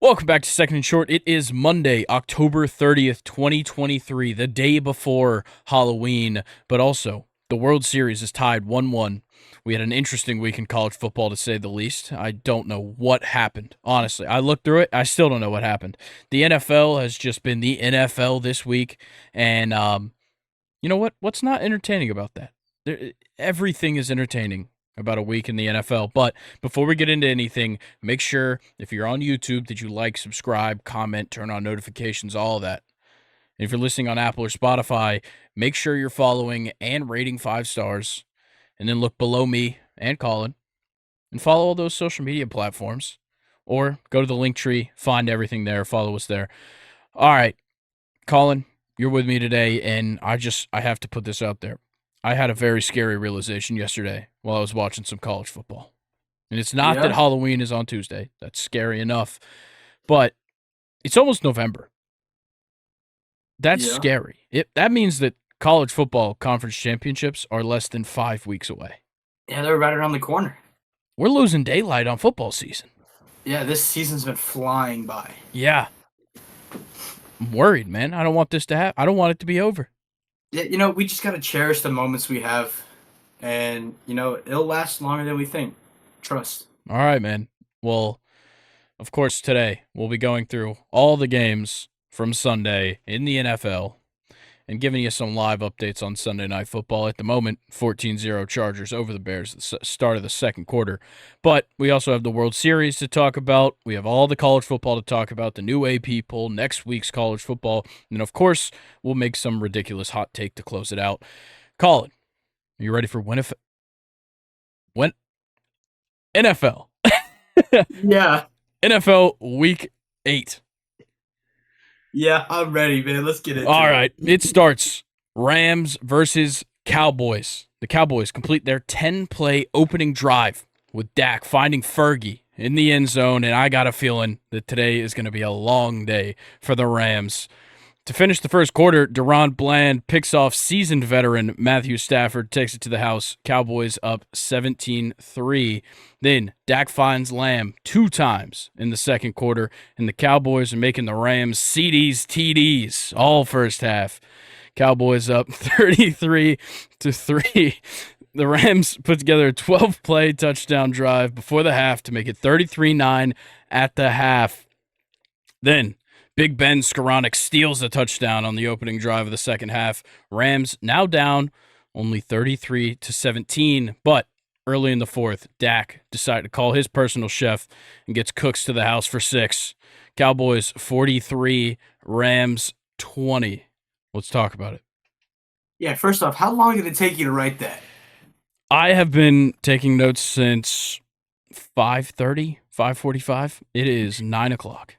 Welcome back to Second and Short. It is Monday, October 30th, 2023, the day before Halloween, but also the World Series is tied 1-1. We had an interesting week in college football, to say the least. I don't know what happened. Honestly, I looked through it. I still don't know what happened. The NFL has just been the NFL this week, and you know what? What's not entertaining about that? Everything is entertaining about a week in the NFL. But before we get into anything, make sure if you're on YouTube that you like, subscribe, comment, turn on notifications, all of that. And if you're listening on Apple or Spotify, make sure you're following and rating 5 stars. And then look below me and Colin and follow all those social media platforms. Or go to the link tree, find everything there, follow us there. All right, Colin, you're with me today, and I have to put this out there. I had a very scary realization yesterday while I was watching some college football. And it's not that Yeah, Halloween is on Tuesday. That's scary enough. But it's almost November. That's yeah, scary. That means that college football conference championships are less than 5 weeks away. yeah. They're right around the corner. We're losing daylight on football season. Yeah, this season's been flying by. Yeah, I'm worried, man. I don't want this to happen. I don't want it to be over. Yeah, we just gotta cherish the moments we have, and it'll last longer than we think. Trust. All right, man. Well, of course, today we'll be going through all the games from Sunday in the NFL and giving you some live updates on Sunday Night Football. At the moment, 14-0 Chargers over the Bears at the start of the second quarter. But we also have the World Series to talk about. We have all the college football to talk about, the new AP poll, next week's college football. And, of course, we'll make some ridiculous hot take to close it out. Colin, are you ready for Win NFL? Yeah, NFL Week 8. yeah. I'm ready, man. Let's get All into it. right, it starts Rams versus Cowboys. The Cowboys complete their 10-play opening drive with Dak finding Fergie in the end zone, and I got a feeling that today is going to be a long day for the Rams. To finish the first quarter, Deron Bland picks off seasoned veteran Matthew Stafford, takes it to the house. Cowboys up 17-3. Then Dak finds Lamb 2 times in the second quarter, and the Cowboys are making the Rams CDs, TDs all first half. Cowboys up 33-3. The Rams put together a 12-play touchdown drive before the half to make it 33-9 at the half. Then Big Ben Skoranek steals a touchdown on the opening drive of the second half. Rams now down only 33-17, but early in the fourth, Dak decided to call his personal chef and gets Cooks to the house for 6. Cowboys 43, Rams 20. Let's talk about it. Yeah. First off, how long did it take you to write that? I have been taking notes since 5:30, 5:45. It is 9 o'clock.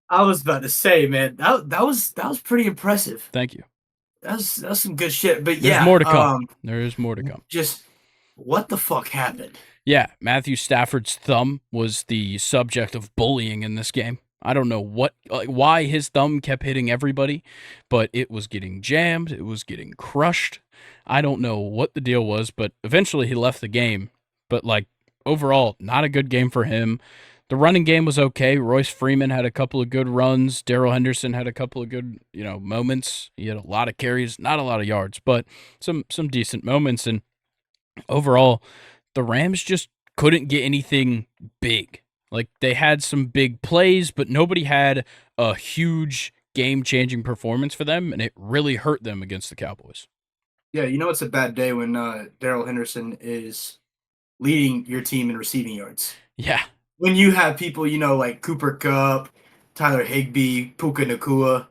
I was about to say, man, that was pretty impressive. Thank you. That's some good shit. But There's yeah, more to come. There is more to come. just what the fuck happened? Yeah, Matthew Stafford's thumb was the subject of bullying in this game. I don't know why his thumb kept hitting everybody, but it was getting jammed, it was getting crushed. I don't know what the deal was, but eventually he left the game. But overall, not a good game for him. The running game was okay. Royce Freeman had a couple of good runs. Darrell Henderson had a couple of good, moments. He had a lot of carries, not a lot of yards, but some decent moments. And overall, the Rams just couldn't get anything big. Like they had some big plays, but nobody had a huge game-changing performance for them, and it really hurt them against the Cowboys. Yeah, it's a bad day when Darrell Henderson is leading your team in receiving yards. Yeah, When you have people, like Cooper Kupp, Tyler Higbee, Puka Nakua,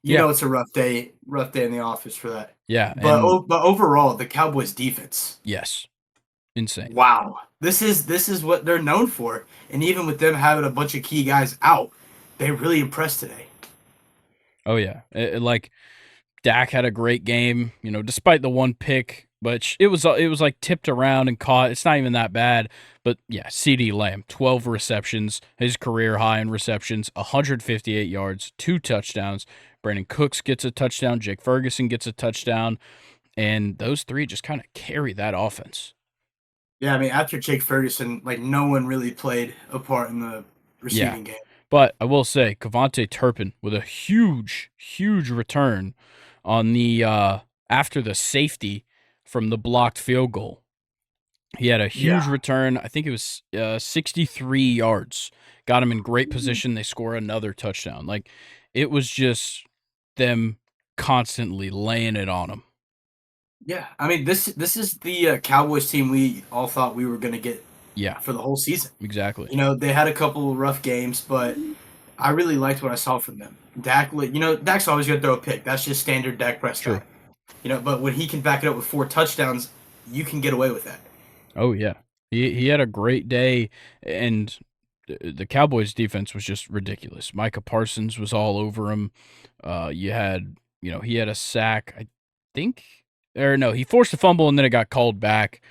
yeah, it's a rough day in the office for that. yeah, But and but overall, the Cowboys defense, yes, insane. wow, this is what they're known for. And even with them having a bunch of key guys out, they really impressed today. Oh yeah, like Dak had a great game, despite the one pick, but it was like tipped around and caught. It's not even that bad, but yeah, CD Lamb, 12 receptions, his career high in receptions, 158 yards, 2 touchdowns. Brandon Cooks gets a touchdown, Jake Ferguson gets a touchdown, and those three just kind of carry that offense. Yeah, I mean, after Jake Ferguson, like no one really played a part in the Yeah. receiving game. But I will say, Kavonte Turpin with a huge, huge return on the after the safety from the blocked field goal. He had a Yeah, huge return. I think it was 63 yards. Got him in great position. They score another touchdown. Like it was just them constantly laying it on him. yeah. I mean, this is the Cowboys team we all thought we were gonna get Yeah, for the whole season. exactly. You know, they had a couple of rough games, but I really liked what I saw from them. Dak, Dak's always gonna throw a pick. That's just standard Dak True. Prescott. But when he can back it up with 4 touchdowns, you can get away with that. Oh yeah, he had a great day, and the Cowboys' defense was just ridiculous. Micah Parsons was all over him. You had he had a sack, I think, or no, he forced a fumble and then it got called back.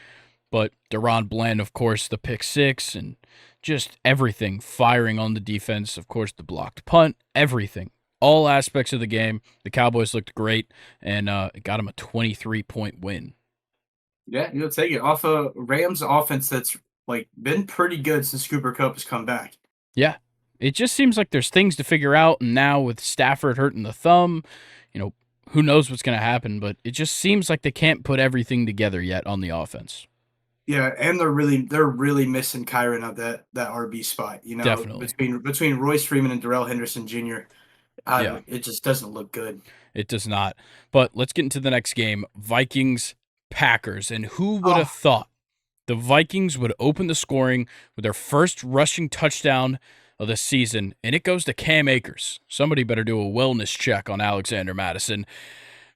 But Deron Bland, of course, the pick six and just everything firing on the defense. Of course, the blocked punt, everything. All aspects of the game. The Cowboys looked great, and it got him a 23-point win. Yeah, you'll take it off a Rams offense that's like been pretty good since Cooper Kupp has come back. Yeah. It just seems like there's things to figure out. And now with Stafford hurting the thumb, you know, who knows what's going to happen, but it just seems like they can't put everything together yet on the offense. Yeah, and they're really missing Kyron at that RB spot. Definitely. Between Royce Freeman and Darrell Henderson Jr., Yeah, it just doesn't look good. it does not. But let's get into the next game Vikings Packers. And who would Oh, have thought the Vikings would open the scoring with their first rushing touchdown of the season? And it goes to Cam Akers. Somebody better do a wellness check on Alexander Madison.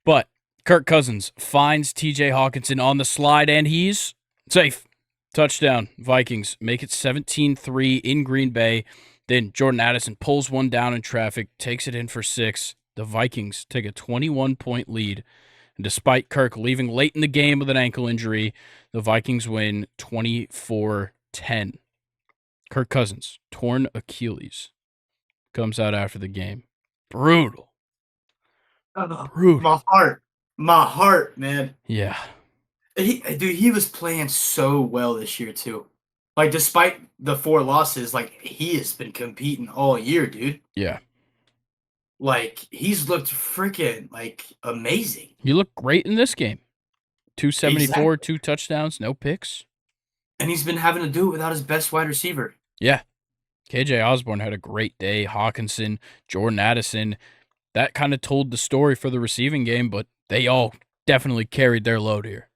But Kirk Cousins finds TJ Hawkinson on the slide, and he's safe. Touchdown. Vikings make it 17-3 in Green Bay. Then Jordan Addison pulls one down in traffic, takes it in for 6. The Vikings take a 21-point lead. And despite Kirk leaving late in the game with an ankle injury, the Vikings win 24-10. Kirk Cousins, torn Achilles, comes out after the game. Brutal. oh, Brutal. my heart, man. Yeah. He was playing so well this year too. Like despite the 4 losses, like he has been competing all year, dude. Yeah. Like he's looked freaking like amazing. He looked great in this game. 274, Exactly. 2 touchdowns, no picks. And he's been having to do it without his best wide receiver. Yeah. KJ Osborne had a great day. Hawkinson, Jordan Addison. That kind of told the story for the receiving game, but they all definitely carried their load here.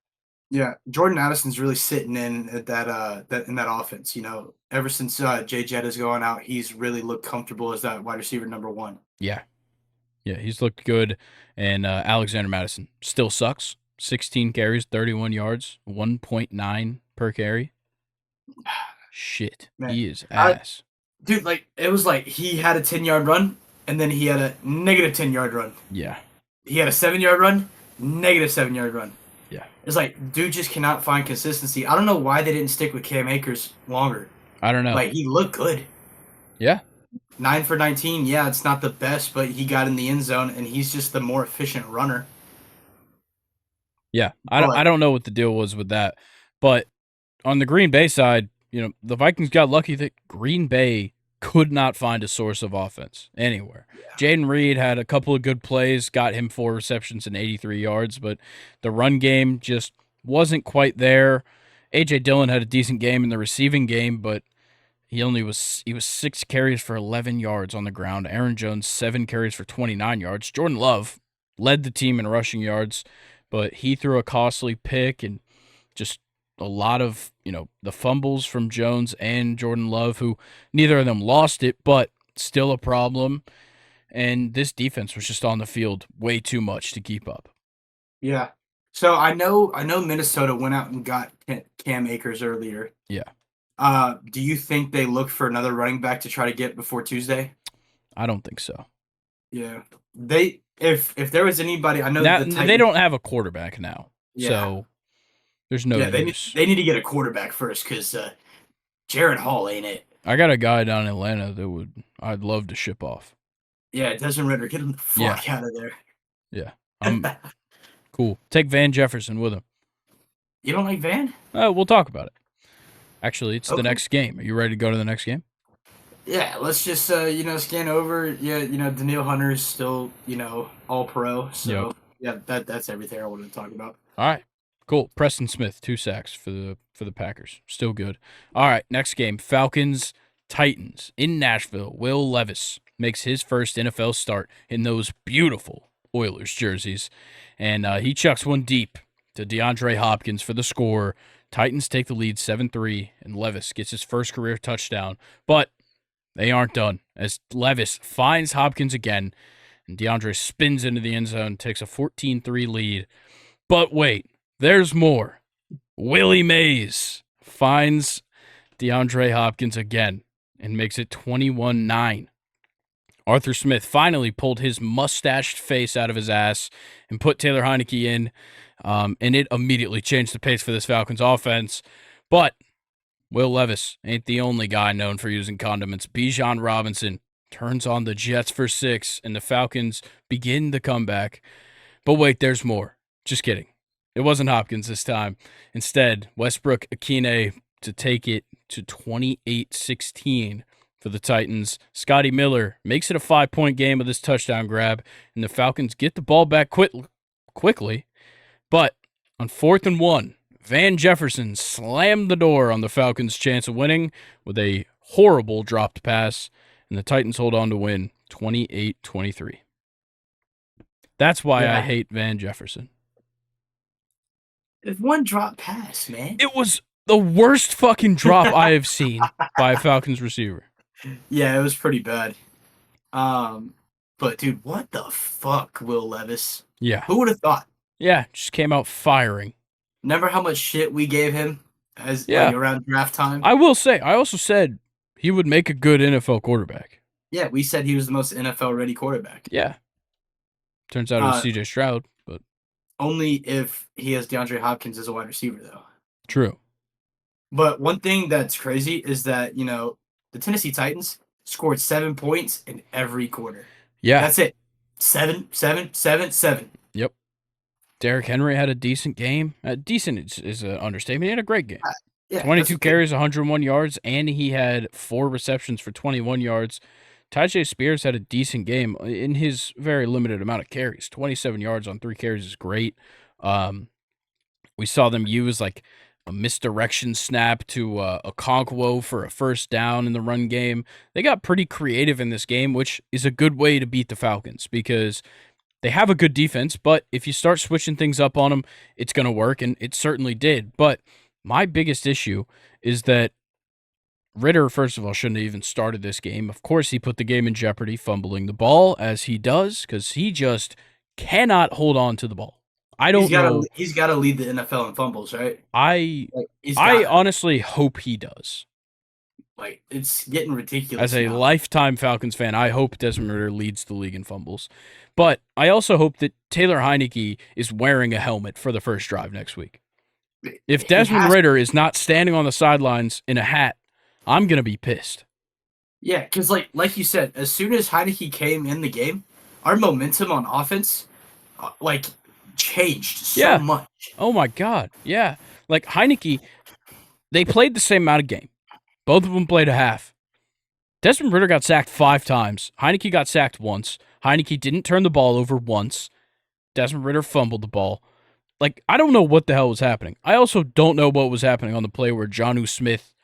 Yeah, Jordan Addison's really sitting in at that offense. Ever since Jay Jett has gone out, he's really looked comfortable as that wide receiver number one. Yeah. Yeah, he's looked good. And Alexander Madison still sucks. 16 carries, 31 yards, 1.9 per carry. Shit. Man, He is I ass. dude, like it was like he had a 10-yard run, and then he had a negative 10-yard run. Yeah. He had a 7-yard run, negative 7-yard run. Yeah. It's like dude just cannot find consistency. I don't know why they didn't stick with Cam Akers longer. I don't know. Like he looked good. Yeah. 9 for 19. Yeah, it's not the best, but he got in the end zone, and he's just the more efficient runner. Yeah. I But don't know what the deal was with that. But on the Green Bay side, the Vikings got lucky that Green Bay could not find a source of offense anywhere. yeah, Jaden Reed had a couple of good plays, got him 4 receptions and 83 yards, but the run game just wasn't quite there. A.J. Dillon had a decent game in the receiving game, but he was 6 carries for 11 yards on the ground. Aaron Jones 7 carries for 29 yards. Jordan Love led the team in rushing yards, but he threw a costly pick and just a lot of, the fumbles from Jones and Jordan Love, who neither of them lost it, but still a problem. And this defense was just on the field way too much to keep up. yeah. So I know Minnesota went out and got Cam Akers earlier. Yeah, Do you think they look for another running back to try to get before Tuesday? I don't think so. Yeah. They if there was anybody, I know Now the they Titans. don't have a quarterback now, Yeah. so there's no Yeah, they need use. they need to get a quarterback first because Jared Hall ain't it. I got a guy down in Atlanta that I'd love to ship off. Yeah, Desmond Ritter, get him the Yeah, fuck out of there. yeah, I'm cool. Take Van Jefferson with him. You don't like Van? We'll talk about it. Actually, it's the Okay. next game. Are you ready to go to the next game? Yeah, let's just scan over. Yeah, Daniil Hunter is still all pro. Yep. So yeah, that's everything I wanted to talk about. All right. Cool. Preston Smith, 2 sacks for the Packers. Still good. All right, next game. Falcons Titans in Nashville. Will Levis makes his first NFL start in those beautiful Oilers jerseys. And he chucks one deep to DeAndre Hopkins for the score. Titans take the lead 7-3, and Levis gets his first career touchdown. But they aren't done, as Levis finds Hopkins again, and DeAndre spins into the end zone, takes a 14-3 lead. But wait, there's more. Willie Mays finds DeAndre Hopkins again and makes it 21-9. Arthur Smith finally pulled his mustached face out of his ass and put Taylor Heineke in, and it immediately changed the pace for this Falcons offense. But Will Levis ain't the only guy known for using condiments. Bijan Robinson turns on the Jets for 6, and the Falcons begin the comeback. But wait, there's more. Just kidding. It wasn't Hopkins this time. Instead, Westbrook Akine to take it to 28-16 for the Titans. Scotty Miller makes it a 5-point game with this touchdown grab, and the Falcons get the ball back quickly. But on 4th and 1, Van Jefferson slammed the door on the Falcons' chance of winning with a horrible dropped pass, and the Titans hold on to win 28-23. That's why I hate Van Jefferson. It's one drop pass, man. It was the worst fucking drop I have seen by a Falcons receiver. Yeah, it was pretty bad. But dude, what the fuck, Will Levis? Yeah. Who would have thought? Yeah, just came out firing. Remember how much shit we gave him around draft time? I will say, I also said he would make a good NFL quarterback. Yeah, we said he was the most NFL ready quarterback. Yeah. Turns out it was CJ Stroud, but only if he has DeAndre Hopkins as a wide receiver, though. True. But one thing that's crazy is that, the Tennessee Titans scored 7 points in every quarter. Yeah. That's it. 7, 7, 7, 7. Yep. Derrick Henry had a decent game. Decent is an understatement. He had a great game. Yeah, 22 carries, 101 yards, and he had 4 receptions for 21 yards. Tyjae Spears had a decent game in his very limited amount of carries. 27 yards on 3 carries is great. We saw them use like a misdirection snap to a Okonkwo for a first down in the run game. They got pretty creative in this game, which is a good way to beat the Falcons because they have a good defense, but if you start switching things up on them, it's going to work, and it certainly did. But my biggest issue is that Ritter, first of all, shouldn't have even started this game. Of course, he put the game in jeopardy, fumbling the ball, as he does, because he just cannot hold on to the ball. I don't know. He's got to lead the NFL in fumbles, right? I honestly hope he does. Like, it's getting ridiculous. As a lifetime Falcons fan, I hope Desmond Ritter leads the league in fumbles. But I also hope that Taylor Heineke is wearing a helmet for the first drive next week. If Desmond Ritter is not standing on the sidelines in a hat, I'm going to be pissed. Yeah, because like you said, as soon as Heineke came in the game, our momentum on offense, changed so much. Oh, my God. Yeah. Like, Heineke, they played the same amount of game. Both of them played a half. Desmond Ritter got sacked 5 times. Heineke got sacked once. Heineke didn't turn the ball over once. Desmond Ritter fumbled the ball. Like, I don't know what the hell was happening. I also don't know what was happening on the play where Jonnu Smith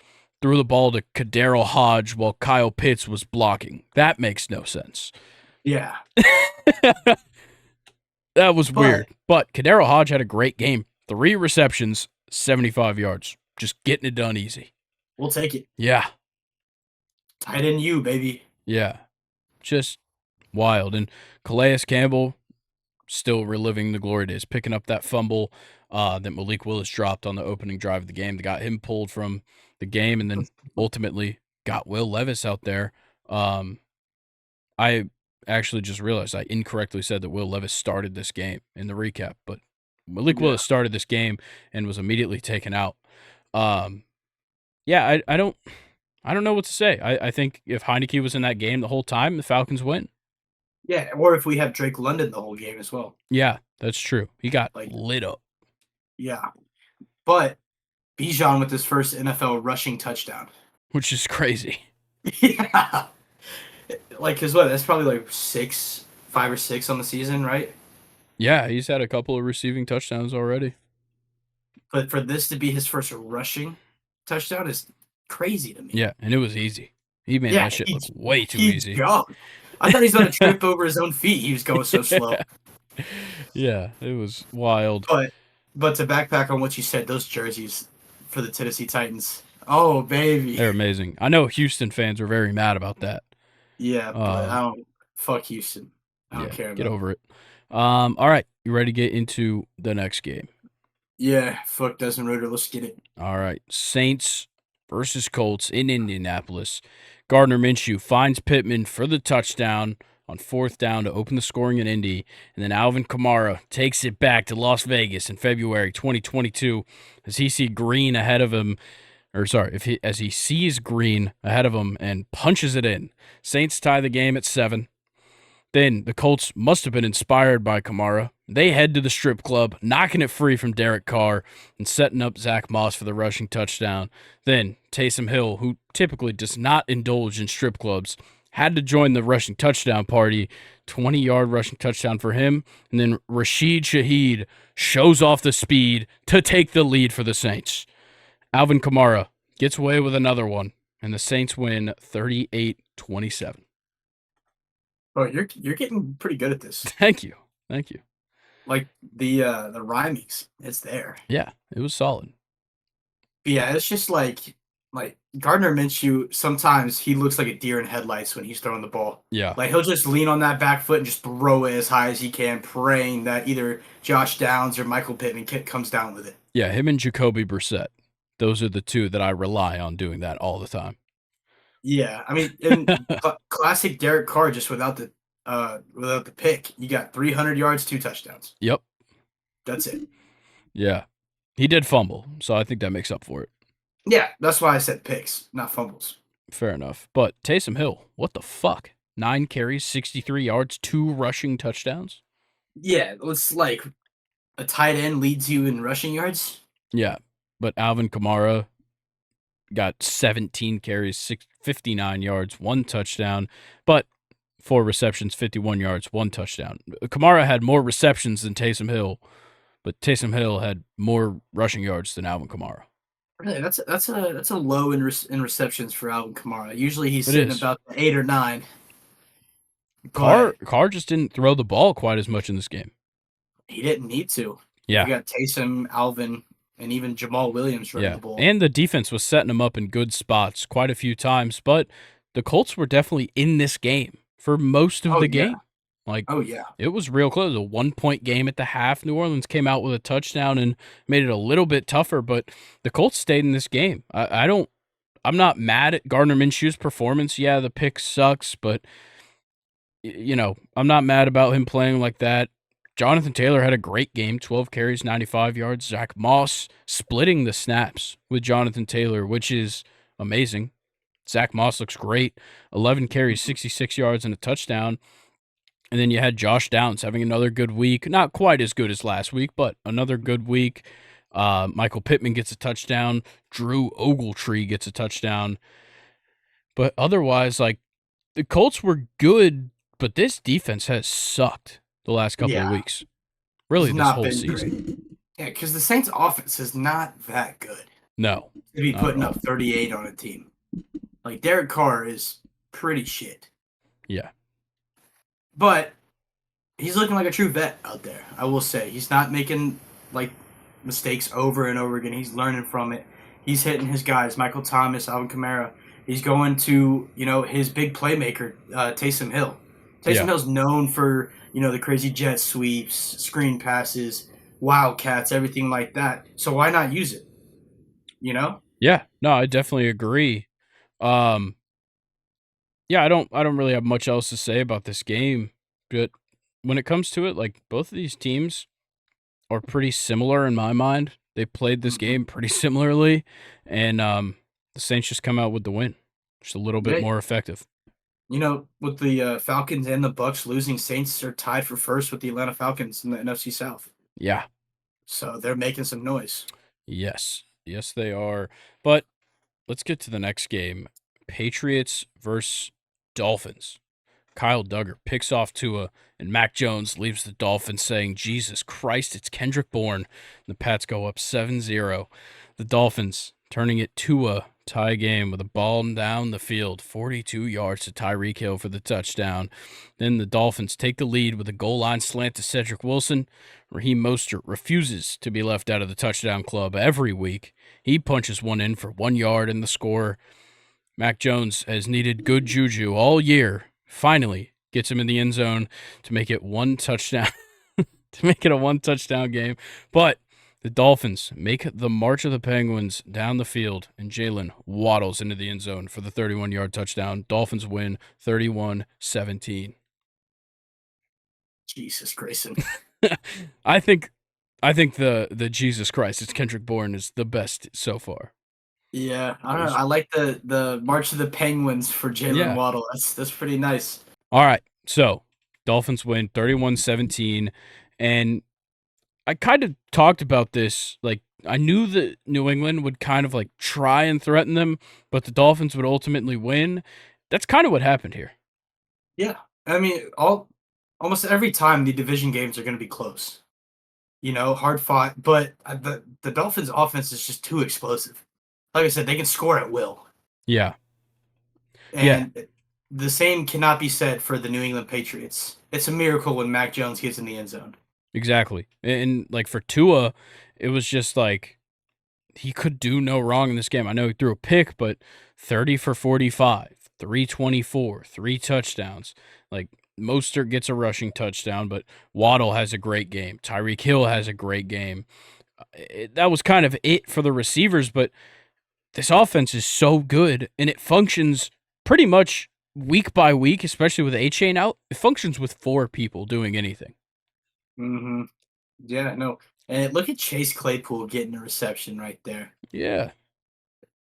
threw the ball to Kaderil Hodge while Kyle Pitts was blocking. That makes no sense. Yeah. That was weird. But Kaderil Hodge had a great game. 3 receptions, 75 yards. Just getting it done easy. We'll take it. Yeah. Tight end you, baby. Yeah. Just wild. And Calais Campbell still reliving the glory days, picking up that fumble that Malik Willis dropped on the opening drive of the game that got him pulled from the game and then ultimately got Will Levis out there. I actually just realized I incorrectly said that Will Levis started this game in the recap, but Malik Willis started this game and was immediately taken out. Yeah, I don't know what to say. I think if Heineke was in that game the whole time, the Falcons win. Yeah, or if we have Drake London the whole game as well. Yeah, that's true. He got lit up. Yeah. But Bijan with his first NFL rushing touchdown. which is crazy. Yeah. Like, cause what? That's probably like 5 or 6 on the season, right? Yeah, he's had a couple of receiving touchdowns already. But for this to be his first rushing touchdown is crazy to me. Yeah, and it was easy. He made Yeah, that shit look way too he easy. jumped. I thought he was about to trip over his own feet. He was going so slow. Yeah, it was wild. But to backpack on what you said, those jerseys for the Tennessee Titans. Oh baby. They're amazing. I know Houston fans were very mad about that. Yeah, but I don't fuck Houston. I don't Yeah, care get about over it. All right, you ready to get into the next game? Yeah, fuck Desmond Ritter. Let's get it. All right, Saints versus Colts in Indianapolis. Gardner Minshew finds Pittman for the touchdown on 4th down to open the scoring in Indy, and then Alvin Kamara takes it back to Las Vegas in February 2022 as he sees green ahead of him, as he sees green ahead of him and punches it in. Saints tie the game at 7. Then the Colts must have been inspired by Kamara. They head to the strip club, knocking it free from Derek Carr and setting up Zach Moss for the rushing touchdown. Then Taysom Hill, who typically does not indulge in strip clubs, had to join the rushing touchdown party. 20-yard rushing touchdown for him. And then Rashid Shaheed shows off the speed to take the lead for the Saints. Alvin Kamara gets away with another one, and the Saints win 38-27. Oh, you're getting pretty good at this. Thank you. Like the rhymings, it's there. Yeah, it was solid. But yeah, it's just like Gardner Minshew. Sometimes he looks like a deer in headlights when he's throwing the ball. Yeah. Like he'll just lean on that back foot and just throw it as high as he can, praying that either Josh Downs or Michael Pittman comes down with it. Yeah, him and Jacoby Brissett. Those are the two that I rely on doing that all the time. Yeah, I mean, in classic Derek Carr, just without the pick, you got 300 yards, 2 touchdowns. Yep. That's it. Yeah. He did fumble, so I think that makes up for it. Yeah, that's why I said picks, not fumbles. Fair enough. But Taysom Hill, what the fuck? 9 carries, 63 yards, 2 rushing touchdowns? Yeah, it's like a tight end leads you in rushing yards. Yeah. But Alvin Kamara got 17 carries, 59 yards, 1 touchdown, but 4 receptions, 51 yards, 1 touchdown. Kamara had more receptions than Taysom Hill, but Taysom Hill had more rushing yards than Alvin Kamara. Really, that's a low in receptions for Alvin Kamara. Usually he's It sitting is. about 8 or 9. Carr just didn't throw the ball quite as much in this game. He didn't need to. Yeah. You got Taysom, Alvin, and even Jamal Williams running the ball. And the defense was setting him up in good spots quite a few times, but the Colts were definitely in this game for most of the game. Like, oh yeah, it was real close. A 1-point game at the half. New Orleans came out with a touchdown and made it a little bit tougher, but the Colts stayed in this game. I'm not mad at Gardner Minshew's performance. Yeah, the pick sucks, but I'm not mad about him playing like that. Jonathan Taylor had a great game, 12 carries, 95 yards. Zach Moss splitting the snaps with Jonathan Taylor, which is amazing. Zach Moss looks great. 11 carries, 66 yards, and a touchdown. And then you had Josh Downs having another good week. Not quite as good as last week, but another good week. Michael Pittman gets a touchdown. Drew Ogletree gets a touchdown. But otherwise, the Colts were good, but this defense has sucked the last couple of weeks. Really, this whole season. Great. Yeah, because the Saints' offense is not that good. No. To be putting up 38 on a team. Like, Derek Carr is pretty shit. Yeah. But he's looking like a true vet out there, I will say. He's not making, mistakes over and over again. He's learning from it. He's hitting his guys, Michael Thomas, Alvin Kamara. He's going to, his big playmaker, Taysom Hill. Taysom Hill's known for, the crazy jet sweeps, screen passes, wildcats, everything like that. So why not use it? Yeah, no, I definitely agree. Yeah, I don't really have much else to say about this game, but when it comes to it, both of these teams are pretty similar in my mind. They played this game pretty similarly, and the Saints just come out with the win, just a little bit more effective. With the Falcons and the Bucs losing, Saints are tied for first with the Atlanta Falcons in the NFC South. Yeah. So they're making some noise. Yes. Yes, they are. But let's get to the next game. Patriots versus Dolphins. Kyle Duggar picks off Tua, and Mac Jones leaves the Dolphins saying, Jesus Christ, it's Kendrick Bourne. The Pats go up 7-0. The Dolphins turning it Tua tie game with a ball down the field, 42 yards to Tyreek Hill for the touchdown. Then the Dolphins take the lead with a goal line slant to Cedric Wilson. Raheem Mostert refuses to be left out of the touchdown club every week. He punches one in for 1 yard in the score. Mac Jones has needed good juju all year. Finally gets him in the end zone to make it one touchdown, to make it a one touchdown game. But the Dolphins make the March of the Penguins down the field, and Jalen waddles into the end zone for the 31-yard touchdown. Dolphins win 31-17. Jesus Grayson. I think the Jesus Christ, it's Kendrick Bourne, is the best so far. Yeah, I don't know. I like the March of the Penguins for Jalen Yeah. Waddle. That's pretty nice. All right, so Dolphins win 31-17, and I kind of talked about this. Like, I knew that New England would kind of like try and threaten them, but the Dolphins would ultimately win. That's kind of what happened here. Yeah, I mean, almost every time the division games are going to be close. Hard fought, but the Dolphins' offense is just too explosive. Like I said, they can score at will, Yeah. Yeah, and the same cannot be said for the New England Patriots. It's a miracle when Mac Jones gets in the end zone. exactly. And like for Tua, it was just like he could do no wrong in this game. I know he threw a pick, but 30 for 45, 324, 3 touchdowns. Like Mostert gets a rushing touchdown, but Waddle has a great game. Tyreek Hill has a great game. That was kind of it for the receivers, but this offense is so good and it functions pretty much week by week, especially with A-Chain out. It functions with 4 people doing anything. Mm-hmm. Yeah, no. And look at Chase Claypool getting a reception right there. Yeah.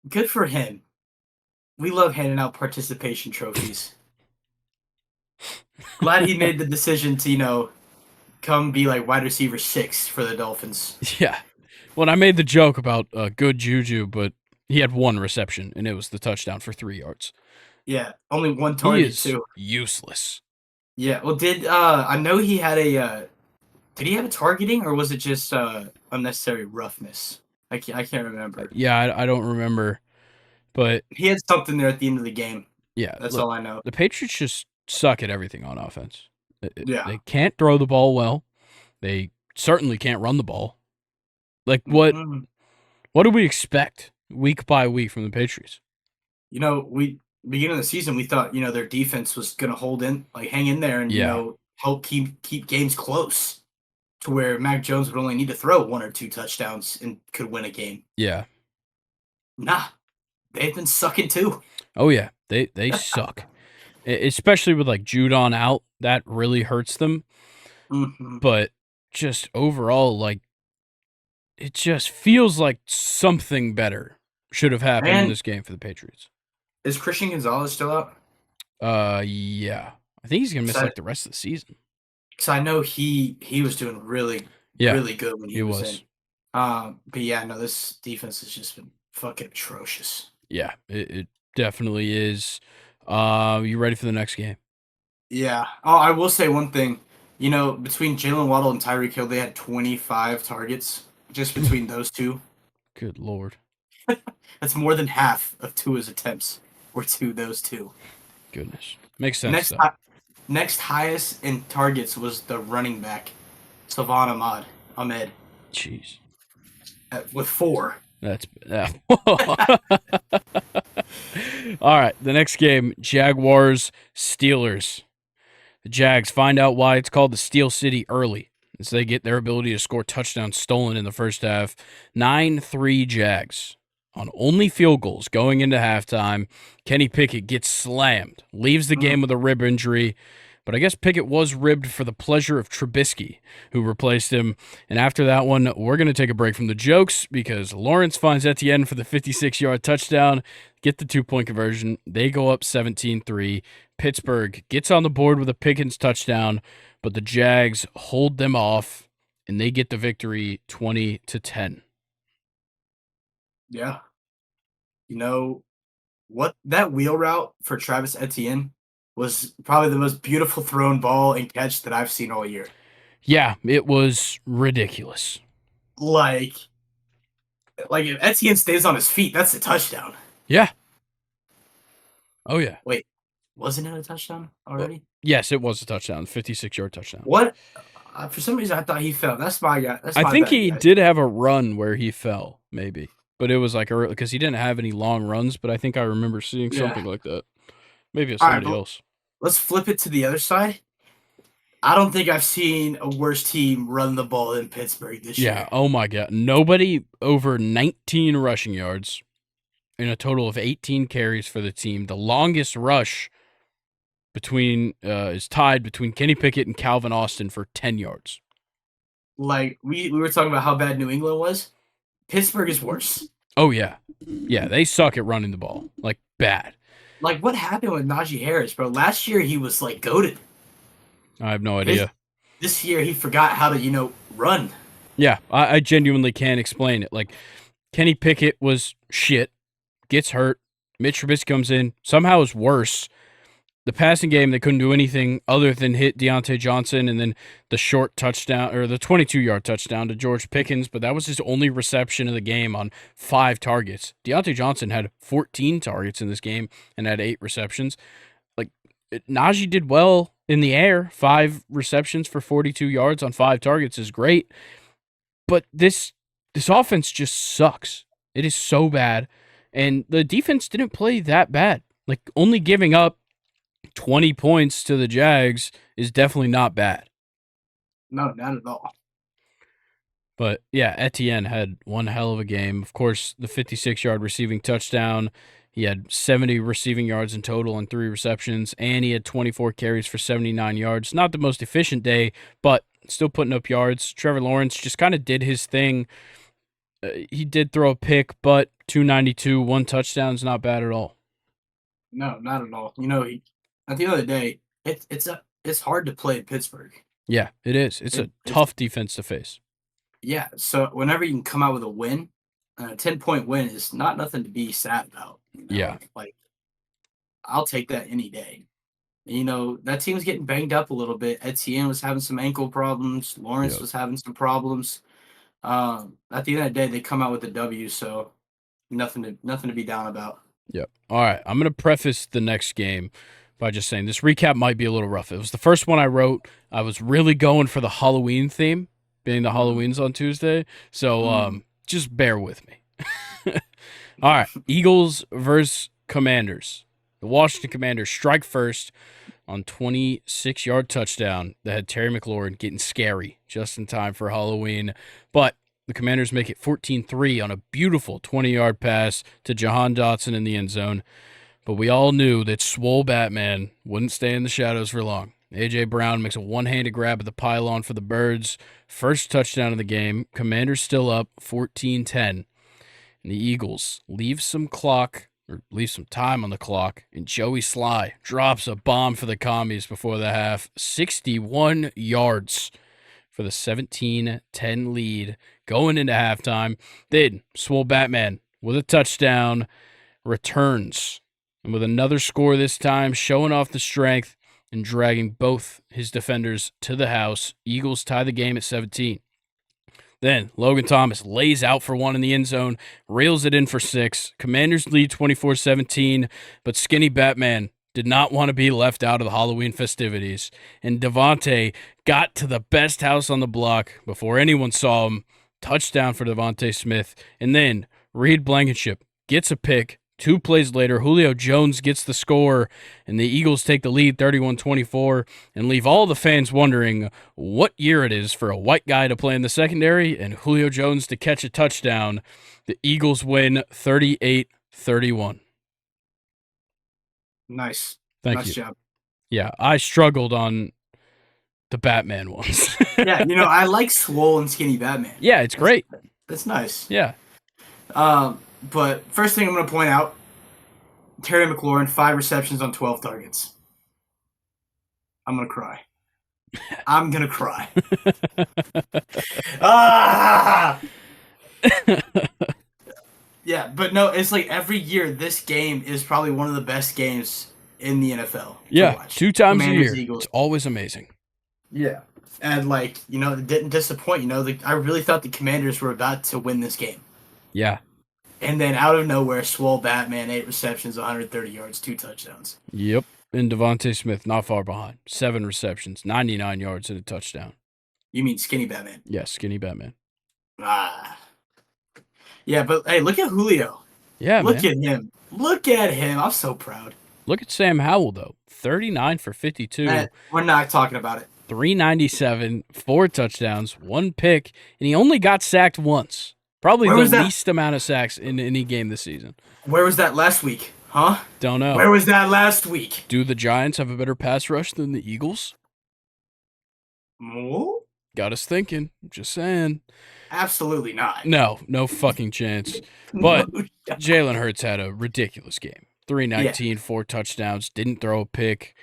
Good for him. We love handing out participation trophies. Glad he made the decision to, come be like wide receiver 6 for the Dolphins. Yeah. Well, I made the joke about good juju, but he had 1 reception, and it was the touchdown for 3 yards. Yeah, only one He target is too. useless. Yeah, well, I know he had did he have a targeting or was it just unnecessary roughness? I can't remember. Yeah, I don't remember, but He had something there at the end of the game. yeah, That's look, all I know. the Patriots just suck at everything on offense. Yeah. They can't throw the ball well. They certainly can't run the ball. Like what do we expect week by week from the Patriots? We beginning of the season we thought, their defense was gonna hang in there and, Yeah. help keep games close to where Mac Jones would only need to throw 1 or 2 touchdowns and could win a game. Yeah. Nah, they've been sucking too. Oh yeah, they suck. Especially with like Judon out, that really hurts them. Mhm. But just overall, like it just feels like something better should have happened in And this game for the Patriots. is Christian Gonzalez still out? Yeah, I think he's gonna miss So like the rest of the season. Because I know he was doing really, Yeah, really good when he he was was. in. But yeah, no, this defense has just been fucking atrocious. Yeah, it definitely is. You ready for the next game? Yeah. Oh, I will say one thing. Between Jalen Waddle and Tyreek Hill, they had 25 targets just between those two. Good lord. That's more than half of Tua's attempts were to those two. Goodness. Makes sense though. Next highest in targets was the running back, Salvan Ahmed, Jeez. with 4. That's all right. The next game, Jaguars Steelers. The Jags find out why it's called the Steel City early, as they get their ability to score touchdowns stolen in the first half. 9-3 Jags on only field goals going into halftime. Kenny Pickett gets slammed, leaves the game with a rib injury. But I guess Pickett was ribbed for the pleasure of Trubisky, who replaced him. And after that one, we're going to take a break from the jokes because Lawrence finds Etienne for the 56-yard touchdown, get the 2-point conversion. They go up 17-3. Pittsburgh gets on the board with a Pickens touchdown, but the Jags hold them off, and they get the victory 20-10. Yeah. You know what? That wheel route for Travis Etienne was probably the most beautiful thrown ball and catch that I've seen all year. Yeah, it was ridiculous. Like, like if Etienne stays on his feet, that's a touchdown. Yeah. Oh yeah. Wait, wasn't it a touchdown already? Yes, it was a touchdown, 56-yard touchdown. What? For some reason, I thought he fell. That's my guy. That's I my think bad, he guys. did have a run where he fell, maybe. But it was like because he didn't have any long runs, but I think I remember seeing something Yeah. like that. Maybe it's All right, somebody but else. let's flip it to the other side. I don't think I've seen a worse team run the ball than Pittsburgh this Yeah, year. oh my god. Nobody over 19 rushing yards in a total of 18 carries for the team. The longest rush is tied between Kenny Pickett and Calvin Austin for 10 yards. Like we were talking about how bad New England was. Pittsburgh is worse. Oh yeah. Yeah, they suck at running the ball. Like bad. Like what happened with Najee Harris, bro? Last year he was like goated. I have no idea. This year he forgot how to, run. Yeah, I genuinely can't explain it. Like Kenny Pickett was shit, gets hurt. Mitch Trubisky comes in, somehow is worse. The passing game, they couldn't do anything other than hit Deontay Johnson and then the short touchdown or the 22-yard touchdown to George Pickens, but that was his only reception of the game on 5 targets. Deontay Johnson had 14 targets in this game and had 8 receptions. Like Najee did well in the air. 5 receptions for 42 yards on 5 targets is great. But this offense just sucks. It is so bad. And the defense didn't play that bad. Like only giving up 20 points to the Jags is definitely not bad. No, not at all. But yeah, Etienne had one hell of a game. Of course, the 56-yard receiving touchdown. He had 70 receiving yards in total and 3 receptions, and he had 24 carries for 79 yards. Not the most efficient day, but still putting up yards. Trevor Lawrence just kind of did his thing. He did throw a pick, but 292, 1 touchdown is not bad at all. No, not at all. At the end of the day, it's hard to play at Pittsburgh. Yeah, it is. It's a tough defense to face. Yeah, so whenever you can come out with a win, a 10-point win is not nothing to be sad about. Yeah. Like I'll take that any day. That team's getting banged up a little bit. Etienne was having some ankle problems. Lawrence was having some problems. At the end of the day, they come out with a W, so nothing to be down about. Yep. All right. I'm going to preface the next game by just saying this recap might be a little rough. It was the first one I wrote. I was really going for the Halloween theme, being the Halloween's on Tuesday. So just bear with me. All right. Eagles versus Commanders. The Washington Commanders strike first on 26-yard touchdown that had Terry McLaurin getting scary just in time for Halloween. But the Commanders make it 14-3 on a beautiful 20-yard pass to Jahan Dotson in the end zone. But we all knew that Swole Batman wouldn't stay in the shadows for long. A.J. Brown makes a one-handed grab at the pylon for the Birds. First touchdown of the game. Commanders still up 14-10. And the Eagles leave some time on the clock, and Joey Sly drops a bomb for the Commies before the half. 61 yards for the 17-10 lead going into halftime. Then Swole Batman with a touchdown returns, and with another score this time, showing off the strength and dragging both his defenders to the house. Eagles tie the game at 17. Then Logan Thomas lays out for 1 in the end zone, reels it in for 6. Commanders lead 24-17, but Skinny Batman did not want to be left out of the Halloween festivities, and Devontae got to the best house on the block before anyone saw him. Touchdown for Devontae Smith, and then Reed Blankenship gets a pick. 2 plays later, Julio Jones gets the score, and the Eagles take the lead 31-24 and leave all the fans wondering what year it is for a white guy to play in the secondary and Julio Jones to catch a touchdown. The Eagles win 38-31. Nice. Thank nice you. job. Yeah, I struggled on the Batman ones. Yeah, I like Swole and Skinny Batman. Yeah, it's great. That's nice. Yeah. But first thing I'm going to point out, Terry McLaurin, 5 receptions on 12 targets. I'm going to cry. I'm going to cry. Yeah, but no, it's like every year this game is probably one of the best games in the NFL to Yeah, watch. 2 times a Commanders year. Eagles. It's always amazing. Yeah. And like, it didn't disappoint. I really thought the Commanders were about to win this game. Yeah. And then out of nowhere, Swole Batman, 8 receptions, 130 yards, 2 touchdowns. Yep. And Devontae Smith not far behind. 7 receptions, 99 yards and a touchdown. You mean Skinny Batman? Yeah, skinny Batman. Ah. Yeah, but hey, look at Julio. Yeah, Look man. at him. Look at him. I'm so proud. Look at Sam Howell, though. 39 for 52. We're not talking about it. 397, 4 touchdowns, 1 pick, and he only got sacked once. Probably the least amount of sacks in any game this season. Where was that last week? Huh? Don't know. Where was that last week? Do the Giants have a better pass rush than the Eagles? No? Got us thinking. Just saying. Absolutely not. No fucking chance. But Jalen Hurts had a ridiculous game. 319, 4 touchdowns, didn't throw a pick.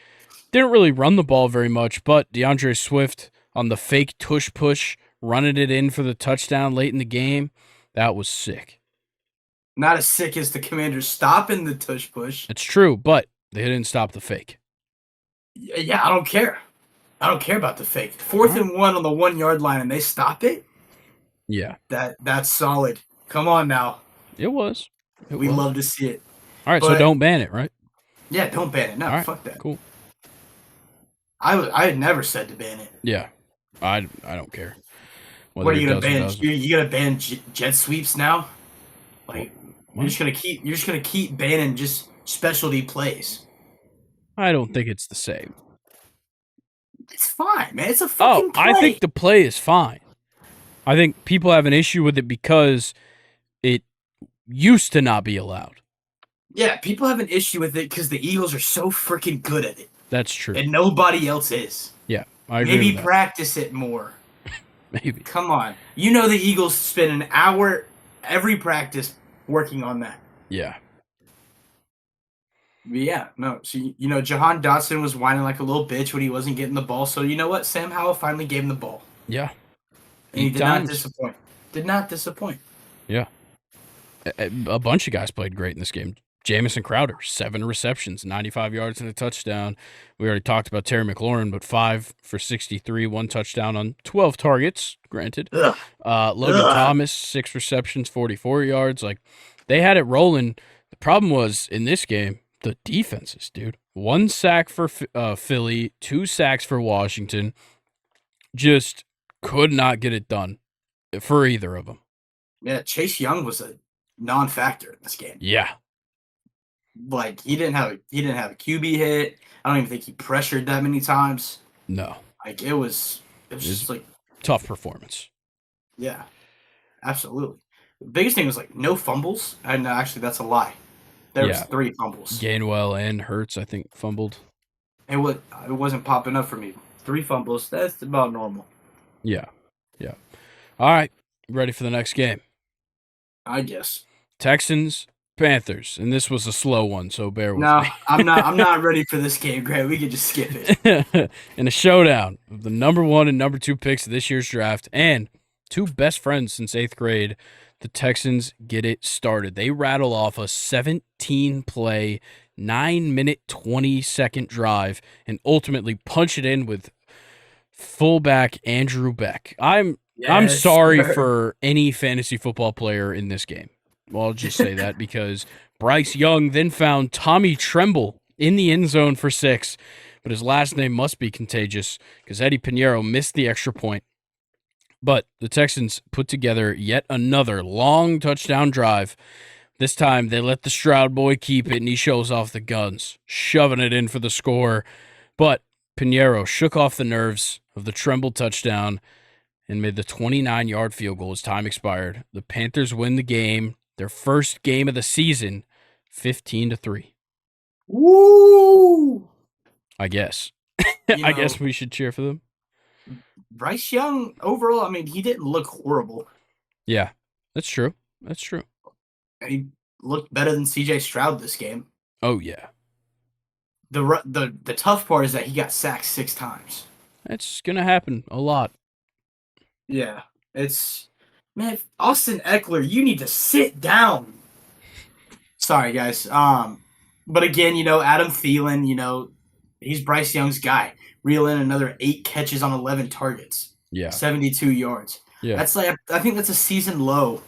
Didn't really run the ball very much, but DeAndre Swift on the fake tush push, running it in for the touchdown late in the game, that was sick. Not as sick as the Commanders stopping the tush push. It's true, but they didn't stop the fake. Yeah, I don't care. I don't care about the fake. 4th and 1 on the 1 yard line, and they stop it. Yeah, that's solid. Come on now. it was. We love to see it. All right, so don't ban it, right? Yeah, don't ban it. No, right, fuck that. Cool. I had never said to ban it. Yeah, I don't care. What are you gonna ban? You gonna ban jet sweeps now? Like you're just gonna keep banning just specialty plays. I don't think it's the same. It's fine, man. It's a fucking play. I think the play is fine. I think people have an issue with it because it used to not be allowed. Yeah, people have an issue with it because the Eagles are so freaking good at it. That's true. And nobody else is. Yeah, I agree. Maybe practice it more. Maybe. Come on. The Eagles spend an hour every practice working on that. Yeah. But yeah, no. So, Jahan Dotson was whining like a little bitch when he wasn't getting the ball. So, you know what? Sam Howell finally gave him the ball. Yeah. And he did not disappoint. Did not disappoint. Yeah. A bunch of guys played great in this game. Jamison Crowder, 7 receptions, 95 yards and a touchdown. We already talked about Terry McLaurin, but 5 for 63, 1 touchdown on 12 targets, granted. Logan Thomas, 6 receptions, 44 yards. Like, they had it rolling. The problem was, in this game, the defenses, dude. 1 sack for Philly, 2 sacks for Washington. Just could not get it done for either of them. Yeah, Chase Young was a non-factor in this game. Yeah. Like he didn't have a QB hit. I don't even think he pressured that many times. No. Like it was just like tough performance. Yeah. Absolutely. The biggest thing was like no fumbles. And actually that's a lie. There was 3 fumbles. Gainwell and Hurts, I think, fumbled. It wasn't popping up for me. 3 fumbles, that's about normal. Yeah. Yeah. All right. Ready for the next game? I guess. Texans, Panthers, and this was a slow one, so bear with me. No, I'm not ready for this game, Grant. We can just skip it. In a showdown of the number 1 and number 2 picks of this year's draft and 2 best friends since 8th grade, the Texans get it started. They rattle off a 17-play, 9-minute, 20-second drive and ultimately punch it in with fullback Andrew Beck. I'm sorry for any fantasy football player in this game. Well, I'll just say that because Bryce Young then found Tommy Tremble in the end zone for 6, but his last name must be contagious because Eddie Pinheiro missed the extra point. But the Texans put together yet another long touchdown drive. This time, they let the Stroud boy keep it, and he shows off the guns, shoving it in for the score. But Pinheiro shook off the nerves of the Tremble touchdown and made the 29-yard field goal as time expired. The Panthers win the game, their first game of the season, 15-3. Woo! I guess. I guess we should cheer for them. Bryce Young, overall, I mean, he didn't look horrible. Yeah, that's true. That's true. He looked better than C.J. Stroud this game. Oh, yeah. The tough part is that he got sacked 6 times. That's going to happen a lot. Yeah. Man, Austin Eckler, you need to sit down. Sorry, guys. But again, Adam Thielen, he's Bryce Young's guy. Reel in another 8 catches on 11 targets, Yeah. 72 yards. Yeah. That's like I think that's a season low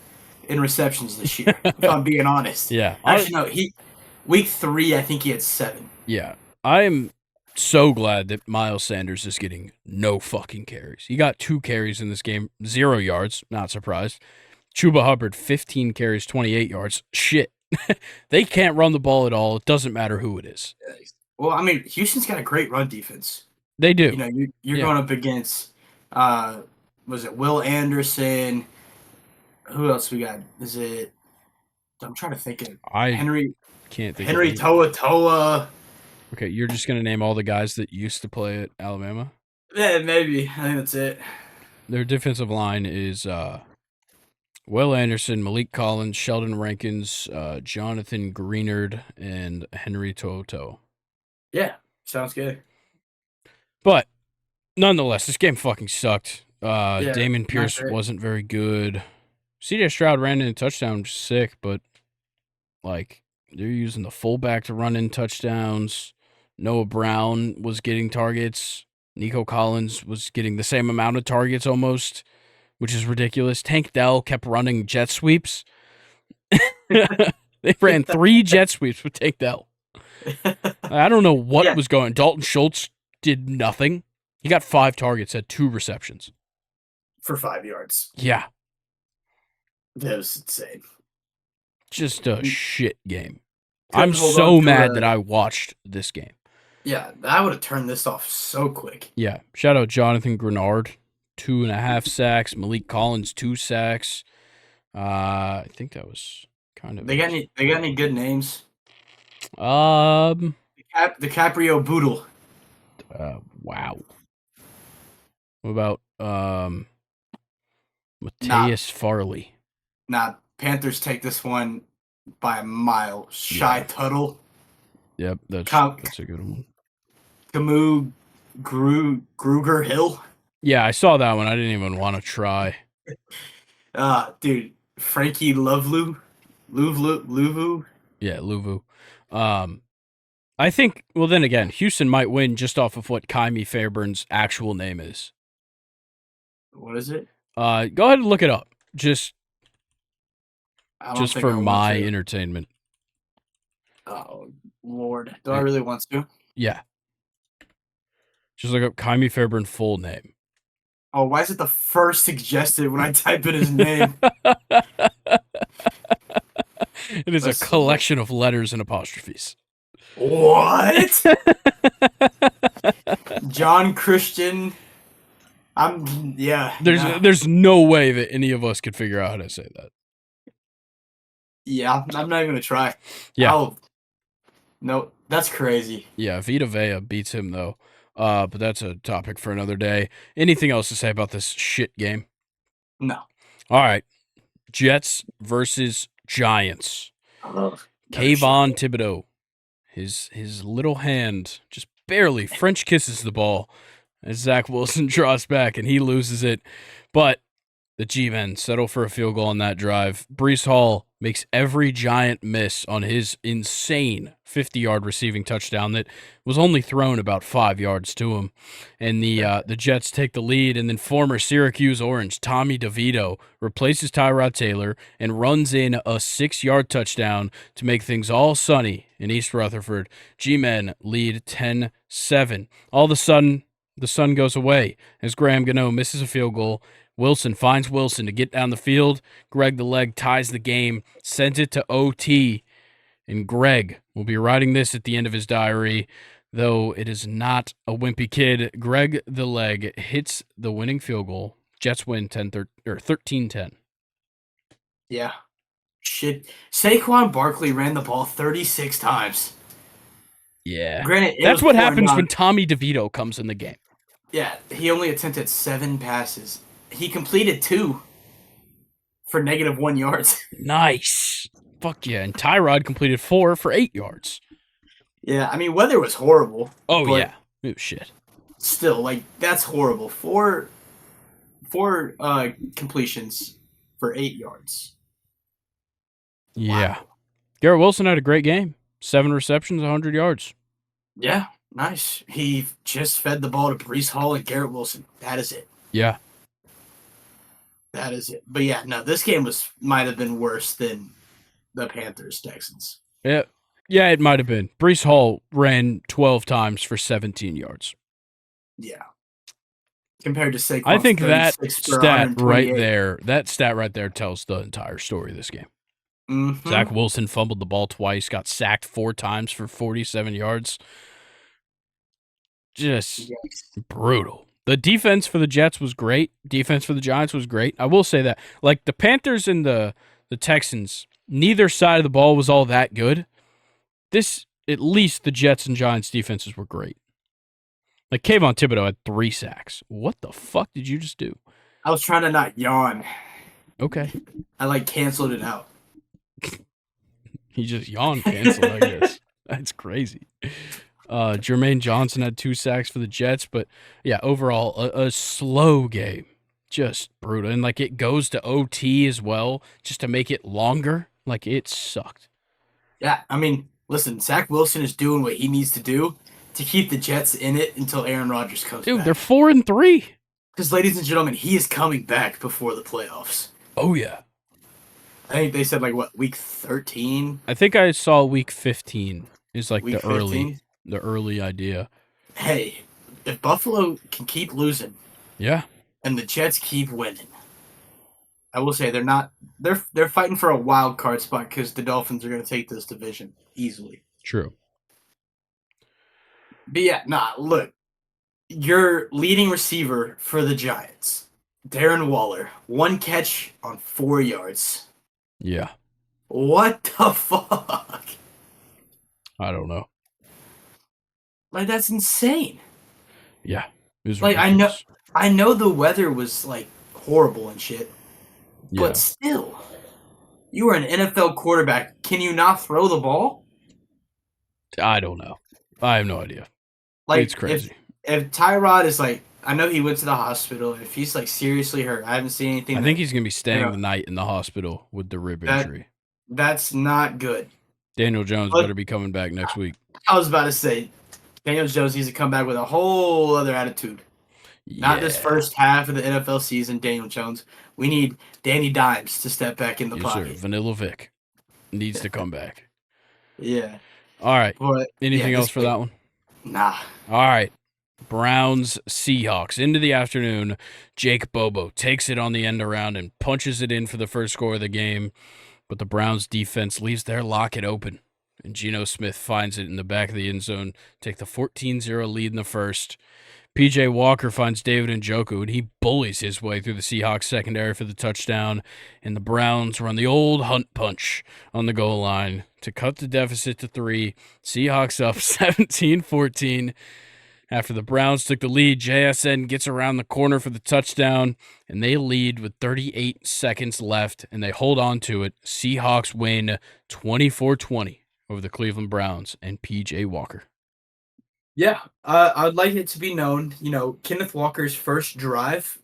in receptions this year. If I'm being honest. Yeah. Actually, no. Week 3, I think he had 7. Yeah. I'm so glad that Miles Sanders is getting no fucking carries. He got 2 carries in this game, 0 yards. Not surprised. Chuba Hubbard, 15 carries, 28 yards. Shit. They can't run the ball at all. It doesn't matter who it is. Well, I mean, Houston's got a great run defense. They do. You're going up against, was it Will Anderson? Who else we got? Is it? I'm trying to think of I Henry can't think Henry of Toa Toa. Okay, you're just going to name all the guys that used to play at Alabama? Yeah, maybe. I think that's it. Their defensive line is Will Anderson, Malik Collins, Sheldon Rankins, Jonathan Greenard, and Henry Toto. Yeah, sounds good. But nonetheless, this game fucking sucked. Yeah, Damon Pierce wasn't very good. CJ Stroud ran in a touchdown, which is sick, but like they're using the fullback to run in touchdowns. Noah Brown was getting targets. Nico Collins was getting the same amount of targets almost, which is ridiculous. Tank Dell kept running jet sweeps. They ran 3 jet sweeps with Tank Dell. I don't know what was going on. Dalton Schultz did nothing. He got 5 targets, had 2 receptions. For 5 yards. Yeah. That was insane. Just a shit game. I'm so mad that I watched this game. Yeah, I would have turned this off so quick. Yeah. Shout out Jonathan Greenard, 2.5 sacks. Malik Collins, 2 sacks. I think that was kind of. They got any good names? DiCaprio Boodle. Wow. What about Mateus Farley? Nah, Panthers take this one by a mile. Shy Tuttle. Yep, that's a good one. Camus Gruger Hill. Yeah, I saw that one. I didn't even want to try. Dude, Frankie Luvu. Yeah, Luvu. I think. Well, then again, Houston might win just off of what Kaimi Fairburn's actual name is. What is it? Go ahead and look it up. Just for my entertainment. Oh Lord, do I really want to? Yeah. Just look up Kaimi Fairburn full name. Oh, why is it the first suggested when I type in his name? It is a collection of letters and apostrophes. What? John Christian. There's no way that any of us could figure out how to say that. Yeah, I'm not even gonna try. Yeah. No, that's crazy. Yeah, Vita Vea beats him though. But that's a topic for another day. Anything else to say about this shit game? No. All right. Jets versus Giants. Kayvon Thibodeau. His little hand just barely French kisses the ball as Zach Wilson draws back and he loses it. But the G-men settle for a field goal on that drive. Breece Hall makes every Giant miss on his insane 50-yard receiving touchdown that was only thrown about 5 yards to him. And the Jets take the lead, and then former Syracuse Orange Tommy DeVito replaces Tyrod Taylor and runs in a 6-yard touchdown to make things all sunny in East Rutherford. G-men lead 10-7. All of a sudden, the sun goes away as Graham Gano misses a field goal. Wilson finds Wilson to get down the field. Greg the Leg ties the game, sends it to OT, and Greg will be writing this at the end of his diary, though it is not a wimpy kid. Greg the Leg hits the winning field goal. Jets win 13-10. Yeah. Shit. Saquon Barkley ran the ball 36 times. Yeah. Granted, that's what happens when Tommy DeVito comes in the game. Yeah, he only attempted 7 passes. He completed 2 for -1 yards. Nice. Fuck yeah. And Tyrod completed 4 for 8 yards. Yeah, I mean, weather was horrible. Oh, yeah. It was shit. Still, that's horrible. 4 completions for 8 yards. Yeah. Wow. Garrett Wilson had a great game. 7 receptions, 100 yards. Yeah, nice. He just fed the ball to Brees Hall and Garrett Wilson. That is it. Yeah. That is it. But yeah, no, this game might have been worse than the Panthers Texans. Yeah. Yeah, it might have been. Brees Hall ran 12 times for 17 yards. Yeah. Compared to Saquon's I think that 36 for stat right 128. there tells the entire story of this game. Mm-hmm. Zach Wilson fumbled the ball twice, got sacked 4 times for 47 yards. Just brutal. The defense for the Jets was great. Defense for the Giants was great. I will say that. Like the Panthers and the Texans, neither side of the ball was all that good. At least the Jets and Giants defenses were great. Like Kayvon Thibodeau had 3 sacks. What the fuck did you just do? I was trying to not yawn. Okay. I canceled it out. He just yawned canceled, I guess. That's crazy. Jermaine Johnson had 2 sacks for the Jets, but yeah, overall a slow game. Just brutal. And it goes to OT as well, just to make it longer. It sucked. Yeah, I mean, listen, Zach Wilson is doing what he needs to do to keep the Jets in it until Aaron Rodgers comes back. Dude, they're 4-3. Because, ladies and gentlemen, he is coming back before the playoffs. Oh, yeah. I think they said, week 13? I think I saw week 15 is week the 15? early idea. Hey, if Buffalo can keep losing, yeah, and the Jets keep winning, I will say they're fighting for a wild card spot because the Dolphins are going to take this division easily. True. But yeah, look, your leading receiver for the Giants, Darren Waller, 1 catch on 4 yards. Yeah. What the fuck? I don't know. That's insane. Yeah. It was I know the weather was horrible and shit. Yeah. But still, you are an NFL quarterback. Can you not throw the ball? I don't know. I have no idea. It's crazy. If Tyrod is I know he went to the hospital. If he's seriously hurt, I haven't seen anything. I think he's going to be staying the night in the hospital with the rib injury. That's not good. Daniel Jones better be coming back next week. I was about to say, Daniel Jones needs to come back with a whole other attitude. Yeah. Not this first half of the NFL season, Daniel Jones. We need Danny Dimes to step back in the pocket. Sir. Vanilla Vic needs to come back. Yeah. All right. Anything else for that one? Nah. All right. Browns Seahawks into the afternoon. Jake Bobo takes it on the end around and punches it in for the first score of the game, but the Browns defense leaves their locket open, and Geno Smith finds it in the back of the end zone, take the 14-0 lead in the first. PJ Walker finds David Njoku, and he bullies his way through the Seahawks secondary for the touchdown, and the Browns run the old hunt punch on the goal line to cut the deficit to 3. Seahawks up 17-14. After the Browns took the lead, JSN gets around the corner for the touchdown, and they lead with 38 seconds left, and they hold on to it. Seahawks win 24-20 over the Cleveland Browns and PJ Walker. Yeah, I'd like it to be known, Kenneth Walker's first drive,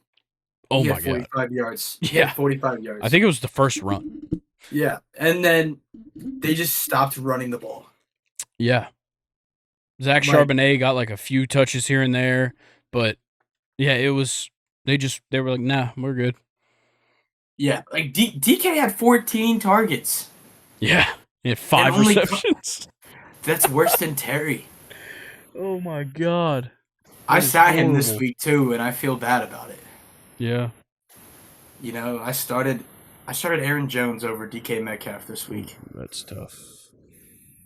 oh my 45 God. yards. Yeah. 45 yards. I think it was the first run. Yeah, and then they just stopped running the ball. Yeah. Zach Charbonnet got a few touches here and there, but yeah, it was they were like, nah, we're good. Yeah, DK had 14 targets. Yeah, he had 5 receptions. That's worse than Terry. Oh my God. I sat him this week too, and I feel bad about it. Yeah. I started Aaron Jones over DK Metcalf this week. That's tough.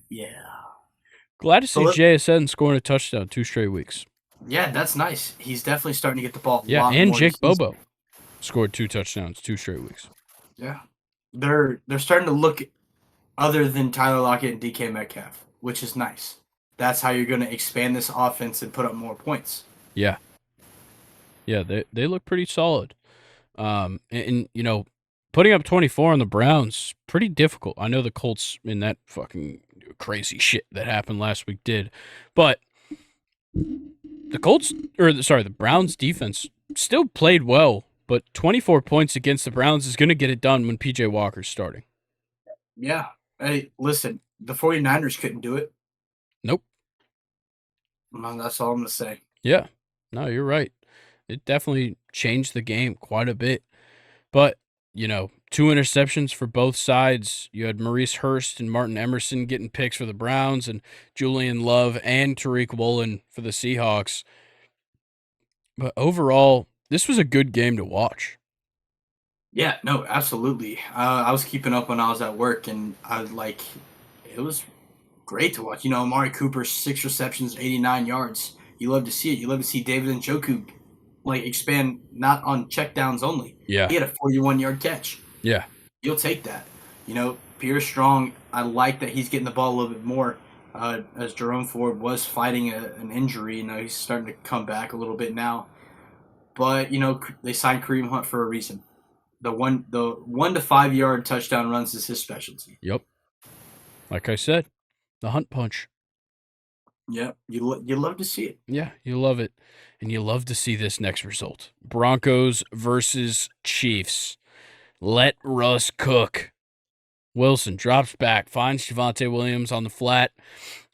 Yeah. Glad to see JSN scoring a touchdown 2 straight weeks. Yeah, that's nice. He's definitely starting to get the ball. Yeah, and Jake Bobo scored 2 touchdowns 2 straight weeks. Yeah, they're starting to look other than Tyler Lockett and DK Metcalf, which is nice. That's how you're going to expand this offense and put up more points. Yeah. Yeah, they look pretty solid. And putting up 24 on the Browns, pretty difficult. I know the Colts in that fucking crazy shit that happened last week did, but the Browns defense still played well, but 24 points against the Browns is going to get it done when PJ Walker's starting. Yeah, Hey, listen, the 49ers couldn't do it. Nope. That's all I'm gonna say. Yeah. No, you're right. It definitely changed the game quite a bit. But, two interceptions for both sides. You had Maurice Hurst and Martin Emerson getting picks for the Browns, and Julian Love and Tariq Woolen for the Seahawks. But overall, this was a good game to watch. Yeah, no, absolutely. I was keeping up when I was at work, and it was great to watch. Amari Cooper, 6 receptions, 89 yards. You love to see it. You love to see David Njoku expand not on checkdowns only. Yeah. He had a 41-yard catch. Yeah. You'll take that. Pierre Strong, I like that he's getting the ball a little bit more. As Jerome Ford was fighting an injury, he's starting to come back a little bit now. But they signed Kareem Hunt for a reason. The 1 to 5 yard touchdown runs is his specialty. Yep. Like I said, the Hunt punch. Yep, you love to see it. Yeah, you love it. And you love to see this next result. Broncos versus Chiefs. Let Russ cook. Wilson drops back, finds Javonte Williams on the flat,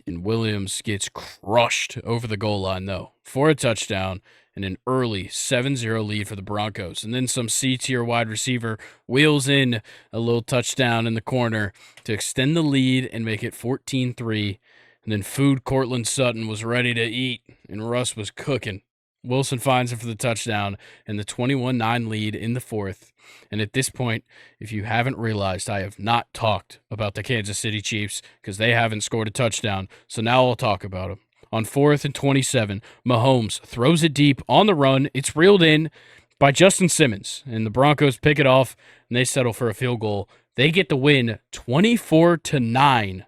and Williams gets crushed over the goal line, though, for a touchdown and an early 7-0 lead for the Broncos. And then some C-tier wide receiver wheels in a little touchdown in the corner to extend the lead and make it 14-3. And then Food Cortland Sutton was ready to eat, and Russ was cooking. Wilson finds him for the touchdown and the 21-9 lead in the fourth. And at this point, if you haven't realized, I have not talked about the Kansas City Chiefs because they haven't scored a touchdown. So now I'll talk about them. On 4th and 27, Mahomes throws it deep on the run. It's reeled in by Justin Simmons, and the Broncos pick it off, and they settle for a field goal. They get the win 24-9.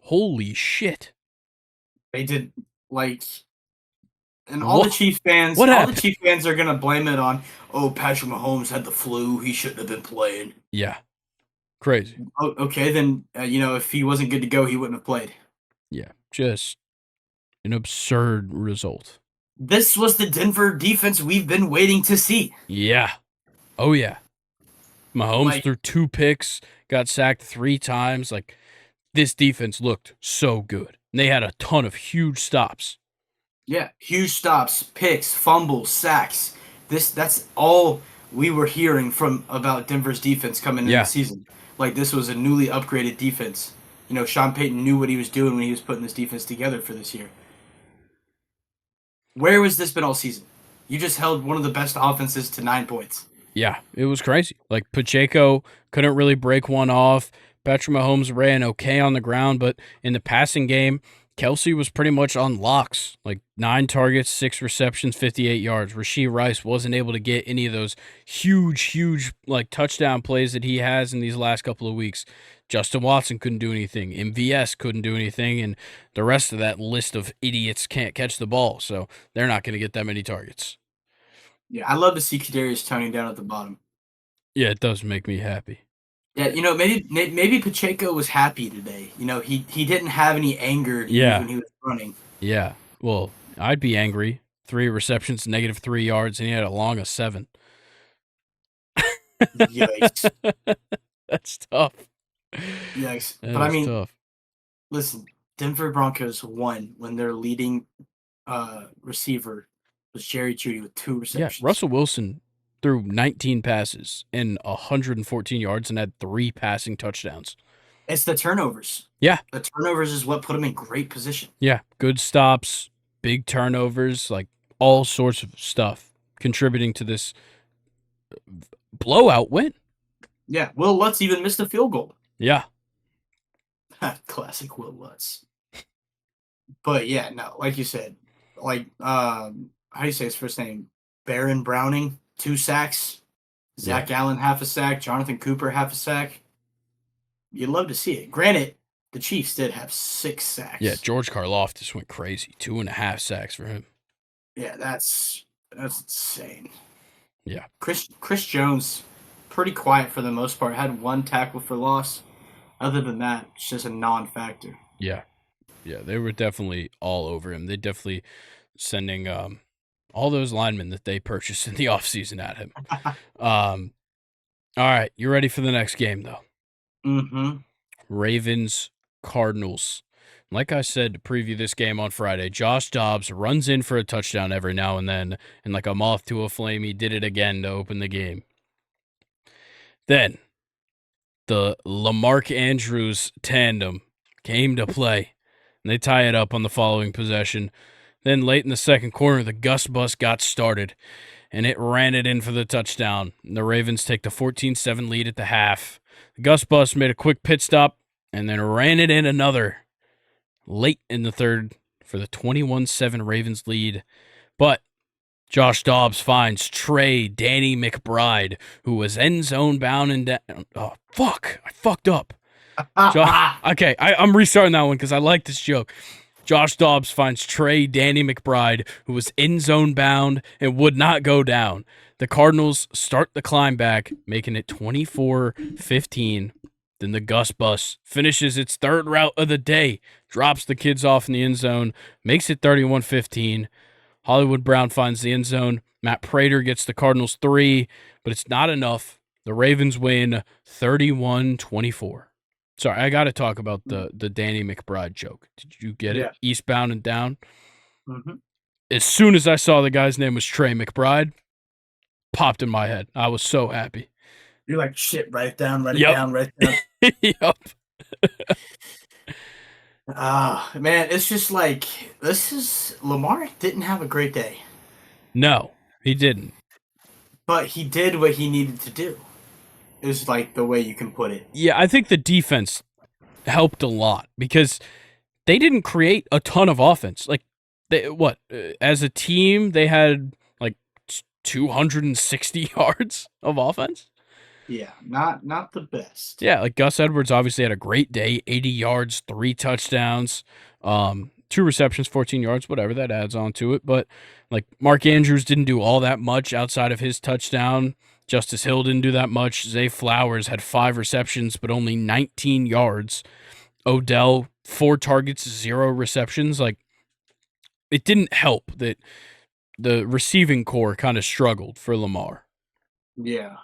Holy shit. They did, and all the Chiefs fans, the Chiefs fans are gonna blame it on, Patrick Mahomes had the flu, he shouldn't have been playing. Yeah, crazy. Okay, then if he wasn't good to go, he wouldn't have played. Yeah, just an absurd result. This was the Denver defense we've been waiting to see. Yeah. Oh yeah. Mahomes threw 2 picks, got sacked 3 times. This defense looked so good. And they had a ton of huge stops. Yeah, huge stops, picks, fumbles, sacks. That's all we were hearing about Denver's defense coming into the season. This was a newly upgraded defense. Sean Payton knew what he was doing when he was putting this defense together for this year. Where has this been all season? You just held one of the best offenses to 9 points. Yeah, it was crazy. Pacheco couldn't really break one off. Patrick Mahomes ran okay on the ground, but in the passing game, Kelsey was pretty much on locks, 9 targets, 6 receptions, 58 yards. Rashee Rice wasn't able to get any of those huge, touchdown plays that he has in these last couple of weeks. Justin Watson couldn't do anything. MVS couldn't do anything, and the rest of that list of idiots can't catch the ball, so they're not going to get that many targets. Yeah, I love to see Kadarius Toney down at the bottom. Yeah, it does make me happy. Yeah, maybe Pacheco was happy today. He didn't have any anger when he was running. Yeah, well, I'd be angry. 3 receptions, -3 yards, and he had a long of 7. Yikes. That's tough. Yikes. That but tough. Listen, Denver Broncos won when their leading receiver was Jerry Jeudy with 2 receptions. Yeah, Russell Wilson threw 19 passes and 114 yards and had 3 passing touchdowns. It's the turnovers. Yeah. The turnovers is what put him in great position. Yeah, good stops, big turnovers, all sorts of stuff contributing to this blowout win. Yeah, Will Lutz even missed a field goal. Yeah. Classic Will Lutz. But yeah, no, like you said, how do you say his first name? Baron Browning, 2 sacks. Zach Allen, half a sack. Jonathan Cooper, half a sack. You'd love to see it. Granted, the Chiefs did have 6 sacks. Yeah, George Karlaftis went crazy. 2.5 sacks for him. Yeah, that's insane. Yeah. Chris Jones, pretty quiet for the most part. Had 1 tackle for loss. Other than that, it's just a non-factor. Yeah. Yeah, they were definitely all over him. They definitely sending all those linemen that they purchased in the offseason at him. All right, you ready for the next game, though? Mm-hmm. Ravens Cardinals. Like I said to preview this game on Friday, Josh Dobbs runs in for a touchdown every now and then, and like a moth to a flame, he did it again to open the game. Then, the Lamarck Andrews tandem came to play, and they tie it up on the following possession. Then, late in the second quarter, the Gus Bus got started, and it ran it in for the touchdown. The Ravens take the 14-7 lead at the half. The Gus Bus made a quick pit stop, and then ran it in another late in the third for the 21-7 Ravens lead. But Josh Dobbs finds Trey Danny McBride, who was end zone bound and down. Oh, fuck. I fucked up. Okay, I'm restarting that one because I like this joke. Josh Dobbs finds Trey Danny McBride, who was end zone bound and would not go down. The Cardinals start the climb back, making it 24-15. Then the Gus Bus finishes its third route of the day, drops the kids off in the end zone, makes it 31-15. Hollywood Brown finds the end zone. Matt Prater gets the Cardinals 3, but it's not enough. The Ravens win 31-24. Sorry, I got to talk about the Danny McBride joke. Did you get it? Eastbound and down. Mm-hmm. As soon as I saw the guy's name was Trey McBride, popped in my head. I was so happy. You're like, shit, write it down, write it down, write it down. Yep. Man, it's just like, Lamar didn't have a great day. No, he didn't. But he did what he needed to do. Is like the way you can put it. Yeah, I think the defense helped a lot because they didn't create a ton of offense. Like, as a team, they had like 260 yards of offense. Yeah, not the best. Yeah, like Gus Edwards obviously had a great day, 80 yards, 3 touchdowns, 2 receptions, 14 yards, whatever, that adds on to it. But like Mark Andrews didn't do all that much outside of his touchdown. Justice Hill didn't do that much. Zay Flowers had 5 receptions, but only 19 yards. Odell, 4 targets, 0 receptions. Like, it didn't help that the receiving core kind of struggled for Lamar. Yeah.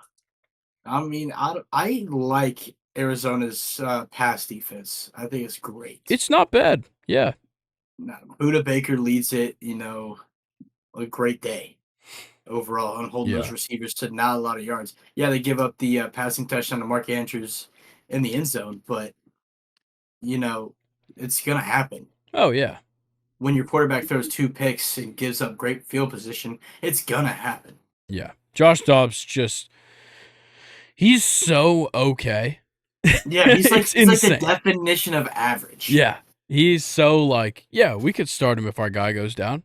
I mean, I like Arizona's pass defense. I think it's great. It's not bad. Yeah. Buda Baker leads it, a great day overall on holding those receivers to not a lot of yards. Yeah, they give up the passing touchdown to Mark Andrews in the end zone, but, it's going to happen. Oh, yeah. When your quarterback throws 2 picks and gives up great field position, it's going to happen. Yeah. Josh Dobbs he's so okay. Yeah, he's like the definition of average. Yeah. He's so we could start him if our guy goes down.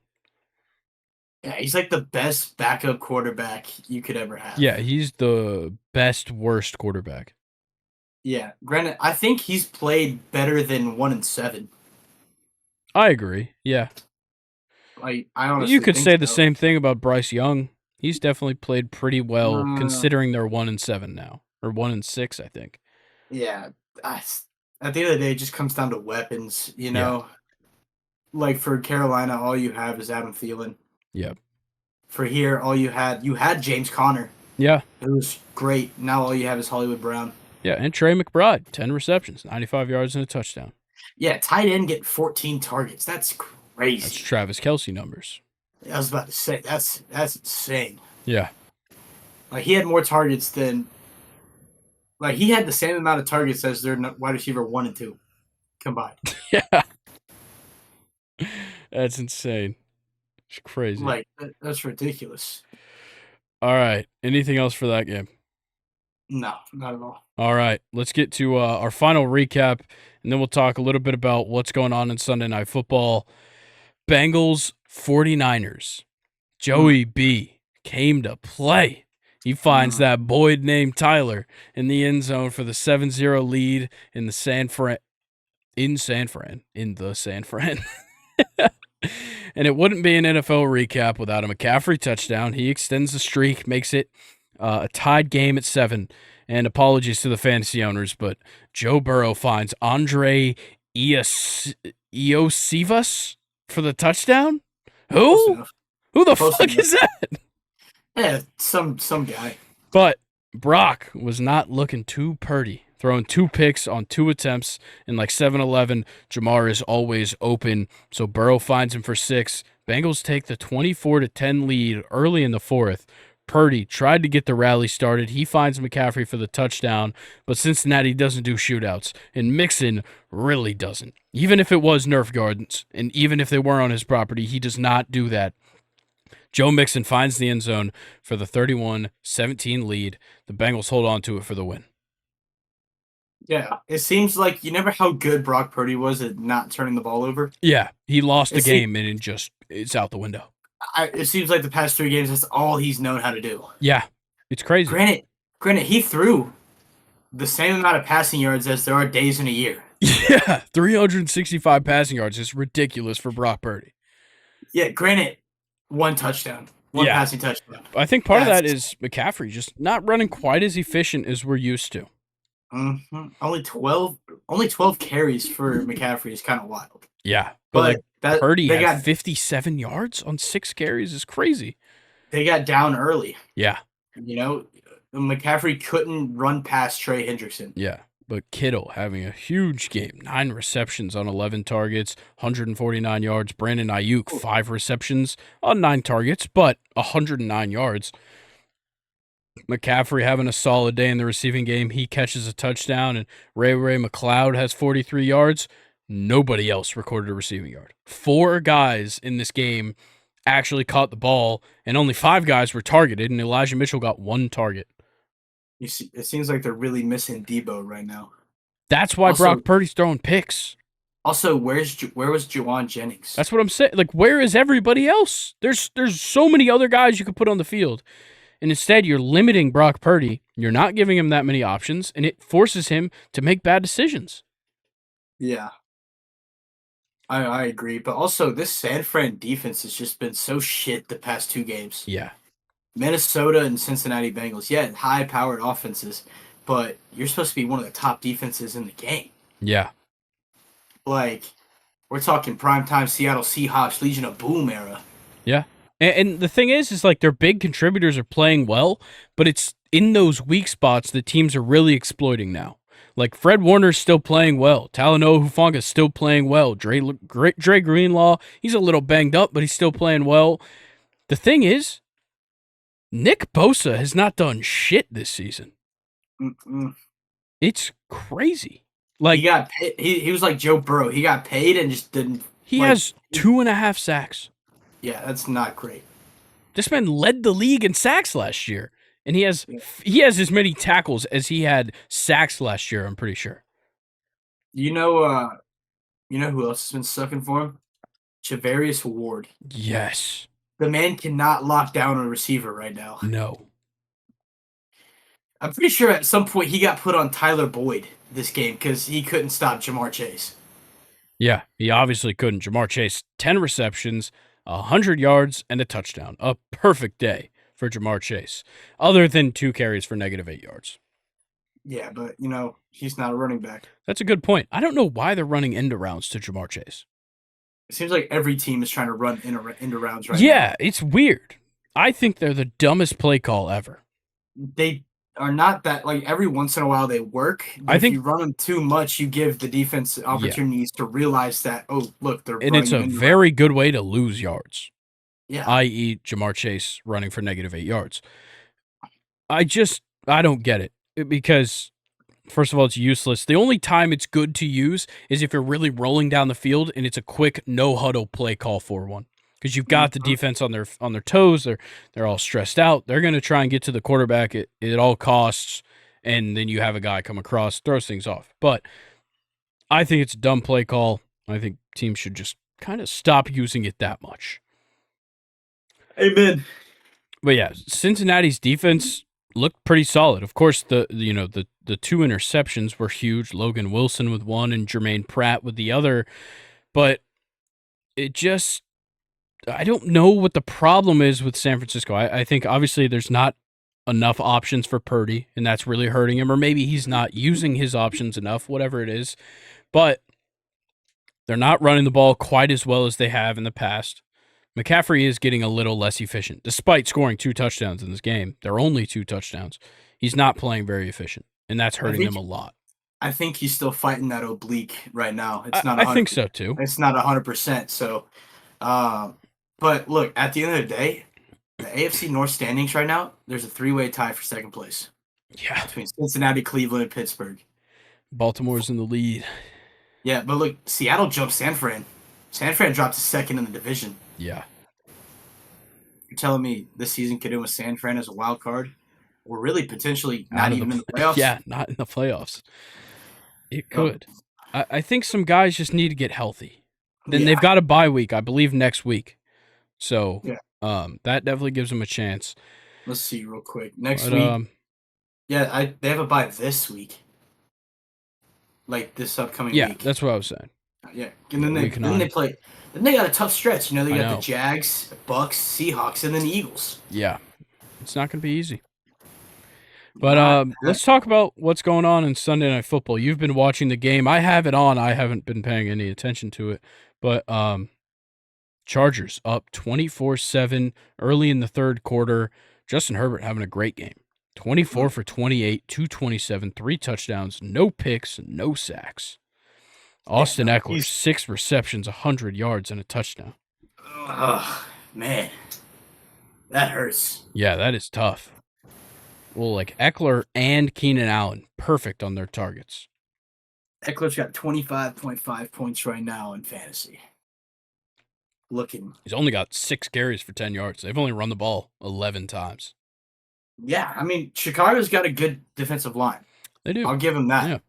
Yeah, he's like the best backup quarterback you could ever have. Yeah, he's the best worst quarterback. Yeah, granted, I think he's played better than 1-7. I agree. Yeah. I honestly you could think say so. the same thing about Bryce Young. He's definitely played pretty well considering they're 1-7 now, or 1-6, I think. Yeah, at the end of the day, it just comes down to weapons. Yeah. Like for Carolina, all you have is Adam Thielen. Yep. For here, you had James Conner. Yeah. It was great. Now all you have is Hollywood Brown. Yeah, and Trey McBride, 10 receptions, 95 yards and a touchdown. Yeah, tight end get 14 targets. That's crazy. That's Travis Kelce numbers. I was about to say, that's insane. Yeah. Like, he had more targets than... Like, he had the same amount of targets as their wide receiver 1 and 2 combined. Yeah. That's insane. It's crazy. Like, that's ridiculous. All right. Anything else for that game? No, not at all. All right. Let's get to our final recap, and then we'll talk a little bit about what's going on in Sunday Night Football. Bengals 49ers. Joey B came to play. He finds that Boyd named Tyler in the end zone for the 7-0 lead in the San Fran. And it wouldn't be an NFL recap without a McCaffrey touchdown. He extends the streak, makes it a tied game at 7. And apologies to the fantasy owners, but Joe Burrow finds Andre Iosivas for the touchdown? Who? Who the fuck is that? Yeah, some guy. But Brock was not looking too purty throwing 2 picks on 2 attempts, and like 7-Eleven, Jamar is always open, so Burrow finds him for 6. Bengals take the 24-10 lead early in the 4th. Purdy tried to get the rally started. He finds McCaffrey for the touchdown, but Cincinnati doesn't do shootouts, and Mixon really doesn't. Even if it was Nerf gardens, and even if they were on his property, he does not do that. Joe Mixon finds the end zone for the 31-17 lead. The Bengals hold on to it for the win. Yeah, it seems like you remember how good Brock Purdy was at not turning the ball over. Yeah, he lost the game, and it's out the window. It seems like the past 3 games, that's all he's known how to do. Yeah, it's crazy. Granted, he threw the same amount of passing yards as there are days in a year. Yeah, 365 passing yards is ridiculous for Brock Purdy. Yeah, granted, 1 touchdown, one passing touchdown. I think part of that is McCaffrey just not running quite as efficient as we're used to. Mm-hmm. Only 12 carries for McCaffrey is kind of wild. Yeah, but like Purdy had 57 yards on 6 carries is crazy. They got down early. Yeah. You know, McCaffrey couldn't run past Trey Hendrickson. Yeah, but Kittle having a huge game. 9 receptions on 11 targets, 149 yards. Brandon Ayuk, 5 receptions on 9 targets, but 109 yards. McCaffrey having a solid day in the receiving game. He catches a touchdown, and Ray McLeod has 43 yards. Nobody else recorded a receiving yard. 4 guys in this game actually caught the ball, and only 5 guys were targeted, and Elijah Mitchell got 1 target. It seems like they're really missing Debo right now. That's why Brock Purdy's throwing picks. Also, where was Juwan Jennings? That's what I'm saying. Like, where is everybody else? There's so many other guys you could put on the field. And instead, you're limiting Brock Purdy. You're not giving him that many options, and it forces him to make bad decisions. Yeah. I agree. But also, this San Fran defense has just been so shit the past 2 games. Yeah. Minnesota and Cincinnati Bengals, high-powered offenses, but you're supposed to be one of the top defenses in the game. Yeah. Like, we're talking primetime Seattle Seahawks, Legion of Boom era. Yeah. And the thing is like their big contributors are playing well, but it's in those weak spots that teams are really exploiting now. Like Fred Warner's still playing well. Talanoa Hufanga's still playing well. Dre Greenlaw, he's a little banged up, but he's still playing well. The thing is, Nick Bosa has not done shit this season. Mm-mm. It's crazy. Like he got paid, he was like Joe Burrow. He got paid and just didn't. He has 2.5 sacks. Yeah, that's not great. This man led the league in sacks last year, and he has as many tackles as he had sacks last year. I'm pretty sure. You know who else has been sucking for him? Charvarius Ward. Yes. The man cannot lock down a receiver right now. No. I'm pretty sure at some point he got put on Tyler Boyd this game because he couldn't stop Jamar Chase. Yeah, he obviously couldn't. Jamar Chase, 10 receptions, 100 yards, and a touchdown. A perfect day for Jamar Chase, other than 2 carries for -8 yards. Yeah, but, he's not a running back. That's a good point. I don't know why they're running end rounds to Jamar Chase. It seems like every team is trying to run end rounds right now. Yeah, it's weird. I think they're the dumbest play call ever. They are not that, like, every once in a while they work. If you run them too much, you give the defense opportunities to realize that, oh, look, they're running. And it's a very good way to lose yards. Yeah. I.e. Jamar Chase running for -8 yards. I don't get it because, first of all, it's useless. The only time it's good to use is if you're really rolling down the field and it's a quick no-huddle play call for one. Because you've got the defense on their toes. They're all stressed out. They're going to try and get to the quarterback at all costs, and then you have a guy come across, throws things off. But I think it's a dumb play call. I think teams should just kind of stop using it that much. Amen. But yeah, Cincinnati's defense looked pretty solid. Of course, the 2 interceptions were huge. Logan Wilson with 1 and Jermaine Pratt with the other. But it just, I don't know what the problem is with San Francisco. I think obviously there's not enough options for Purdy, and that's really hurting him. Or maybe he's not using his options enough, whatever it is. But they're not running the ball quite as well as they have in the past. McCaffrey is getting a little less efficient, despite scoring 2 touchdowns in this game. They're only 2 touchdowns. He's not playing very efficient, and that's hurting them a lot. I think he's still fighting that oblique right now. It's not I a hundred. think so too. It's not 100%. So, um, but look, at the end of the day, the AFC North standings right now, there's a three-way tie for second place Yeah. between Cincinnati, Cleveland, and Pittsburgh. Baltimore's in the lead. Yeah, but look, Seattle jumped San Fran. San Fran dropped to second in the division. Yeah. You're telling me this season could end with San Fran as a wild card, or really potentially Out not of the even in the playoffs? yeah, not in the playoffs. It Yep. could. I think some guys just need to get healthy. Then they've Yeah. got a bye week, I believe, next week. So Yeah. that definitely gives them a chance. Let's see real quick. Next But week, yeah, they have a bye this week, like this upcoming yeah, week. that's what I was saying. Yeah, and then Week they 9. play. Then they got a tough stretch. You know, they I got the know. Jags, Bucks, Seahawks, and then the Eagles. Yeah. It's not going to be easy. But Not let's talk about what's going on in Sunday Night Football. You've been watching the game. I have it on. I haven't been paying any attention to it. But Chargers up 24-7 early in the third quarter. Justin Herbert having a great game. 24 for 28, 227, 3 touchdowns, no picks, no sacks. Austin Eckler, 6 receptions, 100 yards, and a touchdown. Oh, man. That hurts. Yeah, that is tough. Well, like Eckler and Keenan Allen, perfect on their targets. Eckler's got 25.5 points right now in fantasy. He's only got 6 carries for 10 yards. They've only run the ball 11 times. Yeah, I mean, Chicago's got a good defensive line. They do. I'll give them that. Yeah.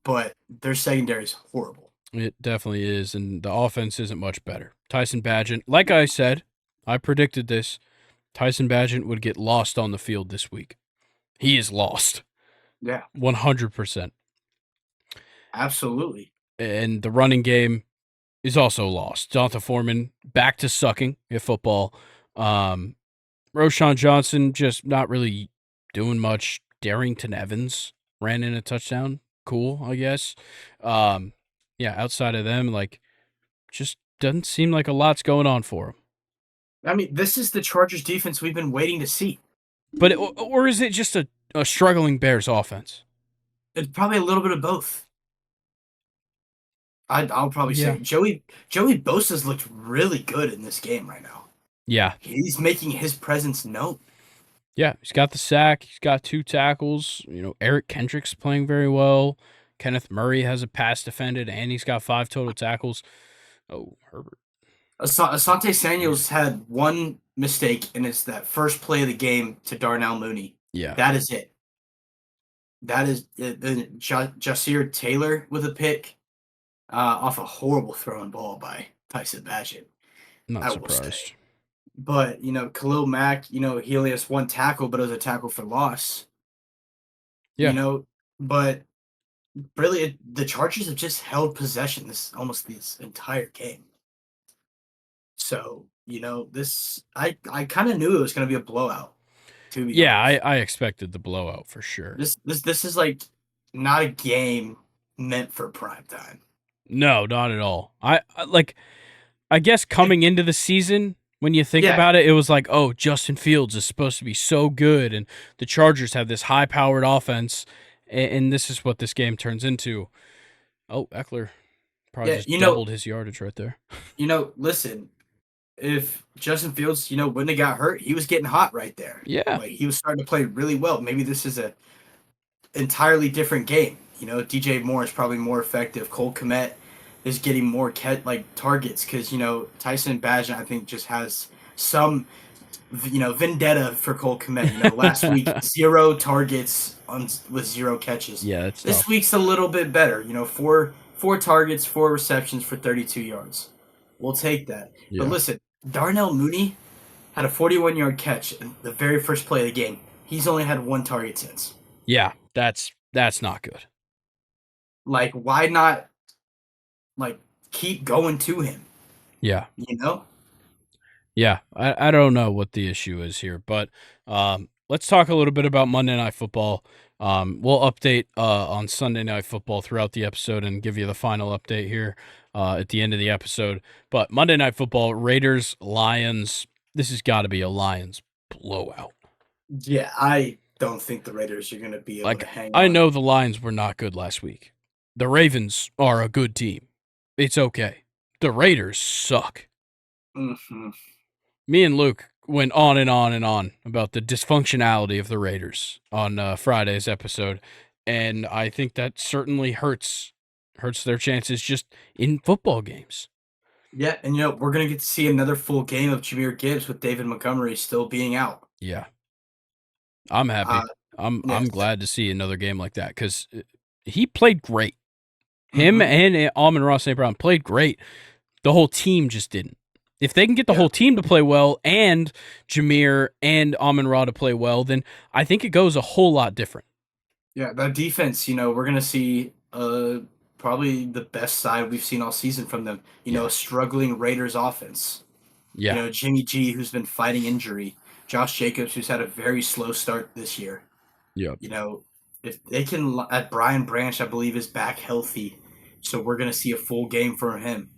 But their secondary is horrible. It definitely is, and the offense isn't much better. Tyson Bagent, like I said, I predicted this. Tyson Bagent would get lost on the field this week. He is lost. Yeah. 100%. Absolutely. And the running game is also lost. Donta Foreman back to sucking at football. Roshan Johnson just not really doing much. Darrington Evans ran in a touchdown. Cool, I guess. Yeah, outside of them, like, just doesn't seem like a lot's going on for him. I mean, this is the Chargers defense we've been waiting to see. But or is it just a struggling Bears offense? It's probably a little bit of both. I'll probably Yeah. say Joey Bosa's looked really good in this game right now. Yeah. He's making his presence known. Yeah, he's got the sack. He's got 2 tackles. You know, Eric Kendricks playing very well. Kenneth Murray has a pass defended, and he's got 5 total tackles. Oh, Herbert. Asante Samuels had one mistake, and it's that first play of the game to Darnell Mooney. Yeah. That is it. That is Jasir Taylor with a pick off a horrible throwing ball by Tyson Bagent. Not I will say. surprised. But, you know, Khalil Mack, you know, he only has 1 tackle, but it was a tackle for loss. Yeah. You know, but really, the Chargers have just held possession almost this entire game. So, you know, I kind of knew it was going to be a blowout. To be Yeah, honest. I expected the blowout for sure. This is like not a game meant for prime time. No, not at all. I guess coming into the season, when you think Yeah. about it, it was like, oh, Justin Fields is supposed to be so good, and the Chargers have this high-powered offense, and this is what this game turns into. Oh, Eckler probably just doubled his yardage right there. You know, listen, if Justin Fields, you know, wouldn't have got hurt, he was getting hot right there. Yeah. Like, he was starting to play really well. Maybe this is a entirely different game. You know, DJ Moore is probably more effective. Cole Kmet is getting more targets because, you know, Tyson Bagent, I think, just has some, you know, vendetta for Cole Kmet. You know, last week, 0 targets with 0 catches. Yeah, it's This tough. week's a little bit better. You know, four targets, 4 receptions for 32 yards. We'll take that. Yeah. But listen, Darnell Mooney had a 41-yard catch in the very first play of the game. He's only had 1 target since. Yeah, that's not good. Like, why not, like, keep going to him? Yeah. You know? Yeah, I don't know what the issue is here, but let's talk a little bit about Monday Night Football. We'll update on Sunday Night Football throughout the episode and give you the final update here at the end of the episode. But Monday Night Football, Raiders, Lions. This has got to be a Lions blowout. Yeah, I don't think the Raiders are going to be able to Like, hang I on. know the Lions were not good last week. The Ravens are a good team. It's okay. The Raiders suck. Mm-hmm. Me and Luke went on and on and on about the dysfunctionality of the Raiders on Friday's episode, and I think that certainly hurts their chances just in football games. Yeah, and we're going to get to see another full game of Jameer Gibbs with David Montgomery still being out. Yeah, I'm Uh, happy. I'm yes. glad to see another game like that because he played great. Him Mm-hmm. and Amon-Ra St. Brown played great. The whole team just didn't. If they can get the Yeah. whole team to play well and Jameer and Amon-Ra to play well, then I think it goes a whole lot different. Yeah, that defense, we're going to see probably the best side we've seen all season from them. Yeah. A struggling Raiders offense. Yeah. Jimmy G, who's been fighting injury. Josh Jacobs, who's had a very slow start this year. Yep. If they can, at Brian Branch, I believe, is back healthy. So we're going to see a full game from him.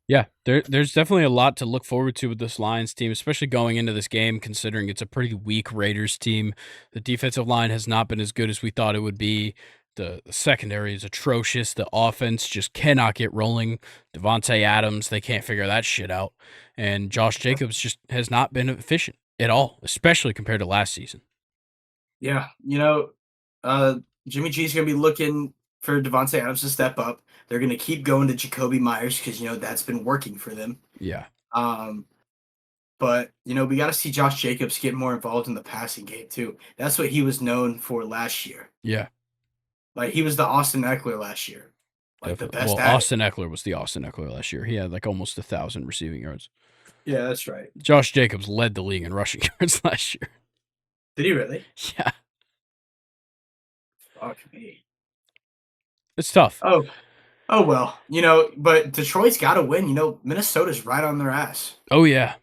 Yeah, there's definitely a lot to look forward to with this Lions team, especially going into this game, considering it's a pretty weak Raiders team. The defensive line has not been as good as we thought it would be. The secondary is atrocious. The offense just cannot get rolling. Devontae Adams, they can't figure that shit out. And Josh Jacobs just has not been efficient at all, especially compared to last season. Yeah, Jimmy G's going to be looking for Devontae Adams to step up. They're going to keep going to Jacoby Myers because, that's been working for them. Yeah. But, we got to see Josh Jacobs get more involved in the passing game, too. That's what he was known for last year. Yeah. Like, he was the Austin Eckler last year. Like, Definitely. the best Well, at Austin Eckler was the Austin Eckler last year. He had like almost 1,000 receiving yards. it. Yeah, that's right. Josh Jacobs led the league in rushing yards last year. Did he really? Yeah. Fuck me. It's tough. Oh well. But Detroit's got to win. Minnesota's right on their ass. Oh, yeah.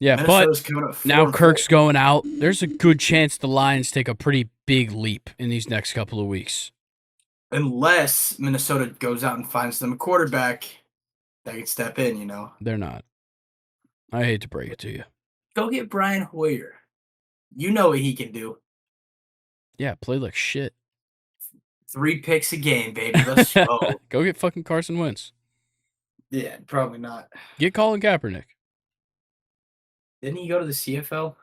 Yeah, but Minnesota's coming up now 4-4. Kirk's going out. There's a good chance the Lions take a pretty big leap in these next couple of weeks. Unless Minnesota goes out and finds them a quarterback that can step in, They're not. I hate to break it to you. Go get Brian Hoyer. You know what he can do. Yeah, play like shit. 3 picks a game, baby. Let's go. Go get fucking Carson Wentz. Yeah, probably not. Get Colin Kaepernick. Didn't he go to the CFL?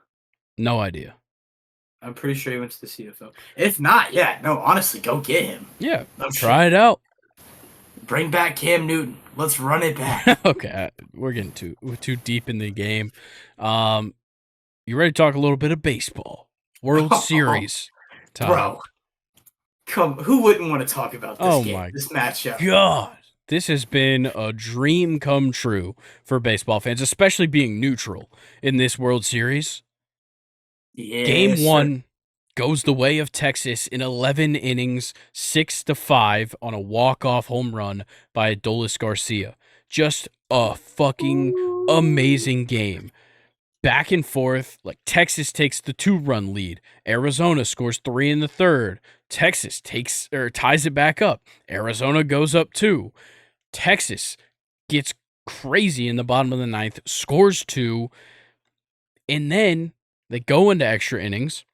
No idea. I'm pretty sure he went to the CFL. If not, yeah, no, honestly, go get him. Yeah, try it out. Bring back Cam Newton. Let's run it back. Okay, we're getting too deep in the game. You ready to talk a little bit of baseball? World Series time. Bro. Who wouldn't want to talk about this game, this matchup? God. This has been a dream come true for baseball fans, especially being neutral in this World Series. Yes, Game 1 goes the way of Texas in 11 innings, 6-5 on a walk-off home run by Adolis Garcia. Just a fucking amazing game. Back and forth, like Texas takes the 2-run lead. Arizona scores 3 in the third. Texas ties it back up. Arizona goes up 2. Texas gets crazy in the bottom of the 9th, scores 2, and then they go into extra innings,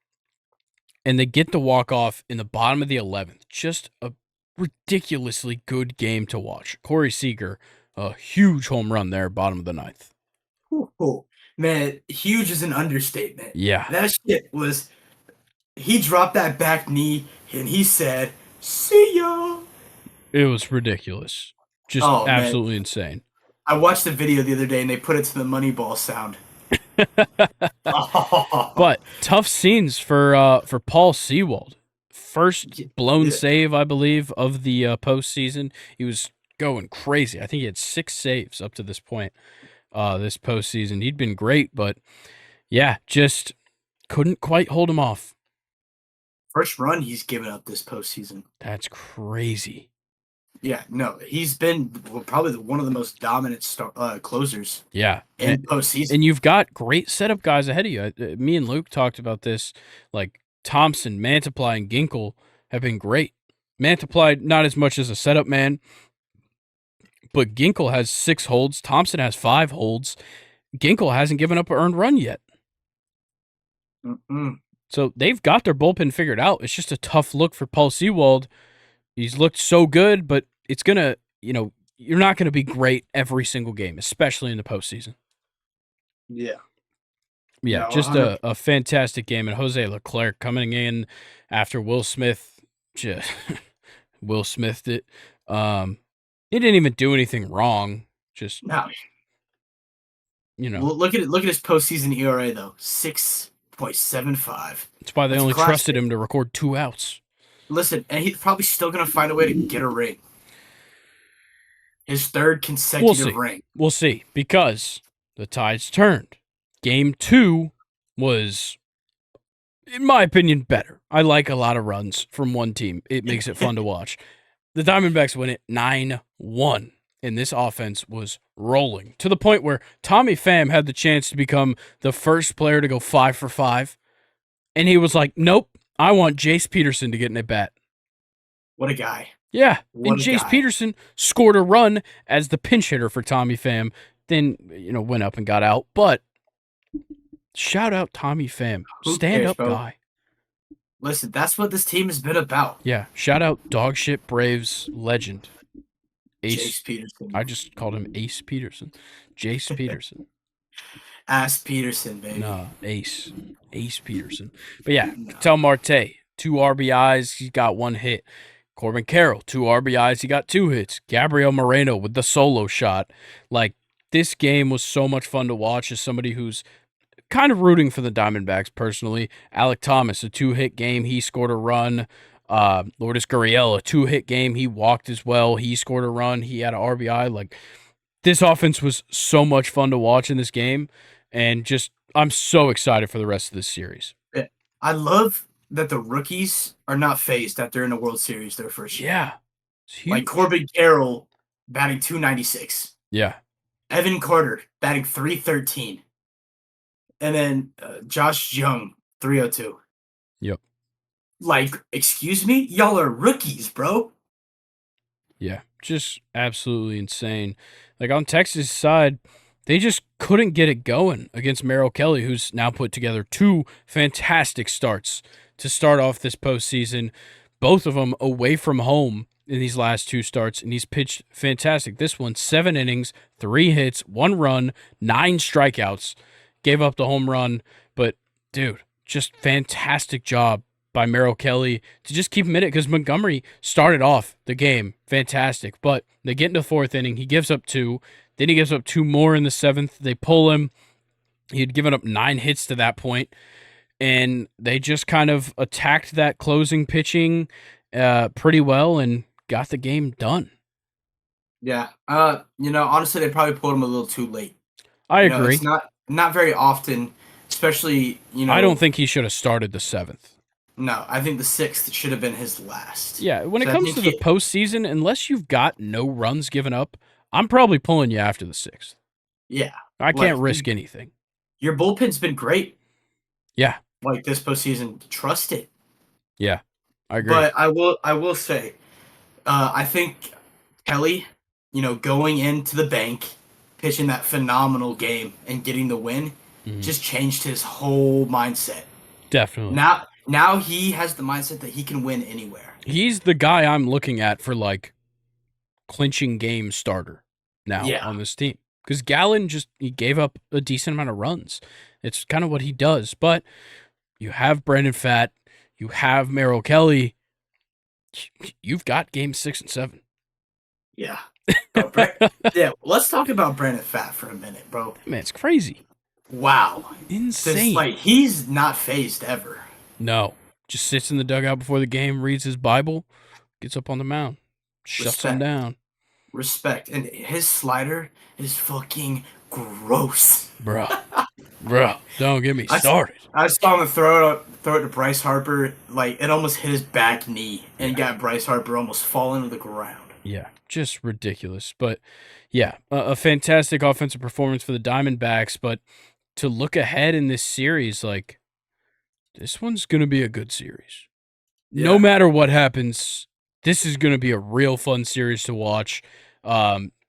and they get the walk-off in the bottom of the 11th. Just a ridiculously good game to watch. Corey Seager, a huge home run there, bottom of the 9th. Ooh, man, huge is an understatement. Yeah. That shit was... He dropped that back knee, and he said, "See ya." It was ridiculous. Just absolutely insane. I watched the video the other day, and they put it to the Moneyball sound. But tough scenes for Paul Sewald. First blown save, I believe, of the postseason. He was going crazy. I think he had 6 saves up to this point. This postseason, he'd been great, but yeah, just couldn't quite hold him off. First run he's given up this postseason. That's crazy. Yeah, no, he's been probably one of the most dominant closers. Yeah, in postseason. And you've got great setup guys ahead of you. Me and Luke talked about this. Like Thompson, Mantiply, and Ginkel have been great. Mantiply not as much as a setup man, but Ginkel has 6 holds. Thompson has 5 holds. Ginkel hasn't given up an earned run yet. So they've got their bullpen figured out. It's just a tough look for Paul Sewald. He's looked so good, but it's going to, you're not going to be great every single game, especially in the postseason. Yeah. Yeah, No, just 100. a fantastic game. And Jose Leclerc coming in after Will Smith just Will Smithed it. He didn't even do anything wrong. Just, No. you know, Look at it. Look at his postseason ERA though, 6.75. that's why they That's only trusted classic. him to record 2 outs. Listen, and he's probably still gonna find a way to get a ring. His third We'll consecutive see. ring. We'll see. Because the tides turned. Game 2 was, in my opinion, better. I like a lot of runs from one team. It makes it fun to watch. The Diamondbacks win it 9-1. And this offense was rolling to the point where Tommy Pham had the chance to become the first player to go 5 for 5. And he was like, nope, I want Jace Peterson to get in a bat. What a guy. Yeah, What and a Jace guy. Peterson scored a run as the pinch hitter for Tommy Pham, then, went up and got out. But shout out Tommy Pham. Who Stand cares, up bro? guy. Listen, that's what this team has been about. Yeah, shout out Dogshit Braves legend. Jace Peterson. I just called him Ace Peterson. Jace Peterson. Ass Peterson, baby. Nah, Ace Peterson. But yeah, Ketel Marte, 2 RBIs, he got 1 hit. Corbin Carroll, 2 RBIs, he got 2 hits. Gabriel Moreno with the solo shot. Like, this game was so much fun to watch as somebody who's kind of rooting for the Diamondbacks personally. Alec Thomas, a 2-hit game, he scored a run. Lourdes Gurriel, a 2-hit game, he walked as well. He scored a run, he had an RBI. Like, this offense was so much fun to watch in this game. And just, I'm so excited for the rest of this series. I love that the rookies are not phased that they're in the World Series their first year. Yeah. It's huge. Like Corbin Carroll batting 296. Yeah. Evan Carter batting 313. And then Josh Young, 302. Yep. Like, excuse me? Y'all are rookies, bro. Yeah. Just absolutely insane. Like, on Texas' side, they just couldn't get it going against Merrill Kelly, who's now put together 2 fantastic starts to start off this postseason. Both of them away from home in these last 2 starts, and he's pitched fantastic. This one, 7 innings, 3 hits, 1 run, 9 strikeouts. Gave up the home run, but, dude, just fantastic job by Merrill Kelly to just keep him in it, because Montgomery started off the game fantastic, but they get into the 4th inning. He gives up 2. Then he gives up 2 more in the 7th. They pull him. He had given up 9 hits to that point, and they just kind of attacked that closing pitching pretty well and got the game done. Yeah. Honestly, they probably pulled him a little too late. I agree. It's not very often, especially, I don't think he should have started the 7th. No, I think the 6th should have been his last. Yeah, when it comes to the postseason, unless you've got no runs given up, I'm probably pulling you after the 6th. Yeah. I can't risk anything. Your bullpen's been great. Yeah. Like this postseason. Trust it. Yeah. I agree. But I will say, I think Kelly, going into the bank, pitching that phenomenal game and getting the win, just changed his whole mindset. Definitely. Now he has the mindset that he can win anywhere. He's the guy I'm looking at for, like, clinching game starter now on this team. Because Gallen he gave up a decent amount of runs. It's kind of what he does. But you have Brandon Pfaadt, you have Merrill Kelly, you've got games 6 and 7. Yeah. Let's talk about Brandon Pfaadt for a minute, bro. Man, it's crazy. Wow. Insane. He's not phased ever. No. Just sits in the dugout before the game, reads his Bible, gets up on the mound, shuts him down. Respect. And his slider is fucking gross. Bro, don't get me started. I saw him throw it to Bryce Harper. Like, it almost hit his back knee and got Bryce Harper almost falling to the ground. Yeah, just ridiculous. But, yeah, a fantastic offensive performance for the Diamondbacks. But to look ahead in this series, like, this one's going to be a good series. Yeah. No matter what happens, this is going to be a real fun series to watch.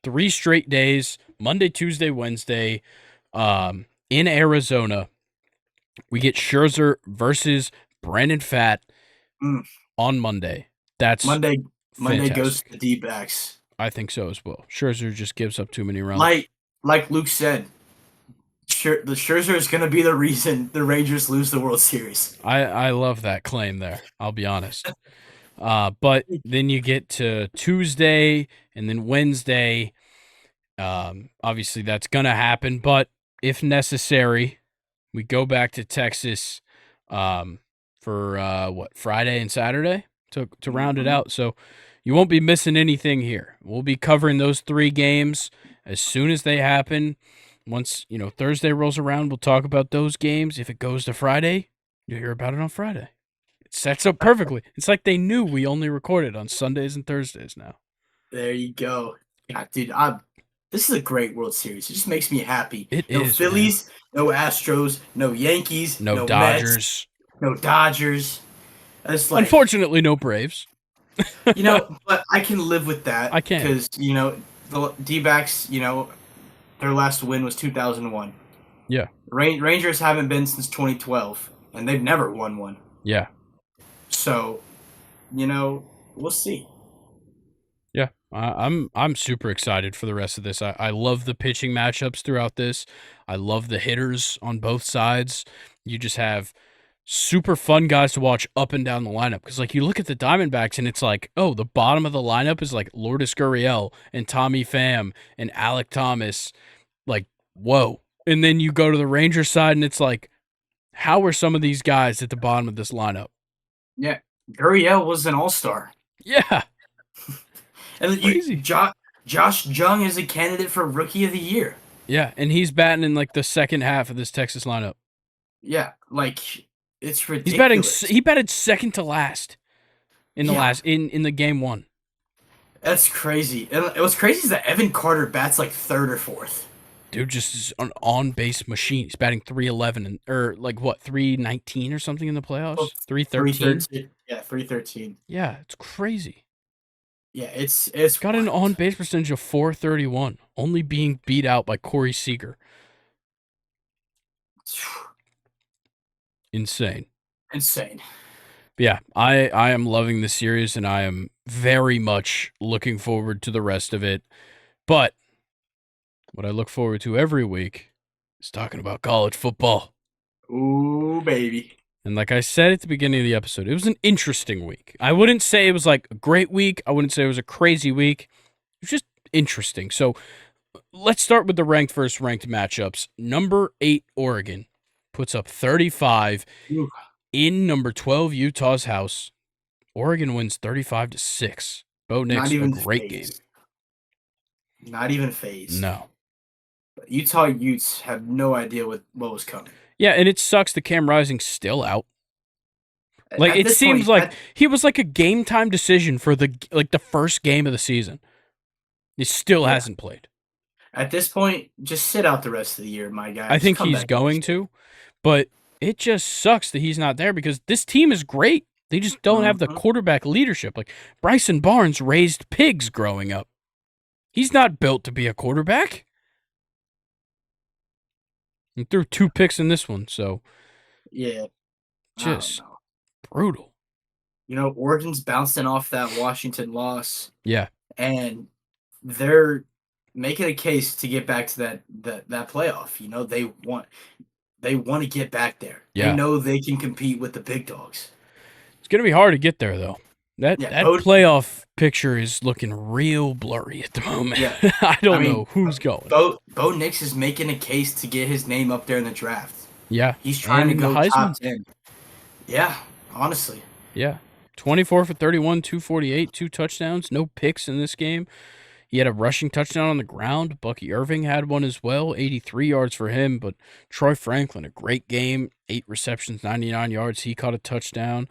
3 straight days, Monday, Tuesday, Wednesday, in Arizona. We get Scherzer versus Brandon Pfaadt Mm. on Monday. That's Monday goes to fantastic. the D-backs. I think so as well. Scherzer just gives up too many runs. Like Luke said, the Scherzer is going to be the reason the Rangers lose the World Series. I love that claim there. I'll be honest. But then you get to Tuesday and then Wednesday. Obviously, that's gonna happen. But if necessary, we go back to Texas for Friday and Saturday to round it Mhm. out. So you won't be missing anything here. We'll be covering those 3 games as soon as they happen. Once Thursday rolls around, we'll talk about those games. If it goes to Friday, you'll hear about it on Friday. It sets up perfectly. It's like they knew we only recorded on Sundays and Thursdays now. There you go. Yeah, dude, this is a great World Series. It just makes me happy. It No is, man. Phillies, no Astros, no Yankees, No no Mets, Dodgers. no Dodgers. It's like, Unfortunately, no Braves. but I can live with that I can. because, the D-backs, their last win was 2001. Yeah. Rangers haven't been since 2012, and they've never won one. Yeah. So, we'll see. Yeah. I'm super excited for the rest of this. I love the pitching matchups throughout this. I love the hitters on both sides. You just have super fun guys to watch up and down the lineup because like you look at the Diamondbacks and it's like, oh, the bottom of the lineup is like Lourdes Gurriel and Tommy Pham and Alec Thomas. Like, whoa. And then you go to the Rangers side and it's like, how are some of these guys at the bottom of this lineup? Yeah, Gurriel was an all-star. Yeah. And Crazy. Josh Jung is a candidate for Rookie of the Year. Yeah, and he's batting in like the second half of this Texas lineup. Yeah, like it's He's batting. ridiculous. He batted second to last in the Yeah, last in the game one. that's crazy. And what's crazy is that Evan Carter bats like third or fourth. Dude just is an on base machine. He's batting 311 and or like what 319 or something in the Oh, playoffs. 313. Yeah, 313. Yeah, it's crazy. Yeah, it's Got an on wild. base percentage of 431, only being beat out by Corey Seager. Insane. Insane. But yeah, I am loving the series and I am very much looking forward to the rest of it. But what I look forward to every week is talking about college football. Ooh, baby. And like I said at the beginning of the episode, it was an interesting week. I wouldn't say it was like a great week. I wouldn't say it was a crazy week. It was just interesting. So let's start with the ranked versus ranked matchups. Number 8, Oregon puts up 35 Ooh, in number 12, Utah's house. Oregon wins 35-6. Bo not Nix, a even great game. phased. Not even phased. No. Utah Utes have no idea what was coming. Yeah, and it sucks that Cam Rising's still out. Like At it this seems point, like he was like a game time decision for the first game of the season. He still yeah. hasn't played. At this point, just sit out the rest of the year, my guy. I Just think come he's back going next year. to, but it just sucks that he's not there because this team is great. They just don't have the Mhm. quarterback leadership. Like Bryson Barnes raised pigs growing up. He's not built to be a quarterback. And threw 2 picks in this one, so Yeah, I don't just know. brutal. Oregon's bouncing off that Washington loss, Yeah, and they're making a case to get back to that playoff. They want to get back there. They yeah. know they can compete with the big dogs. It's gonna be hard to get there though. That Yeah, that playoff picture is looking real blurry at the moment. yeah. I I don't mean, know who's going. Bo Nix is making a case to get his name up there in the draft. Yeah, He's trying and to in the go top Heisman. 10. Yeah, honestly. Yeah, 24 for 31, 248, 2 touchdowns, no picks in this game. He had a rushing touchdown on the ground. Bucky Irving had one as well, 83 yards for him. But Troy Franklin, a great game, 8 receptions, 99 yards. He caught a touchdown.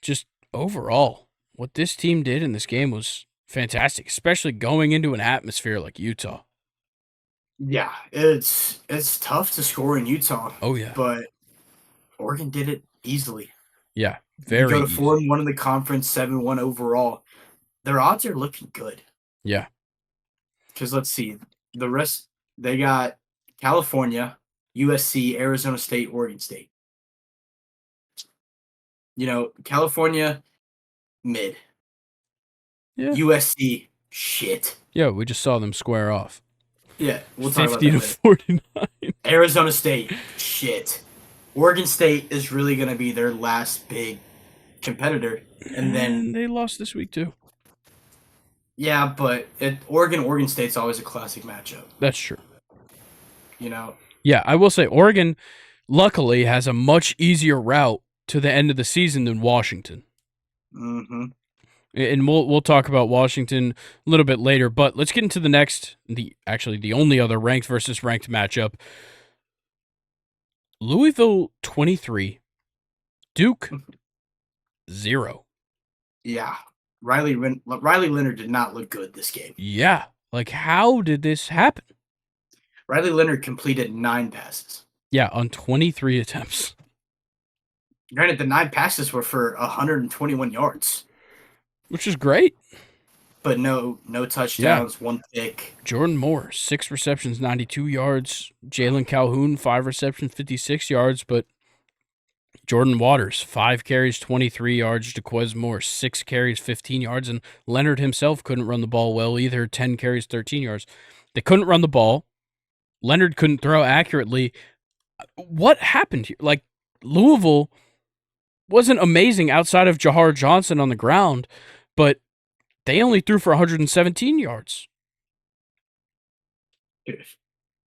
Just overall, what this team did in this game was fantastic, especially going into an atmosphere like Utah. Yeah, it's tough to score in Utah, Oh, yeah. but Oregon did it easily. Yeah, You very go to easy. 4-1 in the conference, 7-1 overall. Their odds are looking good. Yeah. Because let's see, the rest they got California, USC, Arizona State, Oregon State. California, mid. Yeah. USC, shit. Yeah, we just saw them square off. Yeah, we'll talk about 50 that to later. 49. Arizona State, shit. Oregon State is really going to be their last big competitor. And then, they lost this week too. yeah, but Oregon State's always a classic matchup. That's true. Yeah, I will say Oregon, luckily, has a much easier route to the end of the season than Washington. Mm-hmm. And we'll talk about Washington a little bit later, but let's get into the next, the only other ranked versus ranked matchup. Louisville 23, Duke 0. Yeah. Riley Leonard did not look good this game. Yeah. Like, how did this happen? Riley Leonard completed 9 passes. Yeah, on 23 attempts. Granted, the 9 passes were for 121 yards. Which is great. But no touchdowns, 1 pick. Jordan Moore, 6 receptions, 92 yards. Jalen Calhoun, 5 receptions, 56 yards. But Jordan Waters, 5 carries, 23 yards. Jaquez Moore, 6 carries, 15 yards. And Leonard himself couldn't run the ball well either, 10 carries, 13 yards. They couldn't run the ball. Leonard couldn't throw accurately. What happened here? Like, Louisville wasn't amazing outside of Jahar Johnson on the ground, but they only threw for 117 yards. Dude,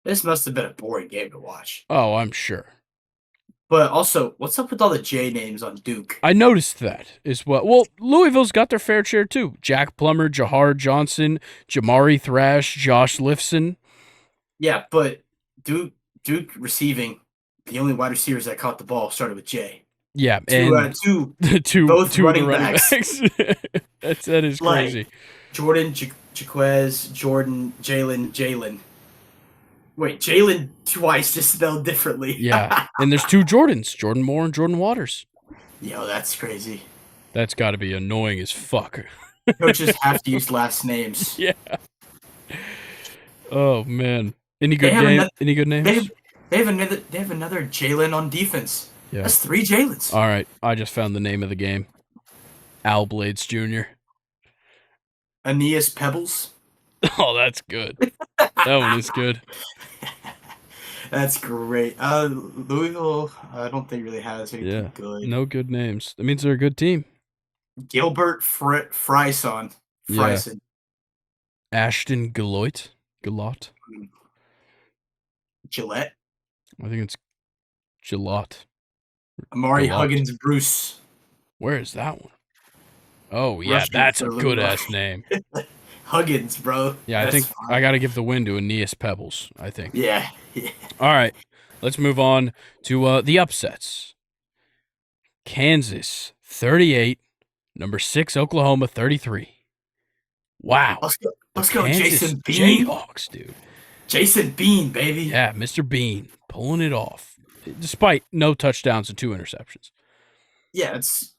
this must have been a boring game to watch. Oh, I'm sure. But also, what's up with all the J names on Duke? I noticed that as well. Well, Louisville's got their fair share too. Jack Plummer, Jahar Johnson, Jamari Thrash, Josh Lifson. Yeah, but Duke receiving, the only wide receivers that caught the ball started with J. Yeah, two both running backs. that is crazy. Like, Jordan, Jaquez, Jordan, Jalen. Wait, Jalen twice, just spelled differently. Yeah, and there's 2 Jordans, Jordan Moore and Jordan Waters. Yo, that's crazy. That's got to be annoying as fuck. Coaches have to use last names. Yeah. Oh man, any good names? They have another Jalen on defense. Yeah. That's 3 Jalens. All right, I just found the name of the game. Al Blades Jr. Aeneas Pebbles. Oh, that's good. That one is good. That's great. Louisville, I don't think really has anything good. No good names. That means they're a good team. Gilbert Fryson. Yeah. Ashton Gillot. Gillette. I think it's Gillot. Amari Huggins Bruce. Where is that one? Oh, yeah, that's a good-ass name. Huggins, bro. Yeah, I think I got to give the win to Aeneas Pebbles, I think. Yeah. All right, let's move on to the upsets. Kansas, 38. Number 6, Oklahoma, 33. Wow. Let's go Jason Bean. Jayhawks, dude. Jason Bean, baby. Yeah, Mr. Bean, pulling it off, despite no touchdowns and 2 interceptions. Yeah, it's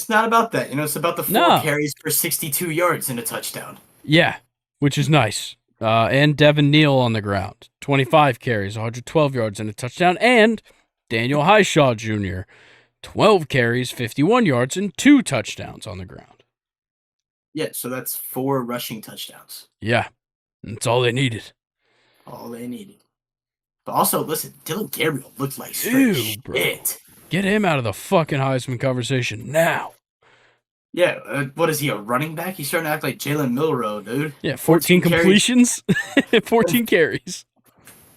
not about that. It's about the 4 carries for 62 yards and a touchdown. Yeah, which is nice. And Devin Neal on the ground, 25 carries, 112 yards and a touchdown. And Daniel Highshaw Jr., 12 carries, 51 yards, and 2 touchdowns on the ground. Yeah, so that's 4 rushing touchdowns. Yeah, that's all they needed. All they needed. But also, listen, Dylan Gabriel looked like straight shit. Bro. Get him out of the fucking Heisman conversation now. Yeah, what is he, a running back? He's starting to act like Jalen Milroe, dude. Yeah, 14 completions, 14 carries.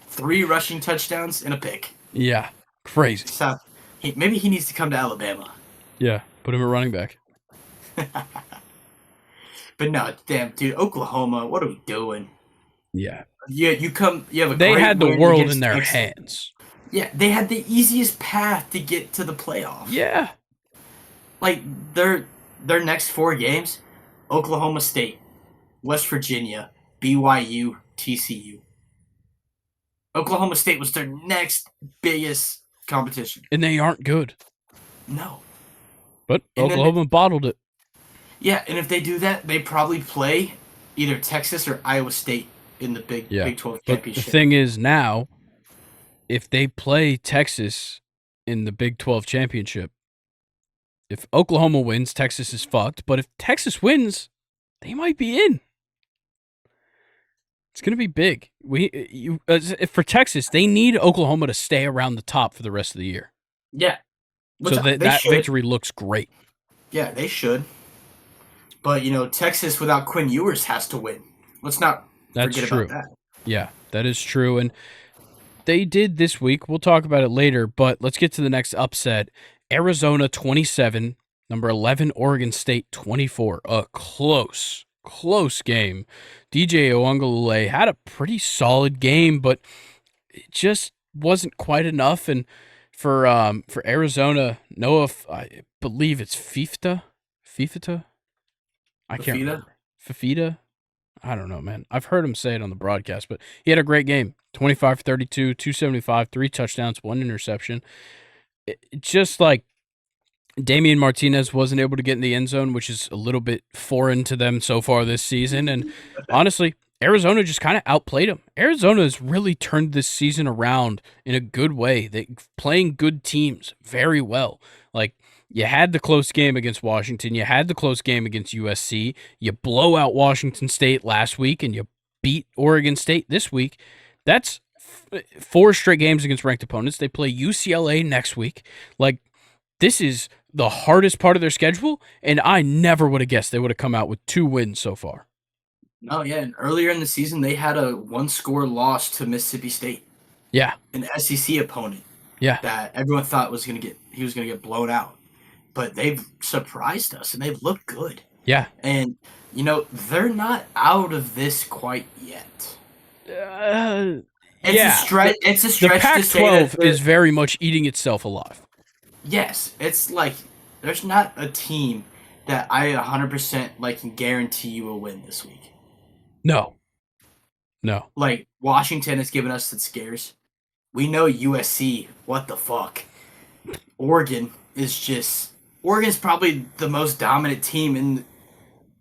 3 rushing touchdowns and a pick. Yeah, crazy. So, maybe he needs to come to Alabama. Yeah, put him at running back. But no, damn, dude, Oklahoma, what are we doing? Yeah. Yeah, you have a They great had the win world against in their Texas. hands. Yeah, they had the easiest path to get to the playoff. Yeah. Like, their next 4 games, Oklahoma State, West Virginia, BYU, TCU. Oklahoma State was their next biggest competition. And they aren't good. No. But Oklahoma bottled it. Yeah, and if they do that, they probably play either Texas or Iowa State in the Big 12 championship. But the thing is now, if they play Texas in the Big 12 championship, If Oklahoma wins, Texas is fucked. But if Texas wins, they might be in. It's going to be big. For Texas, they need Oklahoma to stay around the top for the rest of the year. Yeah, which So they that should. victory looks great. Yeah, they should. But Texas without Quinn Ewers has to win. Let's not forget about that. Yeah, that is true. And they did this week. We'll talk about it later, but let's get to the next upset. Arizona 27, number 11 Oregon State 24. A close game. DJ Uiagalelei had a pretty solid game, but it just wasn't quite enough. And for Arizona, Noah, I believe it's Fifita. I can't remember. Fifita. I don't know, man. I've heard him say it on the broadcast, but he had a great game. 25-32, 275, 3 touchdowns, 1 interception. Just like Damian Martinez wasn't able to get in the end zone, which is a little bit foreign to them so far this season. And honestly, Arizona just kind of outplayed them. Arizona has really turned this season around in a good way. They playing good teams very well. Like, you had the close game against Washington. You had the close game against USC. You blow out Washington State last week, and you beat Oregon State this week. That's 4 straight games against ranked opponents. They play UCLA next week. Like, this is the hardest part of their schedule, and I never would have guessed they would have come out with 2 wins so far. No, yeah, and earlier in the season, they had a 1-score loss to Mississippi State. Yeah. An SEC opponent. Yeah. That everyone thought he was going to get blown out. But they've surprised us, and they've looked good. Yeah. And, they're not out of this quite yet. It's a stretch. It's a stretch. The Pac-12 is very much eating itself alive. Yes, it's like there's not a team that I 100% can guarantee you will win this week. No. Like, Washington has given us the scares. We know USC. What the fuck? Oregon's probably the most dominant team in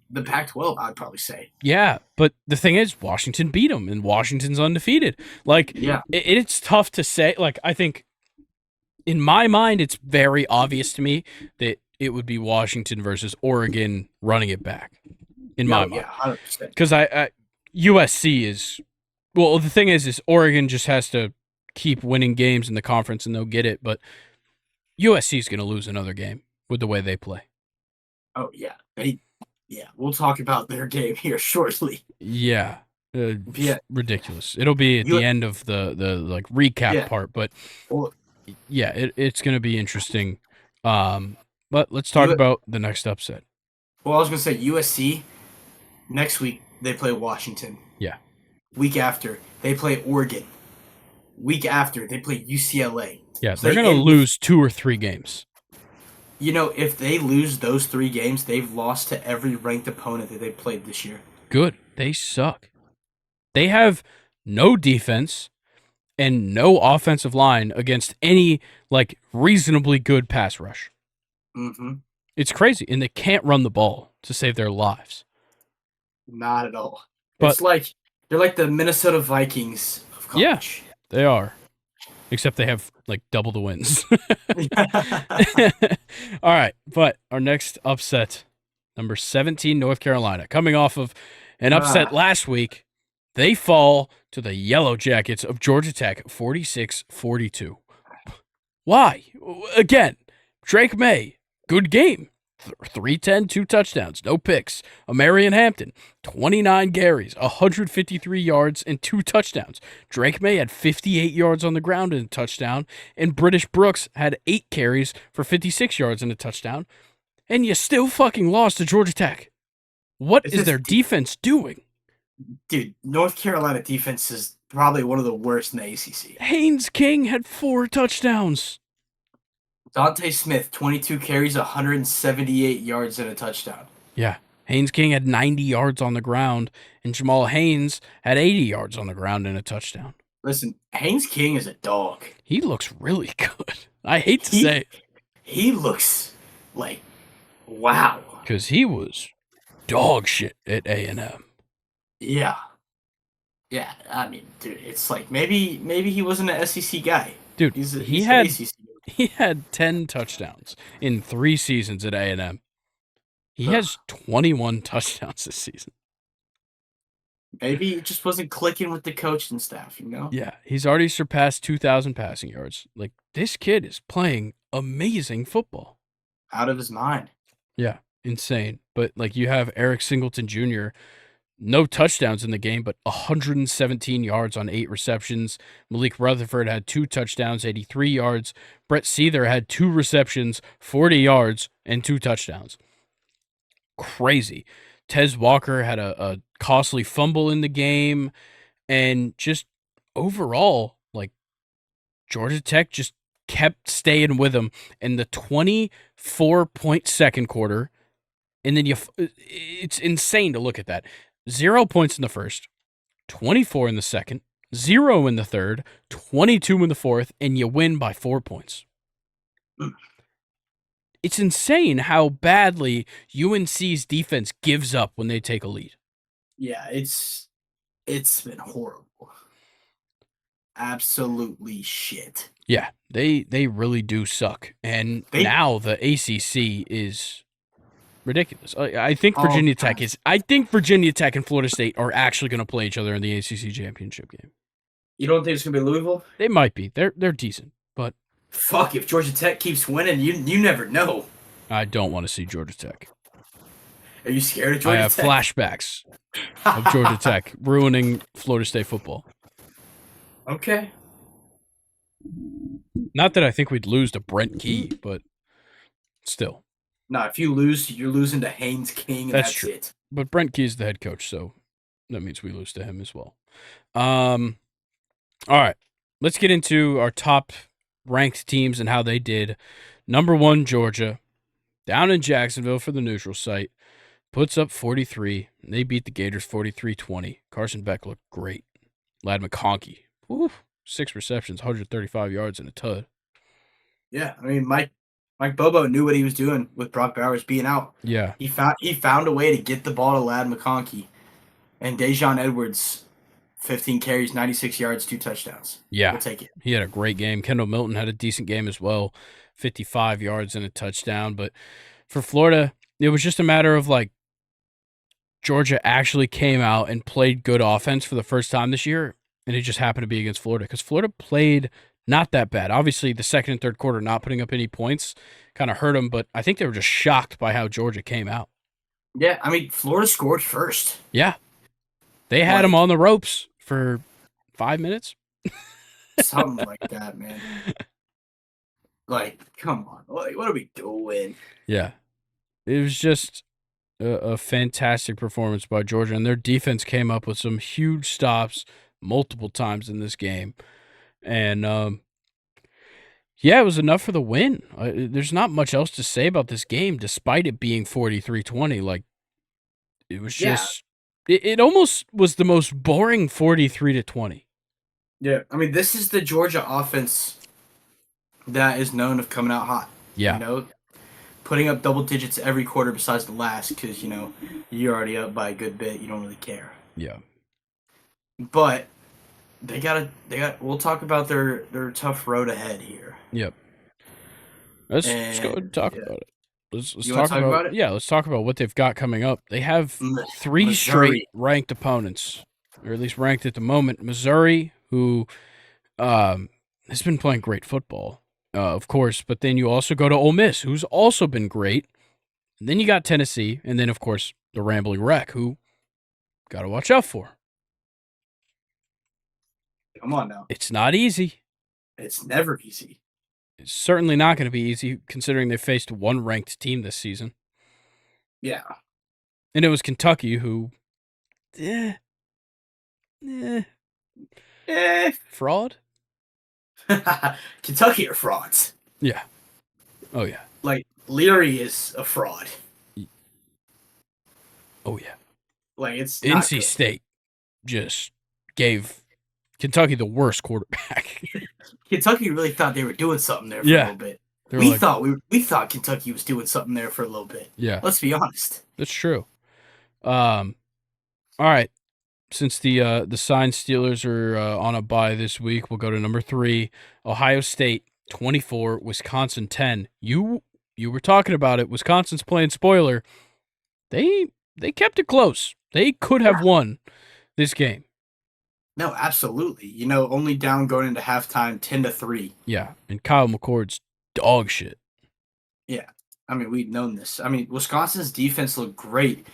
the Pac-12, I'd probably say. Yeah, but the thing is, Washington beat them, and Washington's undefeated. Like, yeah. It's tough to say. Like, I think, in my mind, it's very obvious to me that it would be Washington versus Oregon running it back. In my mind. Yeah, 100%. Because USC is... Well, the thing is Oregon just has to keep winning games in the conference, and they'll get it, but USC is going to lose another game with the way they play. Oh, yeah. We'll talk about their game here shortly. Yeah. Ridiculous. It'll be at the end of the recap part, but it's going to be interesting. But let's talk about the next upset. Well, I was going to say USC, next week they play Washington. Yeah. Week after, they play Oregon. Week after, they play UCLA. Yeah, so they're going to lose 2 or 3 games. If they lose those 3 games, they've lost to every ranked opponent that they played this year. Good. They suck. They have no defense and no offensive line against any reasonably good pass rush. Mm-hmm. It's crazy, and they can't run the ball to save their lives. Not at all. But they're like the Minnesota Vikings of college. Yeah, they are. Except they have double the wins. All right, but our next upset, number 17, North Carolina. Coming off of an upset last week, they fall to the Yellow Jackets of Georgia Tech, 46-42. Why? Again, Drake May, good game. 310, 2 touchdowns, no picks. Amarian Hampton, 29 carries, 153 yards, and 2 touchdowns. Drake May had 58 yards on the ground and a touchdown, and British Brooks had 8 carries for 56 yards and a touchdown. And you still fucking lost to Georgia Tech. What is their defense doing? Dude, North Carolina defense is probably one of the worst in the ACC. Haynes King had 4 touchdowns. Dante Smith, 22 carries, 178 yards, and a touchdown. Yeah. Haynes King had 90 yards on the ground, and Jamal Haynes had 80 yards on the ground and a touchdown. Listen, Haynes King is a dog. He looks really good. I hate to say it. He looks like, wow. Because he was dog shit at A&M. Yeah. Yeah, I mean, dude, it's like maybe he wasn't an SEC guy. Dude, he's he had He had 10 touchdowns in 3 seasons at A&M. He has 21 touchdowns this season. Maybe it just wasn't clicking with the coaching staff, you know? Yeah, he's already surpassed 2,000 passing yards. Like, this kid is playing amazing football. Out of his mind. Yeah, insane. But, like, you have Eric Singleton Jr., no touchdowns in the game, but 117 yards on 8 receptions. Malik Rutherford had 2 touchdowns, 83 yards. Brett Seether had 2 receptions, 40 yards, and 2 touchdowns. Crazy. Tez Walker had a costly fumble in the game. And just overall, like, Georgia Tech just kept staying with them in the 24-point second quarter. And then it's insane to look at that. 0 points in the first, 24 in the second, 0 in the third, 22 in the fourth, and you win by 4 points. It's insane how badly UNC's defense gives up when they take a lead. Yeah, it's been horrible. Absolutely shit. Yeah, they really do suck. And now the ACC is ridiculous. I think Virginia Tech is. I think Virginia Tech and Florida State are actually going to play each other in the ACC championship game. You don't think it's going to be Louisville? They might be. They're decent, but fuck, if Georgia Tech keeps winning, you never know. I don't want to see Georgia Tech. Are you scared of Georgia Tech? I have flashbacks of Georgia Tech ruining Florida State football. Okay. Not that I think we'd lose to Brent Key, but still. No, if you lose, you're losing to Haynes King, and that's true. it. But Brent Key is the head coach, so that means we lose to him as well. All right. Let's get into our top ranked teams and how they did. Number 1, Georgia, down in Jacksonville for the neutral site, puts up 43. They beat the Gators 43-20. Carson Beck looked great. Ladd McConkey, 6 receptions, 135 yards and a tud. Yeah, I mean, Mike Bobo knew what he was doing with Brock Bowers being out. Yeah. He found a way to get the ball to Ladd McConkey. And Dejon Edwards, 15 carries, 96 yards, 2 touchdowns. Yeah. We'll take it. He had a great game. Kendall Milton had a decent game as well, 55 yards and a touchdown. But for Florida, it was just a matter of, like, Georgia actually came out and played good offense for the first time this year, and it just happened to be against Florida because Florida played not that bad. Obviously, the second and third quarter not putting up any points kind of hurt them, but I think they were just shocked by how Georgia came out. Yeah, I mean, Florida scored first. Yeah. They had them on the ropes for 5 minutes. Something like that, man. Like, come on. What are we doing? Yeah. It was just a fantastic performance by Georgia, and their defense came up with some huge stops multiple times in this game. And, yeah, it was enough for the win. There's not much else to say about this game, despite it being 43-20. Like, it was just it almost was the most boring 43-20. Yeah, I mean, this is the Georgia offense that is known of coming out hot. Yeah. You know, putting up double digits every quarter besides the last because, you know, you're already up by a good bit. You don't really care. Yeah. But we'll talk about their tough road ahead here. Yep. Let's go ahead and talk about it. Let's talk about it? Yeah, let's talk about what they've got coming up. They have 3 straight ranked opponents, or at least ranked at the moment. Missouri, who has been playing great football, of course, but then you also go to Ole Miss, who's also been great. And then you got Tennessee, and then, of course, the Rambling Wreck, who got to watch out for. Come on now. It's not easy. It's never easy. It's certainly not going to be easy, considering they faced one ranked team this season. Yeah. And it was Kentucky, who, fraud? Kentucky are frauds. Yeah. Oh, yeah. Like, Leary is a fraud. Oh, yeah. Like, it's not NC State just gave Kentucky the worst quarterback. Kentucky really thought they were doing something there for a little bit. We thought Kentucky was doing something there for a little bit. Yeah. Let's be honest. That's true. All right. Since the signed Steelers are on a bye this week, we'll go to number 3. Ohio State 24, Wisconsin 10. You were talking about it. Wisconsin's playing spoiler. They kept it close. They could have won this game. No, absolutely. Only down going into halftime 10-3. Yeah, and Kyle McCord's dog shit. Yeah. I mean, we'd known this. I mean, Wisconsin's defense looked great.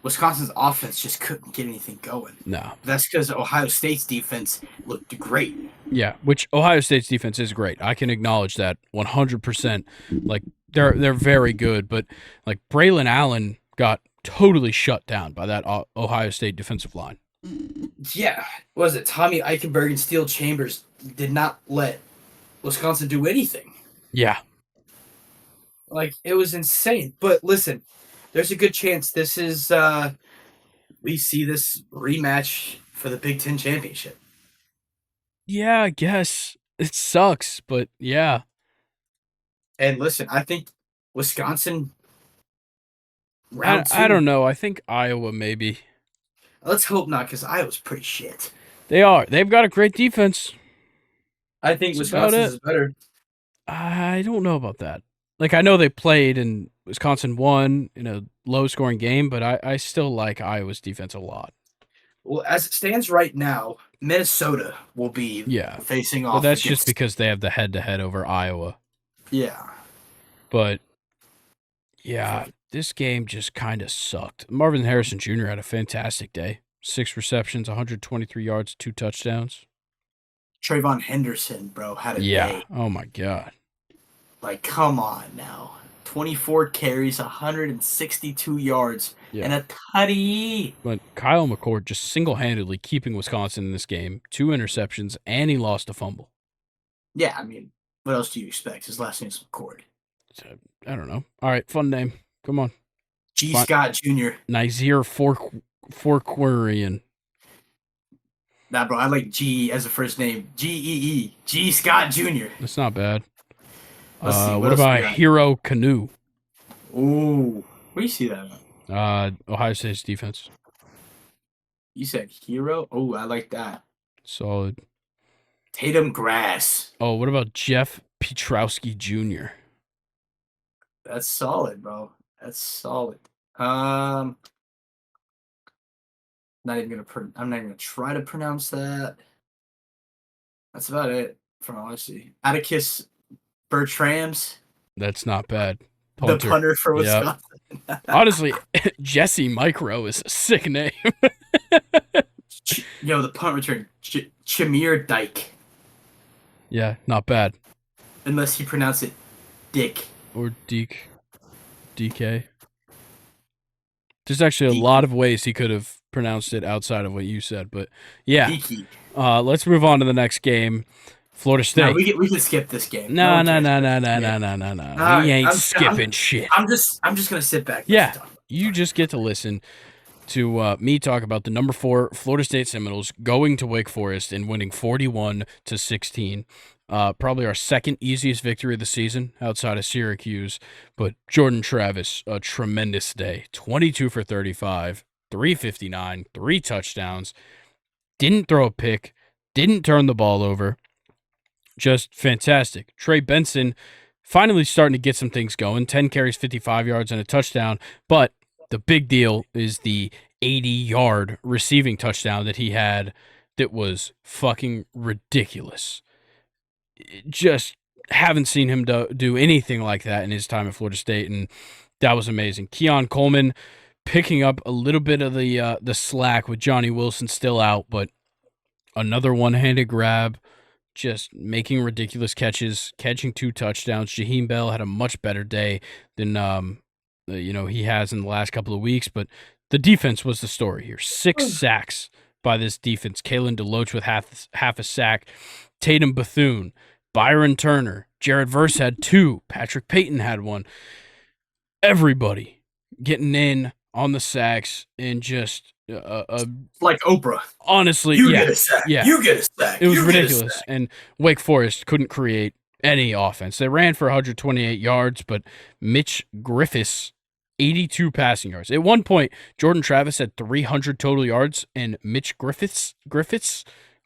Wisconsin's offense just couldn't get anything going. No. That's because Ohio State's defense looked great. Yeah, which Ohio State's defense is great. I can acknowledge that 100%. Like they're very good, but like Braylon Allen got totally shut down by that Ohio State defensive line. Yeah. What was it? Tommy Eichenberg and Steel Chambers did not let Wisconsin do anything. Yeah. Like, it was insane. But listen, there's a good chance this is we see this rematch for the Big Ten championship. Yeah, I guess. It sucks, but yeah. And listen, I think Wisconsin round two. I don't know. I think Iowa maybe. Let's hope not, because Iowa's pretty shit. They are. They've got a great defense. I think That's Wisconsin's is better. I don't know about that. Like, I know they played and Wisconsin won in a low-scoring game, but I still like Iowa's defense a lot. Well, as it stands right now, Minnesota will be facing off. Well, that's just because they have the head-to-head over Iowa. Yeah. But, yeah, this game just kind of sucked. Marvin Harrison Jr. had a fantastic day. 6 receptions, 123 yards, 2 touchdowns. Trayvon Henderson, bro, had a day. Oh, my God. Like, come on now. 24 carries, 162 yards, and a tutty. But Kyle McCord just single-handedly keeping Wisconsin in this game. 2 interceptions, and he lost a fumble. Yeah, I mean, what else do you expect? His last name's McCord. I don't know. All right, fun name. Come on. G. Scott Jr. Nazir Forquarian. Nah, bro, I like G as a first name. G-E-E. G. Scott Jr. That's not bad. Let's see. What about Hero Canoe? Ooh. Where do you see that at? Ohio State's defense. You said Hero? Oh, I like that. Solid. Tatum Grass. Oh, what about Jeff Pietrowski Jr.? That's solid, bro. That's solid. I'm not even gonna try to pronounce that. That's about it from all I see. Atticus Bertrams. That's not bad. The punter for Wisconsin. Yep. Honestly, Jesse Micro is a sick name. Yo, the punt return. Chamir Dyke. Yeah, not bad. Unless he pronounced it Dick. Or DK. There's actually a lot of ways he could have pronounced it outside of what you said, but yeah. Let's move on to the next game. Florida State. No, we can skip this game. No. We ain't skipping shit. I'm just gonna sit back. Yeah, you just get to listen to me talk about the number 4 Florida State Seminoles going to Wake Forest and winning 41-16. Probably our second easiest victory of the season outside of Syracuse. But Jordan Travis, a tremendous day. 22 for 35, 359, 3 touchdowns. Didn't throw a pick. Didn't turn the ball over. Just fantastic. Trey Benson finally starting to get some things going. 10 carries, 55 yards, and a touchdown. But the big deal is the 80-yard receiving touchdown that he had that was fucking ridiculous. Just haven't seen him do anything like that in his time at Florida State, and that was amazing. Keon Coleman picking up a little bit of the slack with Johnny Wilson still out, but another one-handed grab, just making ridiculous catches, catching 2 touchdowns. Jaheim Bell had a much better day than he has in the last couple of weeks, but the defense was the story here. 6 sacks by this defense. Kalen DeLoach with half a sack. Tatum Bethune, Byron Turner, Jared Verse had 2. Patrick Payton had 1. Everybody getting in on the sacks and just like Oprah. Honestly, you get a sack. Yeah. You get a sack. It was ridiculous. And Wake Forest couldn't create any offense. They ran for 128 yards, but Mitch Griffiths, 82 passing yards. At one point, Jordan Travis had 300 total yards, and Mitch Griffiths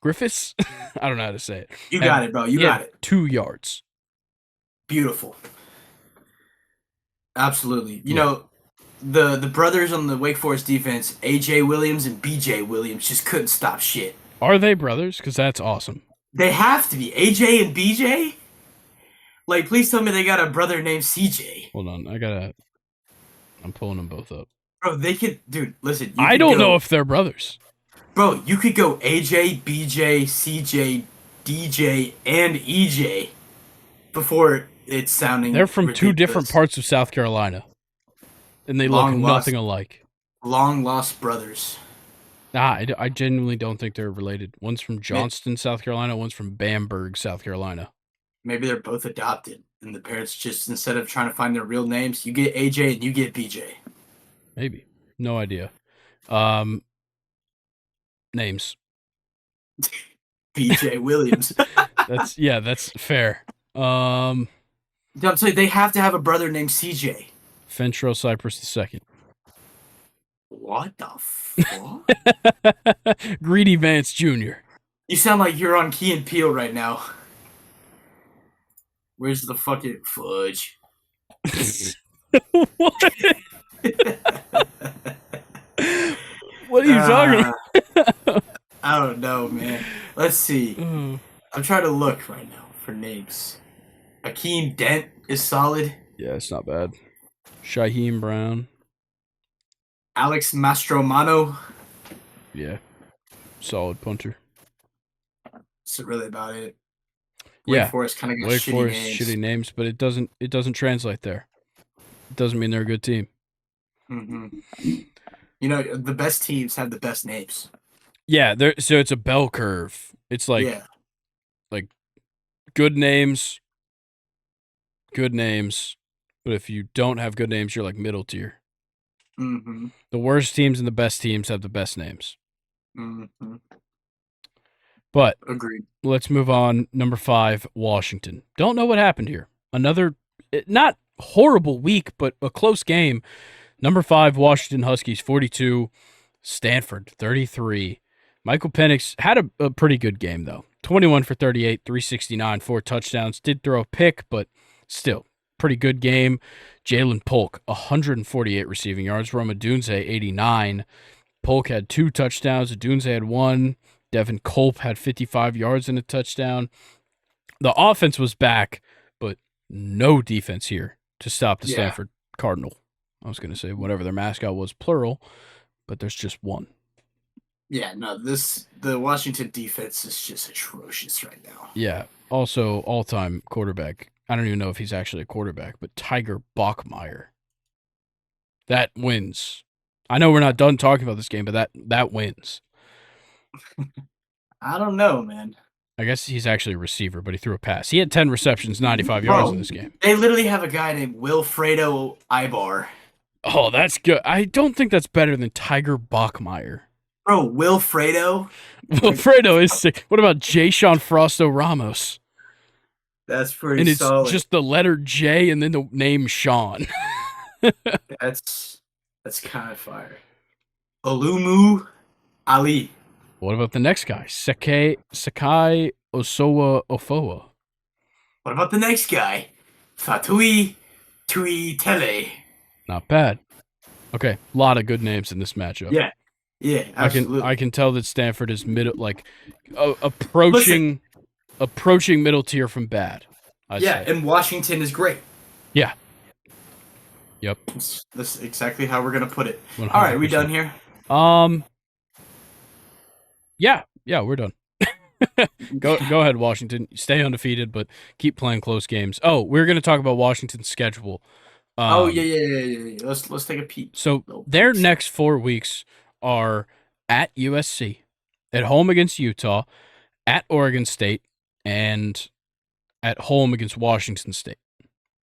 Griffiths. I don't know how to say it. You got it, bro. You He had got it. 2 yards. Beautiful. Absolutely. You Yeah. know, the brothers on the Wake Forest defense, AJ Williams and BJ Williams, just couldn't stop shit. Are they brothers? Because that's awesome. They have to be. AJ and BJ? Like, please tell me they got a brother named CJ. Hold on, I'm pulling them both up. Bro, they could, dude, listen. I don't know if they're brothers. Bro, you could go AJ, BJ, CJ, DJ, and EJ before it's sounding They're from ridiculous. 2 different parts of South Carolina, and they look nothing alike. Long lost brothers. I genuinely don't think they're related. One's from Johnston, South Carolina. One's from Bamberg, South Carolina. Maybe they're both adopted, and the parents just, instead of trying to find their real names, you get AJ and you get BJ. Maybe. No idea. Names. BJ Williams. That's fair. I'm saying they have to have a brother named CJ. Fentrell Cypress II. What the fuck? Greedy Vance Jr. You sound like you're on Key and Peele right now. Where's the fucking fudge? What? What are you talking about? I don't know, man. Let's see. I'm trying to look right now for names. Akeem Dent is solid. Yeah, it's not bad. Shaheem Brown. Alex Mastromano. Yeah. Solid punter. That's really about it. Yeah. Wake Forest kind of got Wake shitty Forest names. shitty names, but it doesn't translate there. It doesn't mean they're a good team. Mm-hmm. You know, the best teams have the best names. Yeah, so it's a bell curve. It's like good names, but if you don't have good names, you're like middle tier. Mm-hmm. The worst teams and the best teams have the best names. Mm-hmm. But agreed. Let's move on. Number 5, Washington. Don't know what happened here. Another not horrible week, but a close game. Number 5, Washington Huskies 42, Stanford 33. Michael Penix had a pretty good game though. 21 for 38, 369, 4 touchdowns. Did throw a pick, but still pretty good game. Jalen Polk 148 receiving yards. Roma Dunze 89. Polk had 2 touchdowns. Dunze had 1. Devin Culp had 55 yards and a touchdown. The offense was back, but no defense here to stop the Stanford Cardinal. I was going to say whatever their mascot was, plural, but there's just one. Yeah, no, the Washington defense is just atrocious right now. Yeah. Also, all-time quarterback. I don't even know if he's actually a quarterback, but Tiger Bachmeier. That wins. I know we're not done talking about this game, but that wins. I don't know, man. I guess he's actually a receiver, but he threw a pass. He had 10 receptions, 95 yards in this game. They literally have a guy named Wilfredo Ibar. Oh, that's good. I don't think that's better than Tiger Bachmeier. Bro, Wilfredo? Wilfredo is sick. What about Jayshon Frosto Ramos? That's pretty solid. And it's just the letter J and then the name Sean. That's kind of fire. Olumu Ali. What about the next guy? Sakai Osowa Ofoa. What about the next guy? Fatui Tui Tele. Not bad. Okay, a lot of good names in this matchup. Yeah, absolutely. I can tell that Stanford is approaching middle tier from bad. I'd say. And Washington is great. Yeah. Yep. That's exactly how we're gonna put it. 100%. All right, we done here? Yeah, we're done. Go ahead, Washington. Stay undefeated, but keep playing close games. Oh, we're gonna talk about Washington's schedule. Yeah. Let's take a peek. So their next 4 weeks are at USC, at home against Utah, at Oregon State, and at home against Washington State.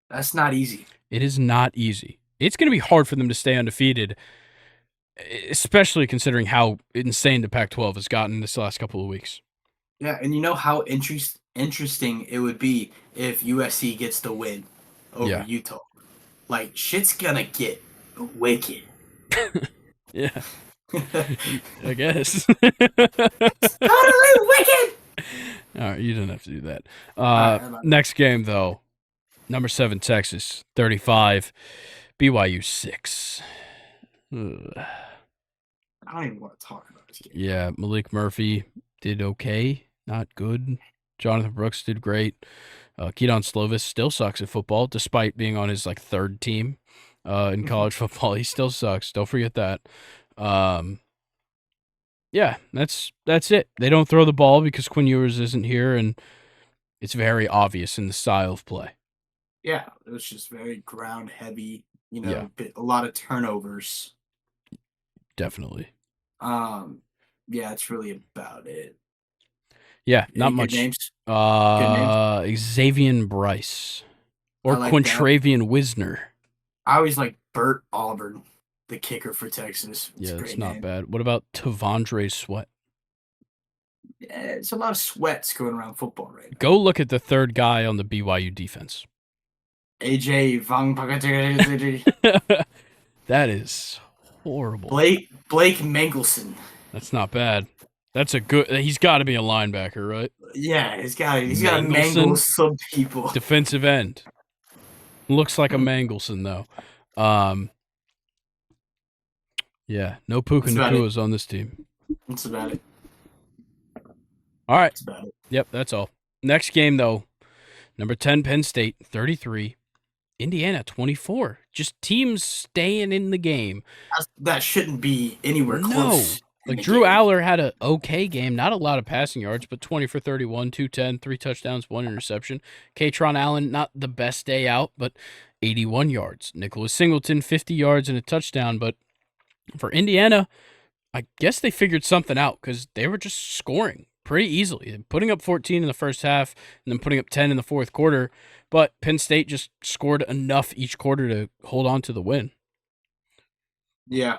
That's not easy. It is not easy. It's going to be hard for them to stay undefeated, especially considering how insane the Pac-12 has gotten this last couple of weeks. Yeah, and you know how interesting it would be if USC gets the win over Utah. Like, shit's gonna get wicked. Yeah. I guess. Totally wicked. All right, you didn't have to do that. All right, I'm Next game though, number 7 Texas 35, BYU 6. Ugh. I don't even want to talk about this game. Yeah, Malik Murphy did okay, not good. Jonathan Brooks did great. Keaton Slovis still sucks at football, despite being on his like third team in college football. He still sucks. Don't forget that. Um, yeah, that's it. They don't throw the ball because Quinn Ewers isn't here, and it's very obvious in the style of play. Yeah, it was just very ground heavy. Yeah, A lot of turnovers. definitely. Um, yeah, that's really about it. Yeah, not Any good much. names? Good names. Xavier Bryce I or like that. Quintravian Wisner. I always like Burt Auburn, the kicker for Texas. It's Yeah, a that's great not name. bad. What about Tavondre Sweat? Yeah, it's a lot of sweats going around football right now. Go look at the third guy on the BYU defense. AJ Vang That is horrible. Blake Mangelson. That's not bad. That's a good. He's got to be a linebacker, right? Yeah, he's got to mangle Mangelson, some people. defensive end. Looks like a Mangelson though. Yeah, no Puka That's about it. Nakua's on this team. That's about it. All right. That's about it. Yep, that's all. Next game though, number 10 Penn State 33, Indiana 24. Just teams staying in the game. That shouldn't be anywhere No. close. Like Drew Aller had an okay game, not a lot of passing yards, but 20 for 31, 210, 3 touchdowns, 1 interception. Katron Allen, not the best day out, but 81 yards. Nicholas Singleton, 50 yards and a touchdown. But for Indiana, I guess they figured something out because they were just scoring pretty easily, putting up 14 in the first half and then putting up 10 in the fourth quarter. But Penn State just scored enough each quarter to hold on to the win. Yeah.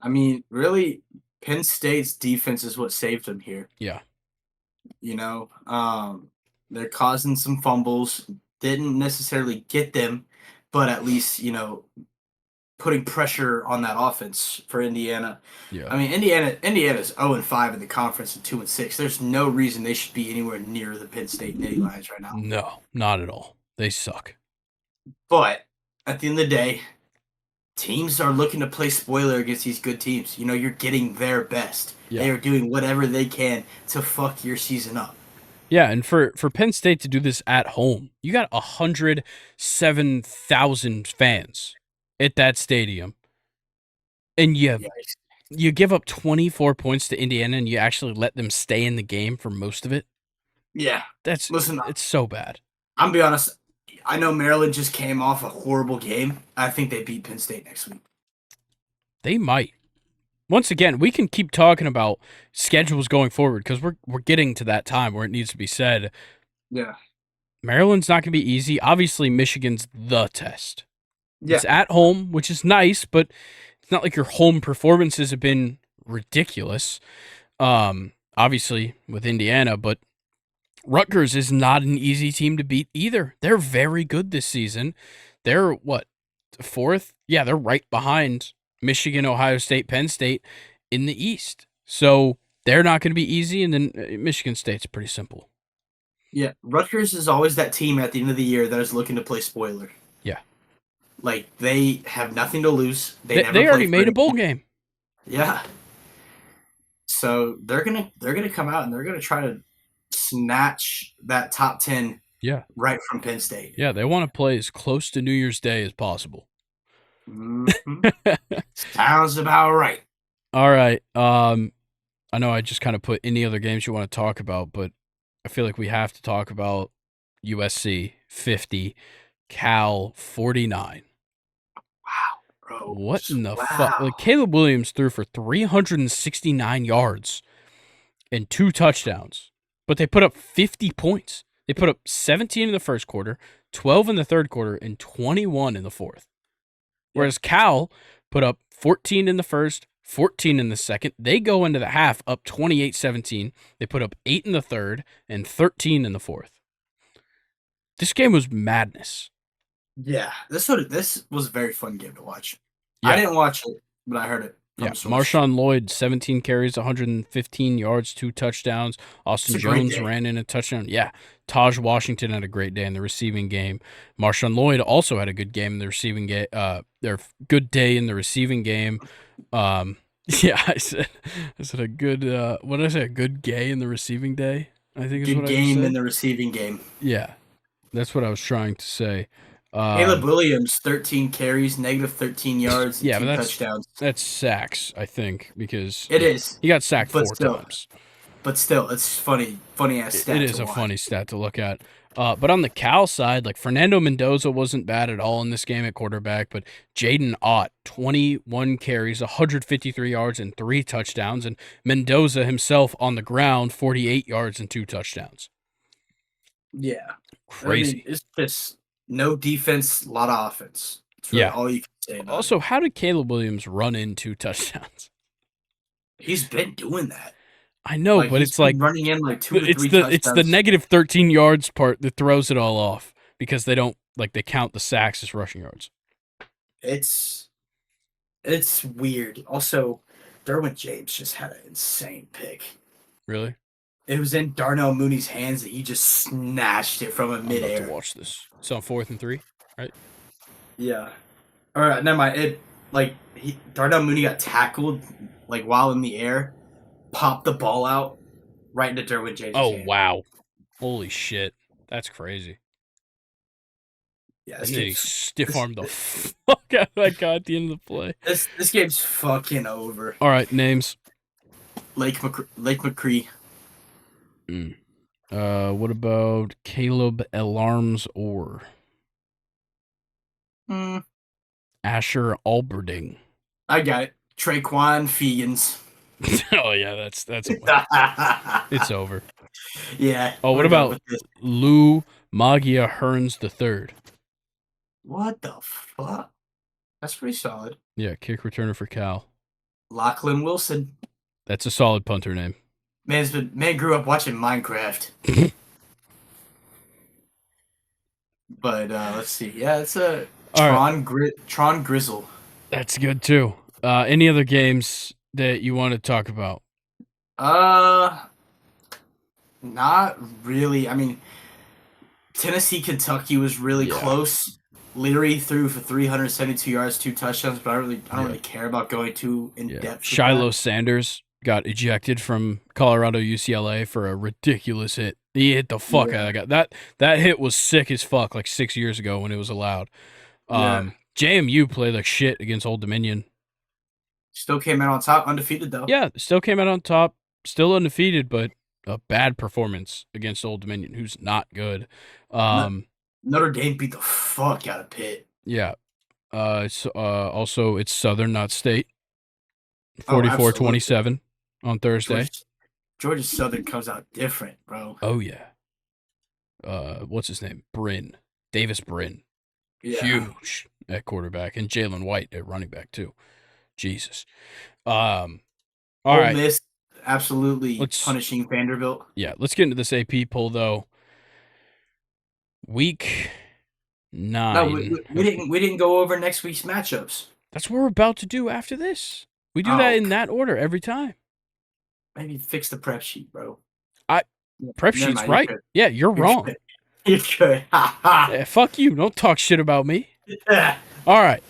I mean, really, Penn State's defense is what saved them here. Yeah. They're causing some fumbles, didn't necessarily get them, but at least, putting pressure on that offense for Indiana. Yeah. I mean, Indiana's 0-5 in the conference and 2-6. There's no reason they should be anywhere near the Penn State Nittany Lions right now. No, not at all. They suck. But at the end of the day, teams are looking to play spoiler against these good teams. You're getting their best. Yeah. They are doing whatever they can to fuck your season up. Yeah, and for Penn State to do this at home, you got 107,000 fans at that stadium. And you give up 24 points to Indiana and you actually let them stay in the game for most of it. Yeah. It's so bad. I'm gonna be honest. I know Maryland just came off a horrible game. I think they beat Penn State next week. They might. Once again, we can keep talking about schedules going forward because we're getting to that time where it needs to be said. Yeah. Maryland's not going to be easy. Obviously, Michigan's the test. Yeah. It's at home, which is nice, but it's not like your home performances have been ridiculous. Obviously, with Indiana, but Rutgers is not an easy team to beat either. They're very good this season. They're, what, fourth? Yeah, they're right behind Michigan, Ohio State, Penn State in the East. So they're not going to be easy, and then Michigan State's pretty simple. Yeah, Rutgers is always that team at the end of the year that is looking to play spoiler. Yeah. Like, they have nothing to lose. They already made a bowl game. Yeah. So they're gonna come out and they're gonna try to snatch that top 10 right from Penn State. Yeah, they want to play as close to New Year's Day as possible. Mm-hmm. Sounds about right. All right. I know I just kind of put any other games you want to talk about, but I feel like we have to talk about USC 50, Cal 49. Wow, bro. What in the fuck? Like, Caleb Williams threw for 369 yards and 2 touchdowns, but they put up 50 points. They put up 17 in the first quarter, 12 in the third quarter, and 21 in the fourth. Whereas Cal put up 14 in the first, 14 in the second. They go into the half up 28-17. They put up 8 in the third and 13 in the fourth. This game was madness. Yeah, this was a very fun game to watch. Yeah. I didn't watch it, but I heard it. Yeah, from a source. Marshawn Lloyd, 17 carries, 115 yards, 2 touchdowns. It's Austin a great Jones day. ran in a touchdown. Yeah, Taj Washington had a great day in the receiving game. Marshawn Lloyd also had a good game in the receiving game. Their good day in the receiving game. Um, yeah, I said a good. What did I say? A good gay in the receiving day. I think is what Good I just game in said. the receiving game. Yeah, that's what I was trying to say. Caleb Um, Williams, 13 carries, negative 13 yards, and yeah, but two that's touchdowns. that's sacks. I think because It is, he got sacked but 4 times. still, it's funny ass It stat to is a watch. funny stat to look at. But on the Cal side, like Fernando Mendoza wasn't bad at all in this game at quarterback, but Jaden Ott, 21 carries, 153 yards, and 3 touchdowns. And Mendoza himself on the ground, 48 yards and 2 touchdowns. Yeah, I mean, Crazy. it's just no defense, a lot of offense. It's really Yeah. all you can say about it. Also, how did Caleb Williams run in 2 touchdowns? He's been doing that. I know, Like but he's it's like been running in like 2 to it's 3 the touchdowns. negative 13 yards part that throws it all off because they don't like they count the sacks as rushing yards. It's it's weird. Also, Derwin James just had an insane pick. Really? It was in Darnell Mooney's hands that he just snatched it from a I'm about to midair. watch this. It's on 4th and 3, right? Yeah. All right, never mind. Darnell Mooney got tackled like while in the air, popped the ball out right into Derwin James' Oh hand. wow! Holy shit, that's crazy. Yeah, And then he stiff armed the fuck out of that guy at the end of the play. This game's fucking over. All right, names. Lake McCree. What about Caleb Alarms or Mm, Asher Alberding? I got it. Traquan Fegans. Oh yeah, that's a win. It's over. Yeah. Oh, what we're done about with this. Lou Magia Hearns III? What the fuck? That's pretty solid. Yeah, kick returner for Cal. Lachlan Wilson. That's a solid punter name. Man grew up watching Minecraft. But let's see. Yeah, it's a All right. Tron Grizzle. That's good too. Any other games that you want to talk about? Not really. I mean, Tennessee Kentucky was really close. Leary threw for 372 yards, 2 touchdowns, but I don't really care about going too in depth. Shiloh Sanders got ejected from Colorado UCLA for a ridiculous hit. He hit the fuck out of that guy. That hit was sick as fuck like 6 years ago when it was allowed. JMU played like shit against Old Dominion. Still came out on top, undefeated though. Yeah, still came out on top, still undefeated, but a bad performance against Old Dominion, who's not good. Notre Dame beat the fuck out of Pitt. Yeah. Also it's Southern, not State. 44-27 on Thursday. Georgia Southern comes out different, bro. Oh yeah. What's his name? Davis Brin. Yeah. Huge at quarterback, and Jalen White at running back too. Jesus. All right. Miss absolutely punishing Vanderbilt. Yeah, let's get into this AP poll though. Week 9. No, we didn't go over next week's matchups. That's what we're about to do after this. We do that in that order every time. Maybe fix the prep sheet, bro. Prep sheet's right. Yeah, you're wrong. You're good. Yeah, fuck you. Don't talk shit about me. All right.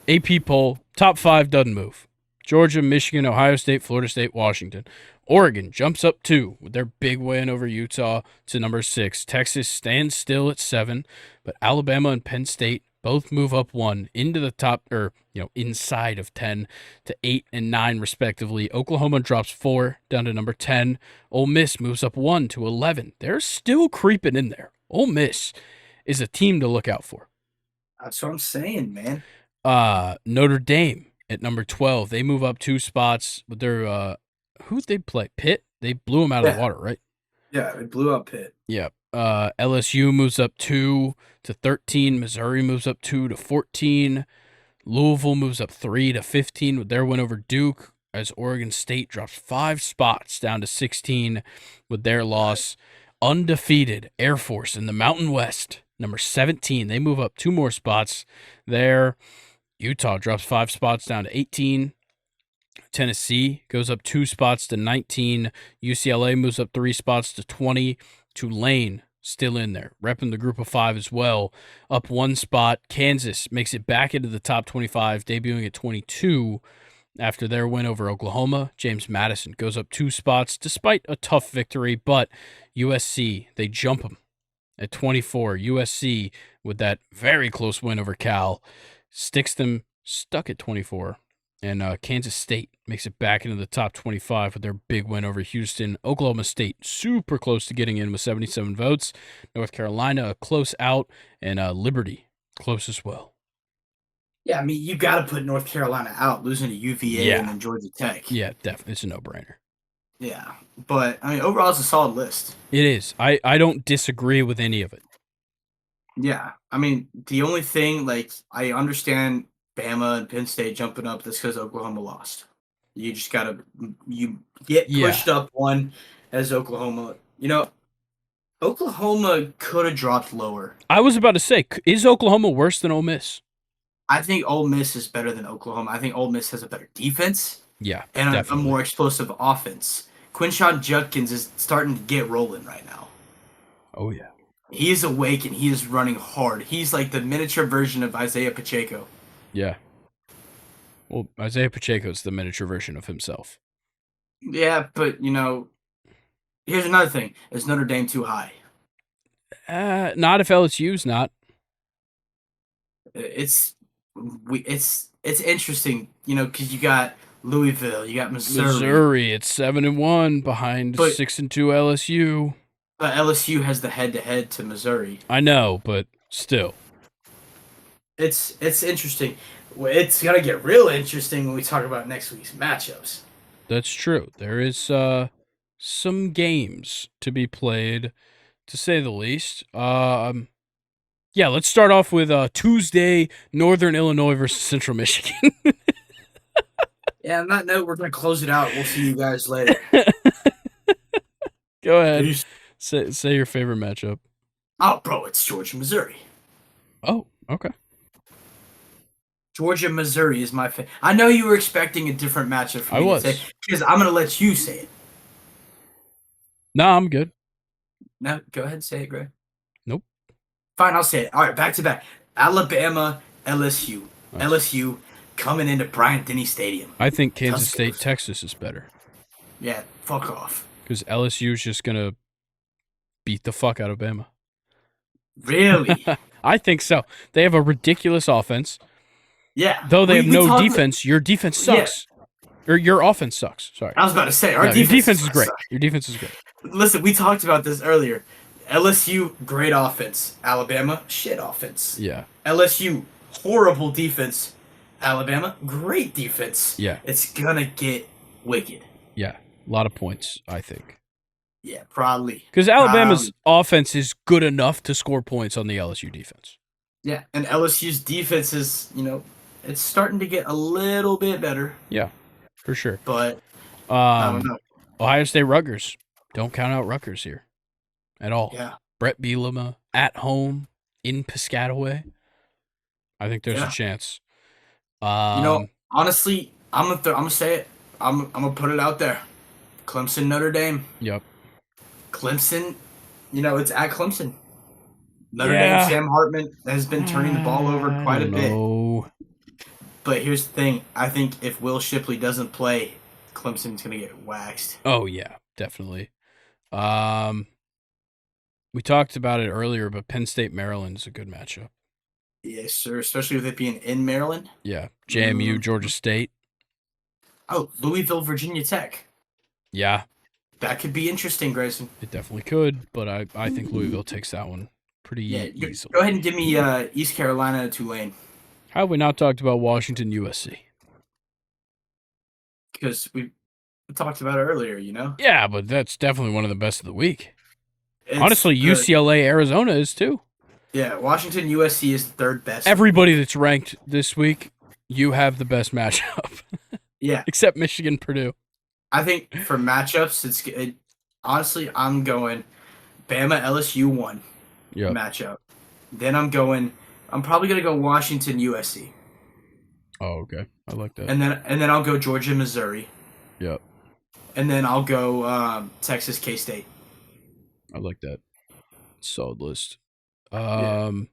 AP poll. Top 5 doesn't move. Georgia, Michigan, Ohio State, Florida State, Washington. Oregon jumps up 2 with their big win over Utah to number 6. Texas stands still at 7, but Alabama and Penn State both move up 1 into the top, or inside of 10 to 8 and 9 respectively. Oklahoma drops 4 down to number 10. Ole Miss moves up 1 to 11. They're still creeping in there. Ole Miss is a team to look out for. That's what I'm saying, man. Notre Dame at number 12. They move up 2 spots with their who'd they play? Pitt? They blew them out of the water, right? Yeah, they blew up Pitt. Yeah. LSU moves up 2 to 13. Missouri moves up 2 to 14. Louisville moves up 3 to 15 with their win over Duke, as Oregon State drops 5 spots down to 16 with their loss. Undefeated Air Force in the Mountain West, number 17. They move up 2 more spots there. Utah drops 5 spots down to 18. Tennessee goes up 2 spots to 19. UCLA moves up 3 spots to 20. Tulane still in there, repping the group of 5 as well, up 1 spot. Kansas makes it back into the top 25, debuting at 22 after their win over Oklahoma. James Madison goes up 2 spots despite a tough victory, but USC, they jump them at 24. USC, with that very close win over Cal, sticks them stuck at 24. And Kansas State makes it back into the top 25 with their big win over Houston. Oklahoma State, super close to getting in with 77 votes. North Carolina, a close out. And Liberty, close as well. Yeah, I mean, you got to put North Carolina out, losing to UVA and then Georgia Tech. Yeah, definitely. It's a no-brainer. Yeah, but, I mean, overall, it's a solid list. It is. I don't disagree with any of it. Yeah, I mean, the only thing, like, I understand Bama and Penn State jumping up. That's because Oklahoma lost. You just gotta you get pushed up one as Oklahoma. You know, Oklahoma could have dropped lower. I was about to say, is Oklahoma worse than Ole Miss? I think Ole Miss is better than Oklahoma. I think Ole Miss has a better defense. Yeah, and a more explosive offense. Quinshon Judkins is starting to get rolling right now. Oh yeah, he is awake and he is running hard. He's like the miniature version of Isaiah Pacheco. Yeah. Well, Isaiah Pacheco's the miniature version of himself. Yeah, but, you know, here's another thing. Is Notre Dame too high? Not if LSU's not. It's interesting, you know, because you got Louisville, you got Missouri. It's 7-1 behind 6-2 LSU. But LSU has the head-to-head to Missouri. I know, but still. It's interesting. It's gonna get real interesting when we talk about next week's matchups. That's true. There is some games to be played, to say the least. Yeah, let's start off with Tuesday, Northern Illinois versus Central Michigan. Yeah, on that note, we're gonna close it out. We'll see you guys later. Go ahead. Peace. Say your favorite matchup. Oh, bro, it's Georgia, Missouri. Oh, okay. Georgia, Missouri is my favorite. I know you were expecting a different matchup from me to say, because I'm going to let you say it. No, I'm good. No, go ahead and say it, Greg. Nope. Fine, I'll say it. All right, back to back. Alabama, LSU. Oh. LSU coming into Bryant-Denny Stadium. I think Kansas State, Texas is better. Yeah, fuck off. Because LSU is just going to beat the fuck out of Bama. Really? I think so. They have a ridiculous offense. Yeah. Though they have no defense, your defense sucks. Yeah. Or your offense sucks. Sorry. I was about to say, your defense is great. Your defense is great. Listen, we talked about this earlier. LSU, great offense. Alabama, shit offense. Yeah. LSU, horrible defense. Alabama, great defense. Yeah. It's gonna get wicked. Yeah. A lot of points, I think. Yeah, probably. Because Alabama's offense is good enough to score points on the LSU defense. Yeah, and LSU's defense is, you know, it's starting to get a little bit better. Yeah, for sure. But I don't know. Ohio State Rutgers. Don't count out Rutgers here at all. Yeah. Brett Bielema at home in Piscataway. I think there's a chance. You know, honestly, I'm gonna say it. I'm gonna put it out there. Clemson, Notre Dame. Yep. Clemson, you know, it's at Clemson. Notre Dame, Sam Hartman has been turning the ball over quite a bit. But here's the thing. I think if Will Shipley doesn't play, Clemson's going to get waxed. Oh, yeah, definitely. We talked about it earlier, but Penn State, Maryland is a good matchup. Yes, sir, especially with it being in Maryland. Yeah, JMU, Georgia State. Oh, Louisville, Virginia Tech. Yeah. That could be interesting, Grayson. It definitely could, but I think Louisville takes that one pretty easily. Go ahead and give me East Carolina, Tulane. How have we not talked about Washington, USC? Because we talked about it earlier, you know? Yeah, but that's definitely one of the best of the week. Honestly, UCLA, Arizona is too. Yeah, Washington, USC is the third best. Everybody that's ranked this week, you have the best matchup. Yeah. Except Michigan, Purdue. I think for matchups, honestly, I'm going Bama, LSU 1 matchup. Then I'm probably going to go Washington, USC. Oh, okay. I like that. And then I'll go Georgia, Missouri, Yep. and then I'll go Texas, K State. I like that. Solid list. Yeah. Um,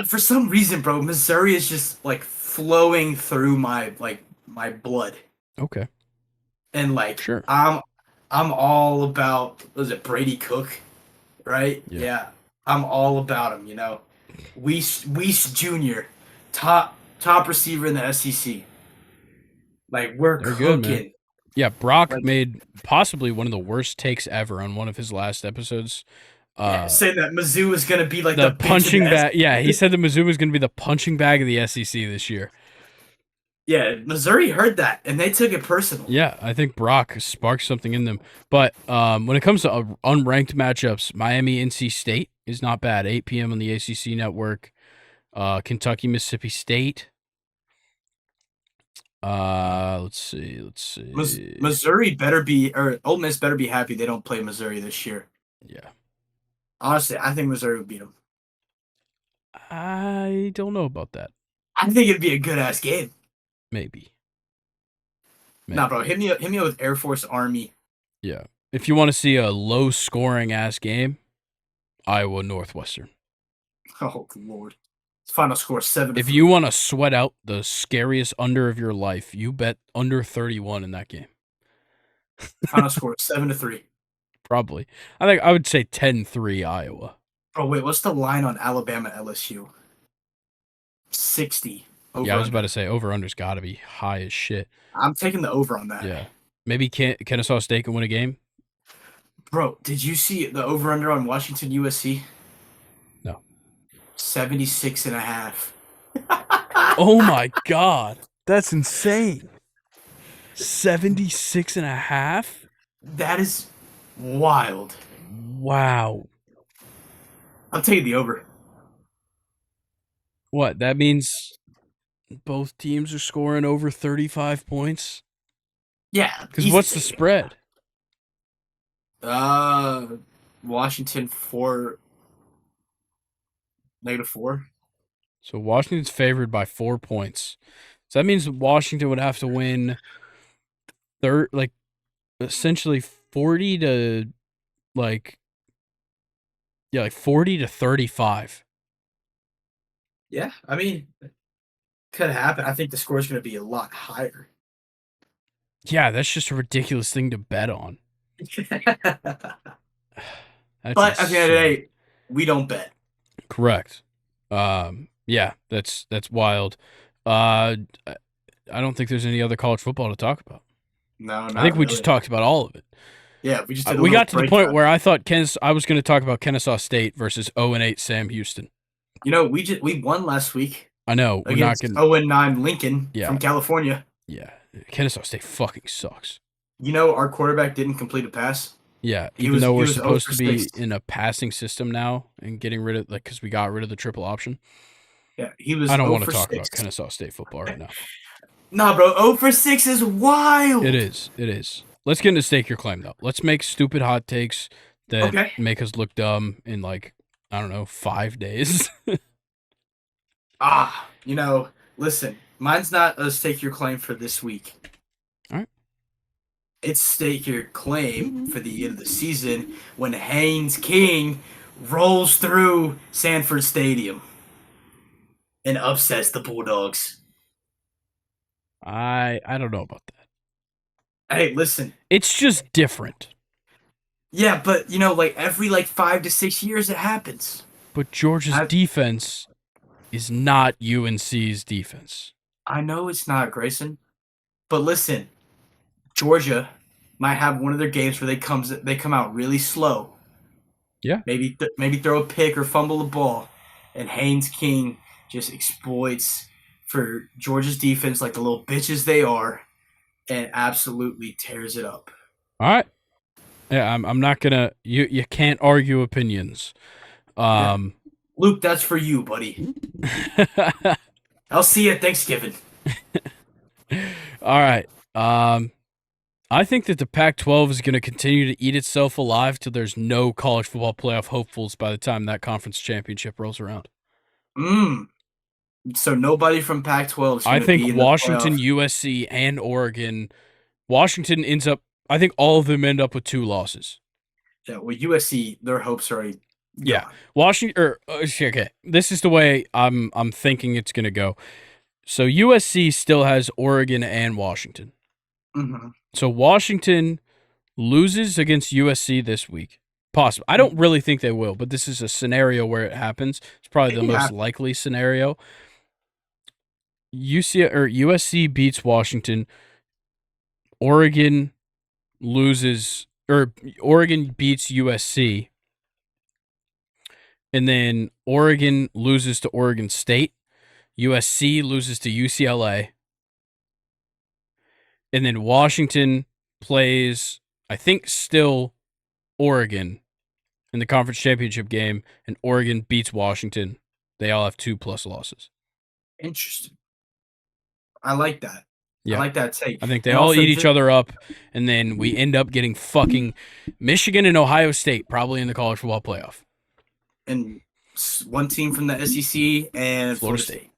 For some reason, bro, Missouri is just like flowing through my blood, okay. and like Sure. I'm all about, was it Brady Cook, right? Yeah. Yeah, I'm all about him. Weiss Jr., top receiver in the SEC. Like, we're They're good, man. cooking. Yeah, Brock Like, made possibly one of the worst takes ever on one of his last episodes. yeah, Uh, saying that Mizzou is gonna be like the the bitch in the punching bag. Yeah, he SEC. said that Mizzou was going to be the punching bag of the SEC this year. Yeah, Missouri heard that and they took it personal. Yeah, I think Brock sparked something in them. But when it comes to unranked matchups, Miami NC State is not bad. 8 p.m. on the ACC network. Kentucky Mississippi State. Let's see. Missouri better be, or Ole Miss better be happy they don't play Missouri this year. Yeah, Honestly, I think Missouri would beat them. I don't know about that. I think it'd be a good ass game. Maybe. Nah, bro, hit me up with Air Force Army. Yeah. If you want to see a low scoring ass game, Iowa Northwestern. Oh Lord, final score 7-3. If you want to sweat out the scariest under of your life, you bet under 31 in that game. Final score 7-3. Probably. I think I would say 10-3 Iowa. Oh wait, what's the line on Alabama LSU? 60. Over Yeah, I was under. about to say over-under's got to be high as shit. I'm taking the over on that. Yeah. Maybe Kennesaw State can win a game? Bro, did you see the over under on Washington USC? No. 76.5. Oh my God. That's insane. 76.5? That is wild. Wow. I'm taking the over. What? That means both teams are scoring over 35 points? Yeah. Because what's the spread? Washington 4, -4. So Washington's favored by 4 points. So that means Washington would have to win essentially 40 to 40 to 35. Yeah, I mean, could happen. I think the score is going to be a lot higher. Yeah, that's just a ridiculous thing to bet on. But at the end of the day, we don't bet. Correct. Yeah, that's wild. I don't think there's any other college football to talk about. No, I think we just talked about all of it. Yeah, we just we got to the point where I thought I was going to talk about Kennesaw State versus 0-8 Sam Houston. We won last week. I know. We're not Against going 0-9 Lincoln from California. Yeah, Kennesaw State fucking sucks. Our quarterback didn't complete a pass. Yeah, even though we're supposed to be in a passing system now and getting rid of because we got rid of the triple option. Yeah, he was. I don't want to talk about Kennesaw State football right now. Nah, bro, 0-6 is wild. It is. Let's get into Stake Your Claim though. Let's make stupid hot takes that make us look dumb in 5 days. Listen, mine's not a Stake Your Claim for this week. All right. It's Stake Your Claim for the end of the season when Haynes King rolls through Sanford Stadium and upsets the Bulldogs. I don't know about that. Hey, listen. It's just different. Yeah, but every 5 to 6 years it happens. But Georgia's defense is not UNC's defense. I know it's not, Grayson. But listen, Georgia might have one of their games where they come out really slow. Yeah. Maybe throw a pick or fumble the ball, and Haynes King just exploits for Georgia's defense like the little bitches they are, and absolutely tears it up. All right. Yeah, I'm not gonna. You can't argue opinions. Luke, that's for you, buddy. I'll see you at Thanksgiving. All right. I think that the Pac-12 is going to continue to eat itself alive till there's no college football playoff hopefuls by the time that conference championship rolls around. So nobody from Pac-12 is I going to think be in the Washington, playoff. USC, and Oregon. Washington ends up. I think all of them end up with 2 losses. Yeah, well, USC, their hopes are already Yeah, gone. Washington. Okay, this is the way I'm thinking it's gonna go. So USC still has Oregon and Washington. Mm-hmm. So Washington loses against USC this week. Possible. I don't Mm-hmm. really think they will, but this is a scenario where it happens. It's probably It the can most happen. likely scenario. USC beats Washington. Oregon loses, or Oregon beats USC, and then Oregon loses to Oregon State. USC loses to UCLA, and then Washington plays, I think, still Oregon in the conference championship game, and Oregon beats Washington. They all have 2+ losses. Interesting. I like that. I Yeah. like that take. I think they And all also, eat each other up, and then we end up getting fucking Michigan and Ohio State probably in the college football playoff. and one team from the SEC and Florida Florida State.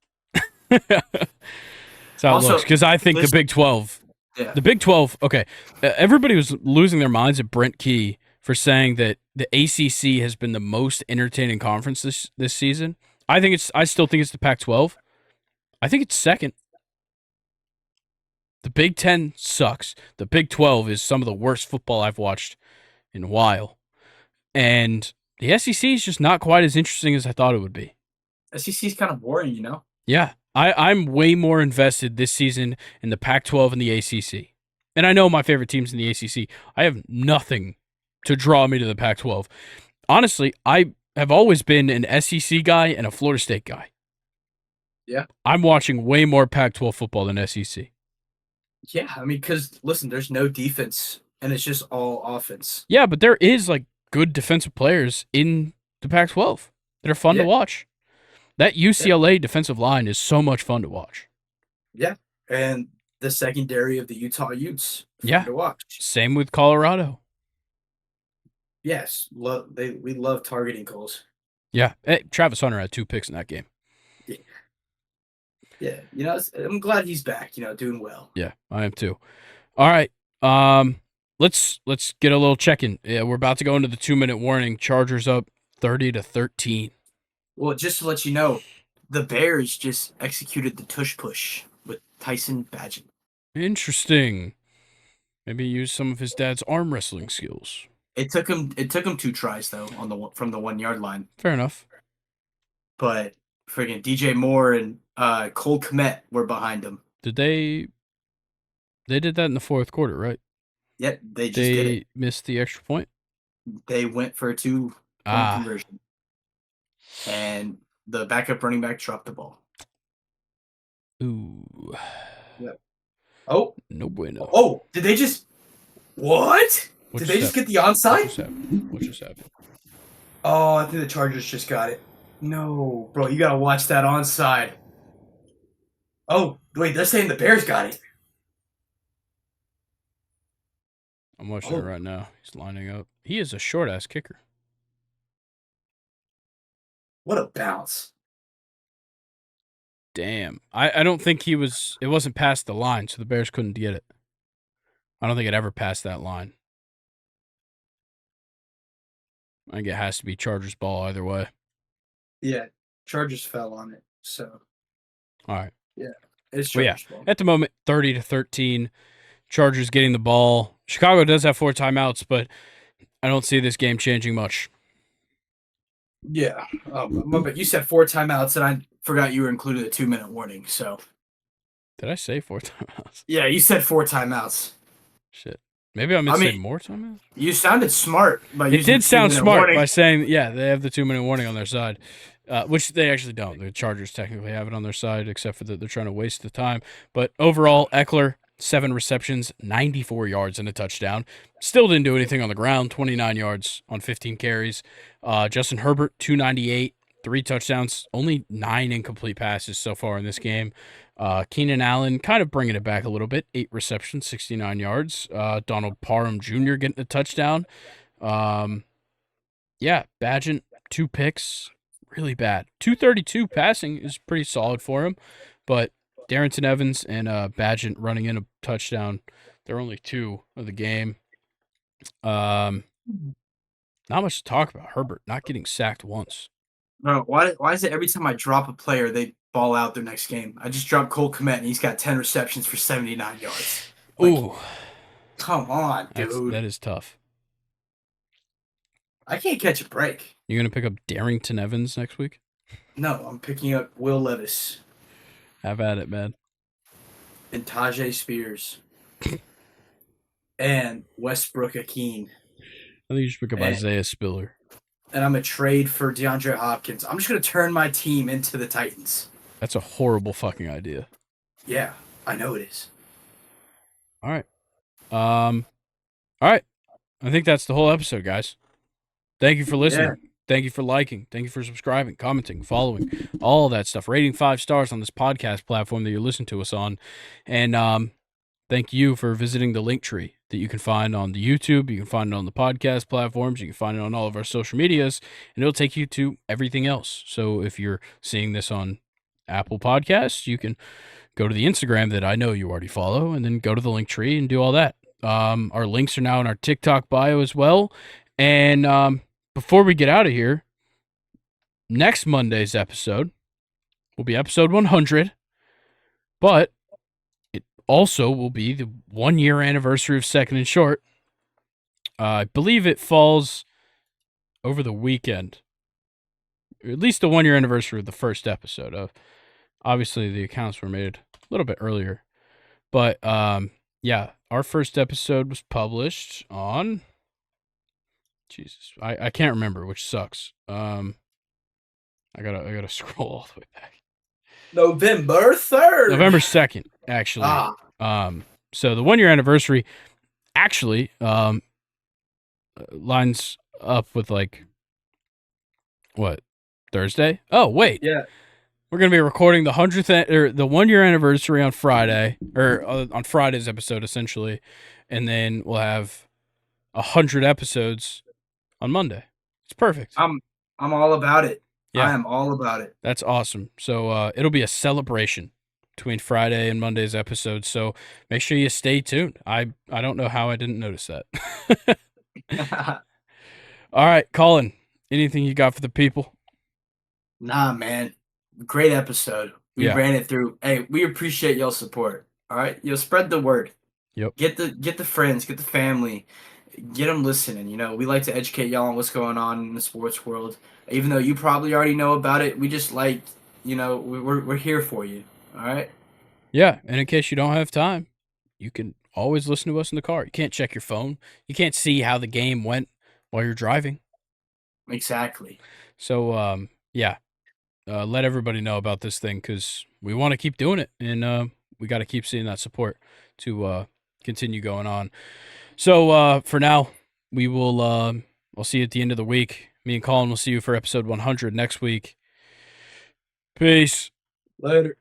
State. That's how it looks. Also, Because I think the this Big 12, yeah, the Big 12, okay, everybody was losing their minds at Brent Key for saying that the ACC has been the most entertaining conference this season. I still think it's the Pac-12. I think it's second. The Big 10 sucks. The Big 12 is some of the worst football I've watched in a while. And the SEC is just not quite as interesting as I thought it would be. SEC is kind of boring, you know. Yeah, I'm way more invested this season in the Pac-12 and the ACC. And I know my favorite teams in the ACC. I have nothing to draw me to the Pac-12. Honestly, I have always been an SEC guy and a Florida State guy. Yeah. I'm watching way more Pac-12 football than SEC. Yeah, I mean, because listen, there's no defense, and it's just all offense. Yeah, but there is like good defensive players in the Pac-12 that are fun to Yeah, watch. That yeah, UCLA defensive line is so much fun to watch. yeah. And the secondary of the Utah Utes, fun Yeah, to watch. same with Colorado. Yes, we love targeting goals. Yeah, hey, Travis Hunter had 2 picks in that game. Yeah, yeah. I'm glad he's back. Doing well. Yeah, I am too. All right, let's get a little check-in. Yeah, we're about to go into the 2-minute warning. Chargers up 30-13. Well, just to let you know, the Bears just executed the tush push with Tyson Bagent. Interesting. Maybe use some of his dad's arm wrestling skills. It took him 2 tries though from the 1 yard line. Fair enough. But friggin' DJ Moore and Cole Kmet were behind him. Did they? They did that in the 4th quarter, right? Yet they just did it. Missed the extra point. They went for a 2-point conversion, and the backup running back dropped the ball. Ooh. Yep. Oh, No bueno. oh! Did they just what? Did they just get the onside? What just happened? Oh, I think the Chargers just got it. No, bro, you gotta watch that onside. Oh, wait, they're saying the Bears got it. I'm watching it right now. He's lining up. He is a short-ass kicker. What a bounce. Damn. I don't think it wasn't past the line, so the Bears couldn't get it. I don't think it ever passed that line. I think it has to be Chargers ball either way. Yeah, Chargers fell on it, so. All right. Yeah, it's Chargers ball. At the moment, 30-13. Chargers getting the ball. Chicago does have 4 timeouts, but I don't see this game changing much. Yeah, but you said 4 timeouts, and I forgot you were included a 2-minute warning. So. Did I say 4 timeouts? Yeah, you said 4 timeouts. Shit. Maybe I meant to say more timeouts? You sounded smart by using It did the sound 2-minute smart warning. by saying, yeah, they have the 2-minute warning on their side, which they actually don't. The Chargers technically have it on their side, except for that they're trying to waste the time. But overall, Eckler, 7 receptions, 94 yards, and a touchdown. Still didn't do anything on the ground, 29 yards on 15 carries. Justin Herbert, 298, 3 touchdowns, only 9 incomplete passes so far in this game. Keenan Allen kind of bringing it back a little bit, 8 receptions, 69 yards. Donald Parham Jr. getting a touchdown. Yeah, Bagent, 2 picks. really bad. 232 passing is pretty solid for him, but Darrington Evans and Badgett running in a touchdown. They're only 2 of the game. Not much to talk about. Herbert not getting sacked once. Bro, why is it every time I drop a player, they ball out their next game? I just dropped Cole Kmet, and he's got 10 receptions for 79 yards. Like, Ooh, come on, dude. that is tough. I can't catch a break. You gonna pick up Darrington Evans next week? No, I'm picking up Will Levis Have at it, man. and Tajay Spears and Westbrook Akeen. I think you should pick up Isaiah Spiller. And I'm a trade for DeAndre Hopkins. I'm just gonna turn my team into the Titans. That's a horrible fucking idea. Yeah, I know it is. All right. All right. I think that's the whole episode, guys. Thank you for listening. Yeah. Thank you for liking. Thank you for subscribing, commenting, following, all that stuff. Rating 5 stars on this podcast platform that you listen to us on. And thank you for visiting the link tree that you can find on the YouTube. You can find it on the podcast platforms. You can find it on all of our social medias, and it'll take you to everything else. So if you're seeing this on Apple Podcasts, you can go to the Instagram that I know you already follow, and then go to the link tree and do all that. Our links are now in our TikTok bio as well. And before we get out of here, next Monday's episode will be episode 100, but it also will be the 1-year anniversary of Second and Short. I believe it falls over the weekend, or at least the 1-year anniversary of the first episode. Obviously, the accounts were made a little bit earlier, but yeah, our first episode was published on. Jesus, I can't remember, which sucks. I gotta scroll all the way back. November 3rd. November 2nd, actually. So the 1-year anniversary actually lines up with what, Thursday? Oh wait, Yeah. we're gonna be recording the 100th or the 1-year anniversary on Friday, or on Friday's episode essentially, and then we'll have 100 episodes on Monday. It's perfect. I'm all about it. Yeah. I am all about it. That's awesome. So it'll be a celebration between Friday and Monday's episode. So make sure you stay tuned. I don't know how I didn't notice that. All right, Colin, anything you got for the people? Nah, man. Great episode. We ran it through. Hey, we appreciate y'all's support. All right, spread the word. Yep. Get the friends, get the family, get them listening. We like to educate y'all on what's going on in the sports world. Even though you probably already know about it, we just like, we're here for you. All right. Yeah, and in case you don't have time, you can always listen to us in the car. You can't check your phone. You can't see how the game went while you're driving. Exactly. So yeah. Let everybody know about this thing, because we want to keep doing it, and we got to keep seeing that support to continue going on. So for now, we will I'll see you at the end of the week. Me and Colin will see you for episode 100 next week. Peace. Later.